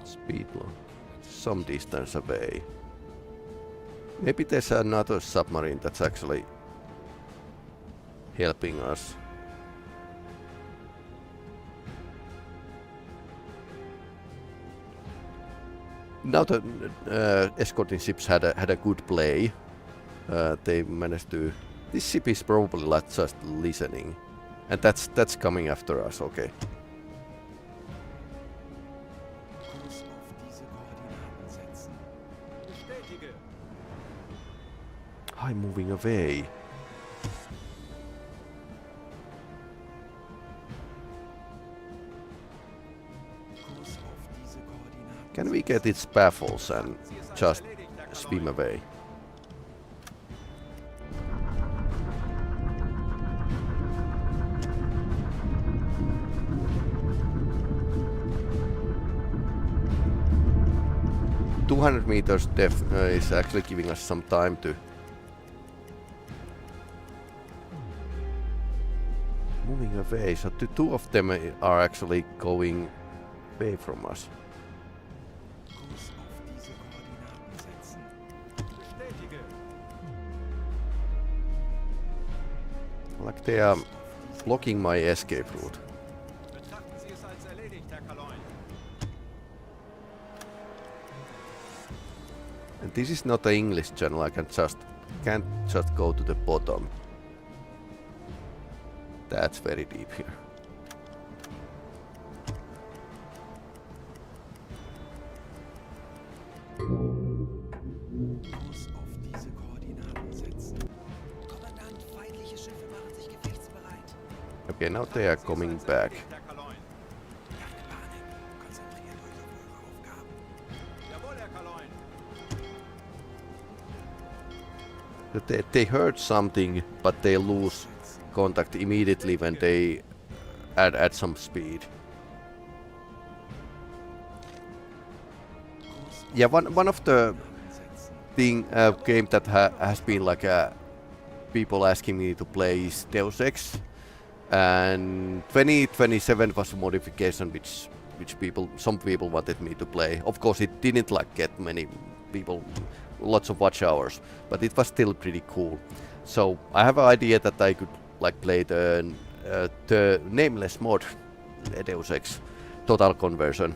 Speed low, some distance away. Maybe there's another submarine that's actually helping us. Now the escorting ships had a good play. They managed to. This ship is probably like just listening, and that's coming after us. Okay. High moving away. Can we get its baffles and just swim away? $200 meters depth is actually giving us some time to moving away. So the two of them are actually going away from us. Like they are blocking my escape route. And this is not an English channel, I can't just go to the bottom. That's very deep here. Kurs auf diese Koordinaten setzen. Kommandant, feindliche Schiffe machen sich gefechtsbereit. Okay, now they are coming back. Keine Panik. Konzentriert euch auf eure Aufgaben. Jawohl, Herr Kaloin. They heard something, but they lose contact immediately when they add some speed. Yeah, one of the game that has been like people asking me to play is Deus Ex, and 2027 was a modification which some people wanted me to play. Of course, it didn't like get many people, lots of watch hours, but it was still pretty cool. So I have an idea that I could like play the nameless mod Deus Ex total conversion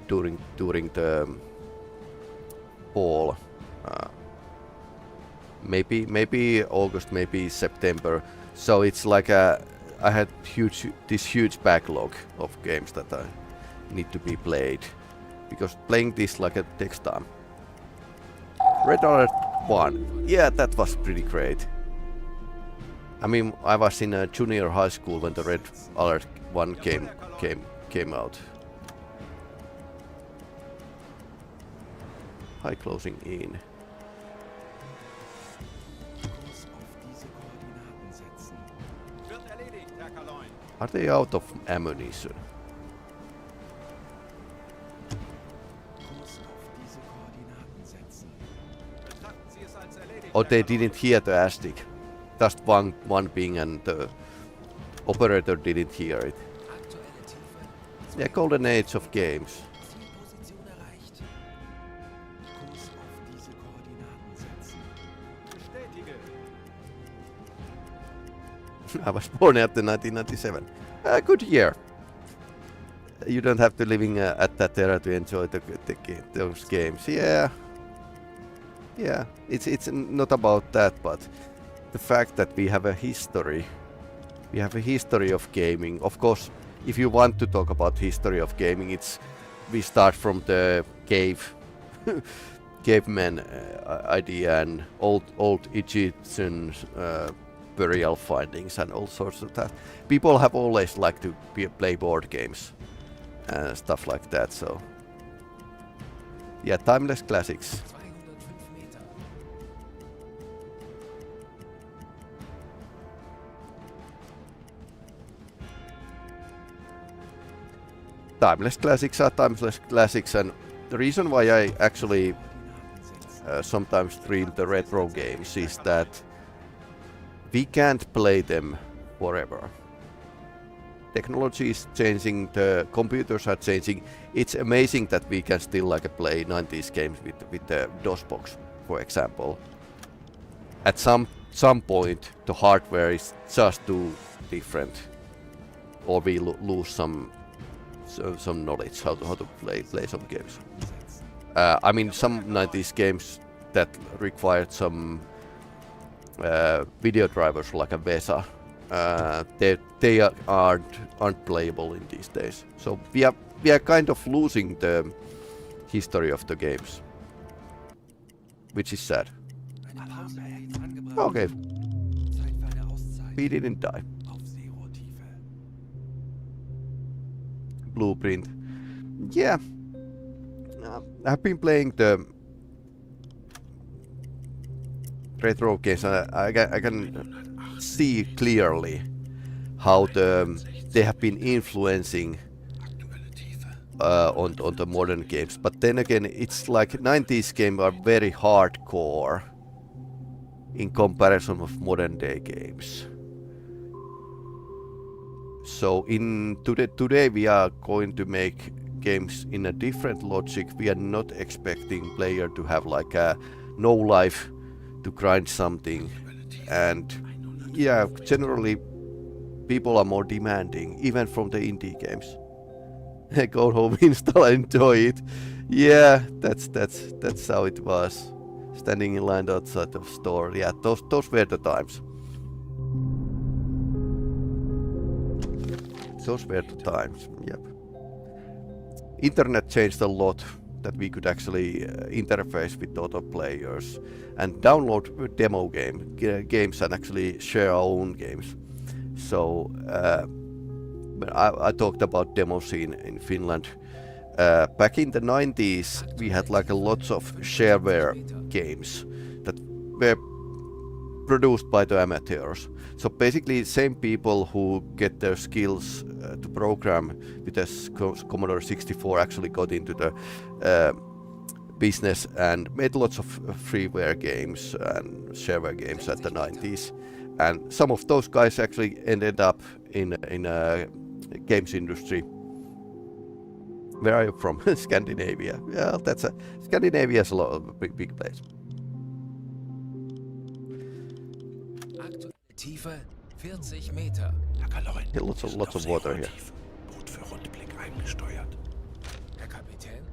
during the fall, maybe August, maybe September. So it's like I had this huge backlog of games that I need to be played, because playing this like takes time. Red Alert 1, yeah, that was pretty great. I mean, I was in a junior high school when the Red Alert 1 came out. High closing in. Kurs auf diese Koordinaten setzen. Wird erledigt, Herr Kaloin. Are they out of ammunition? Kurs auf diese Koordinaten setzen. Betrachten Sie es als erledigt. Or they didn't hear the ASDIC? Just one ping and the operator didn't hear it. Aktuelle Tiefe. Yeah, golden age of games. Zielposition erreicht. Kurs auf diese Koordinaten setzen. Bestätige. I was born at the 1997. Good year. You don't have to living at that era to enjoy those games. Yeah. Yeah, it's not about that, but the fact that we have a history. We have a history of gaming. Of course, if you want to talk about history of gaming, we start from the caveman idea and old Egyptian burial findings and all sorts of that. People have always liked to play board games and stuff like that. So yeah, timeless classics. 205 Meter. Timeless classics are timeless classics, and the reason why I actually sometimes stream the retro games is that we can't play them forever. Technology is changing, the computers are changing. It's amazing that we can still like play 90s games with the DOSBox, for example. At some point, the hardware is just too different, or we lose some knowledge how to play some games. I mean, some 90s games that required some video drivers like a VESA, they aren't playable in these days. So we are kind of losing the history of the games, which is sad. Eine Pause jetzt angebracht. Okay, Zeit für eine Auszeit. we didn't die. Auf Zero-Tiefe. Blueprint. Yeah, I've been playing the retro games, and I can see clearly how they have been influencing on the modern games. But then again, it's like 90s games are very hardcore in comparison with modern day games. So today we are going to make games in a different logic. We are not expecting player to have like a no life to grind something, and yeah, generally people are more demanding, even from the indie games. Go home, install, and enjoy it. Yeah, that's how it was. Standing in line outside the store. Yeah, those were the times. Those were the times. Yep. Internet changed a lot. That we could actually interface with other players and download demo games and actually share our own games. So I talked about demo scene in Finland. Back in the 90s, we had like lots of shareware games that were produced by the amateurs. So basically, same people who get their skills to program with a Commodore 64 actually got into the business and made lots of freeware games and shareware games at the 90s. And some of those guys actually ended up in games industry. Where are you from? Scandinavia. Yeah, Scandinavia is a lot of big place. Tiefe 40 Meter. Yeah, lots of water here. Boot für Rundblick eingesteuert. Herr Kapitän?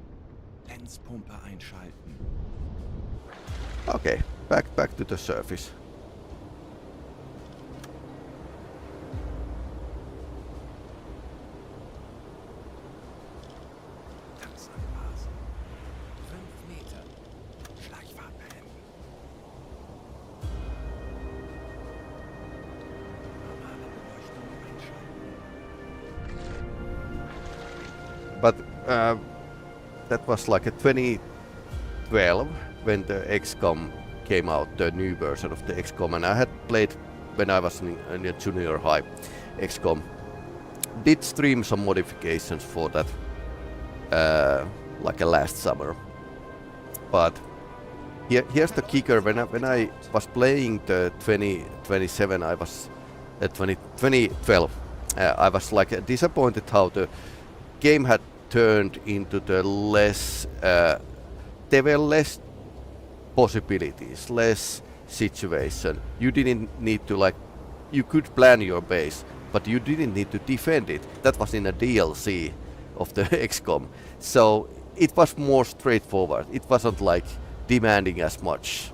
Lenzpumpe einschalten. Okay, back to the surface. Tanks anbasen. 5 Meter. Schlagfahrt beenden. Normale Beleuchtung einschalten. But that was like a 2012 when the XCOM came out, the new version of the XCOM, and I had played when I was in junior high XCOM. Did stream some modifications for that like last summer. But here's the kicker: when I was playing the 2027, I was 2012. I was like disappointed how the game had turned into the less. There were less possibilities, less situation. You didn't need to you could plan your base, but you didn't need to defend it. That was in a DLC of the XCOM. So it was more straightforward. It wasn't like demanding as much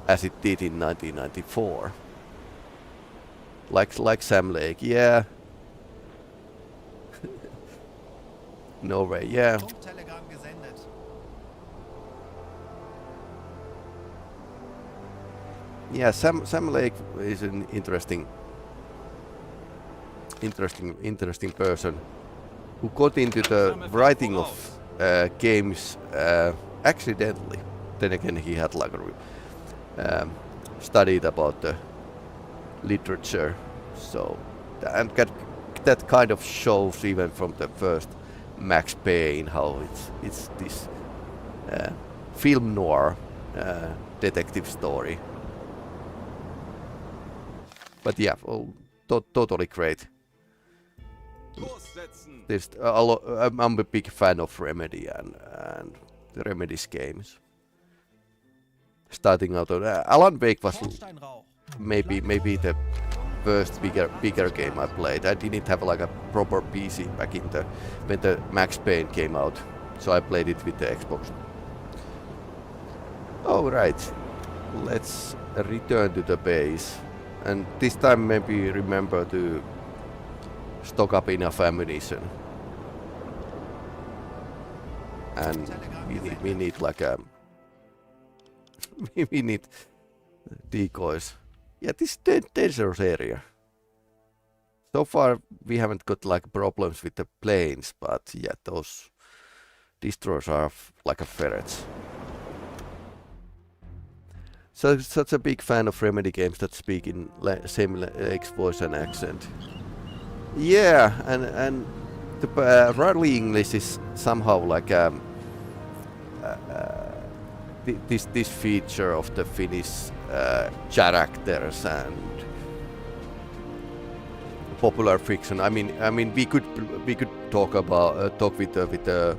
as it did in 1994. Like Sam Lake, yeah. No way, yeah. Funktelegramm gesendet. Yeah, Sam Lake is an interesting person who got into the writing of games accidentally. Then again, he had like studied about the literature, so and that kind of shows even from the first Max Payne how it's this film noir detective story. But yeah, totally great. There's I'm a big fan of Remedy and the Remedy's games. Starting out, Alan Wake was maybe the first bigger game I played. I didn't have like a proper PC back in when the Max Payne came out, so I played it with the Xbox. All right, let's return to the base, and this time maybe remember to stock up enough ammunition. And we need like we need decoys. Yeah, this dangerous area. So far we haven't got like problems with the planes, but yeah, those destroyers are like a ferrets. So such a big fan of Remedy games that speak in same voice and accent. Yeah, and the Rally English is somehow like this feature of the Finnish characters and popular fiction. I mean, we could talk with the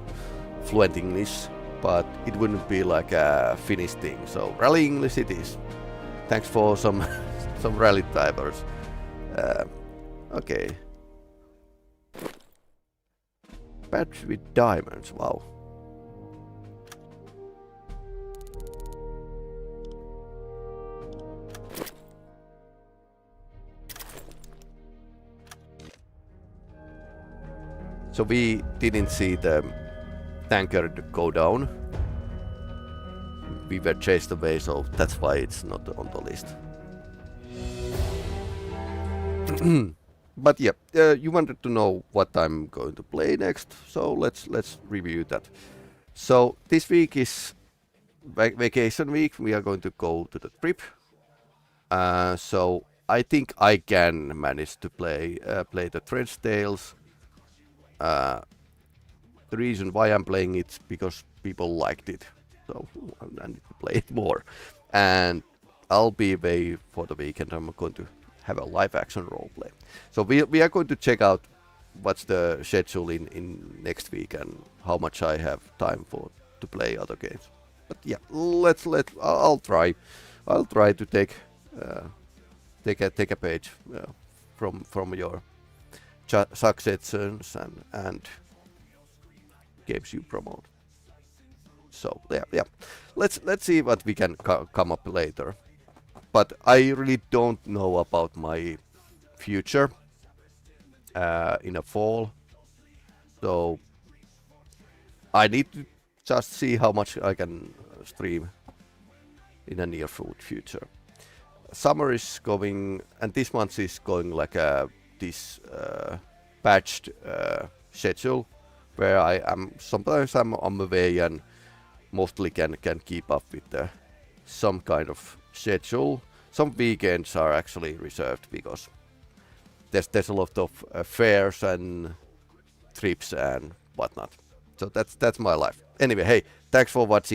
fluent English, but it wouldn't be like a Finnish thing. So Rally English it is. Thanks for some rally divers. Okay. Badge with diamonds, wow. So we didn't see the tanker go down. We were chased away, so that's why it's not on the list. But yeah, you wanted to know what I'm going to play next, so let's review that. So this week is vacation week. We are going to go to the trip. So I think I can manage to play the Trench Tales. The reason why I'm playing it because people liked it, so I need to play it more. And I'll be away for the weekend. I'm going to have a live action roleplay. So we are going to check out what's the schedule in next week and how much I have time to play other games. But yeah, I'll try to take a page from your suggestions and games you promote. So yeah, let's see what we can come up later. But I really don't know about my future in the fall, so I need to just see how much I can stream in the near future. Summer is going, and this month is going like this patched schedule, where I am sometimes I'm away and mostly can keep up with some kind of schedule. Some weekends are actually reserved because there's a lot of fairs and trips and whatnot. So that's my life. Anyway, hey, thanks for watching.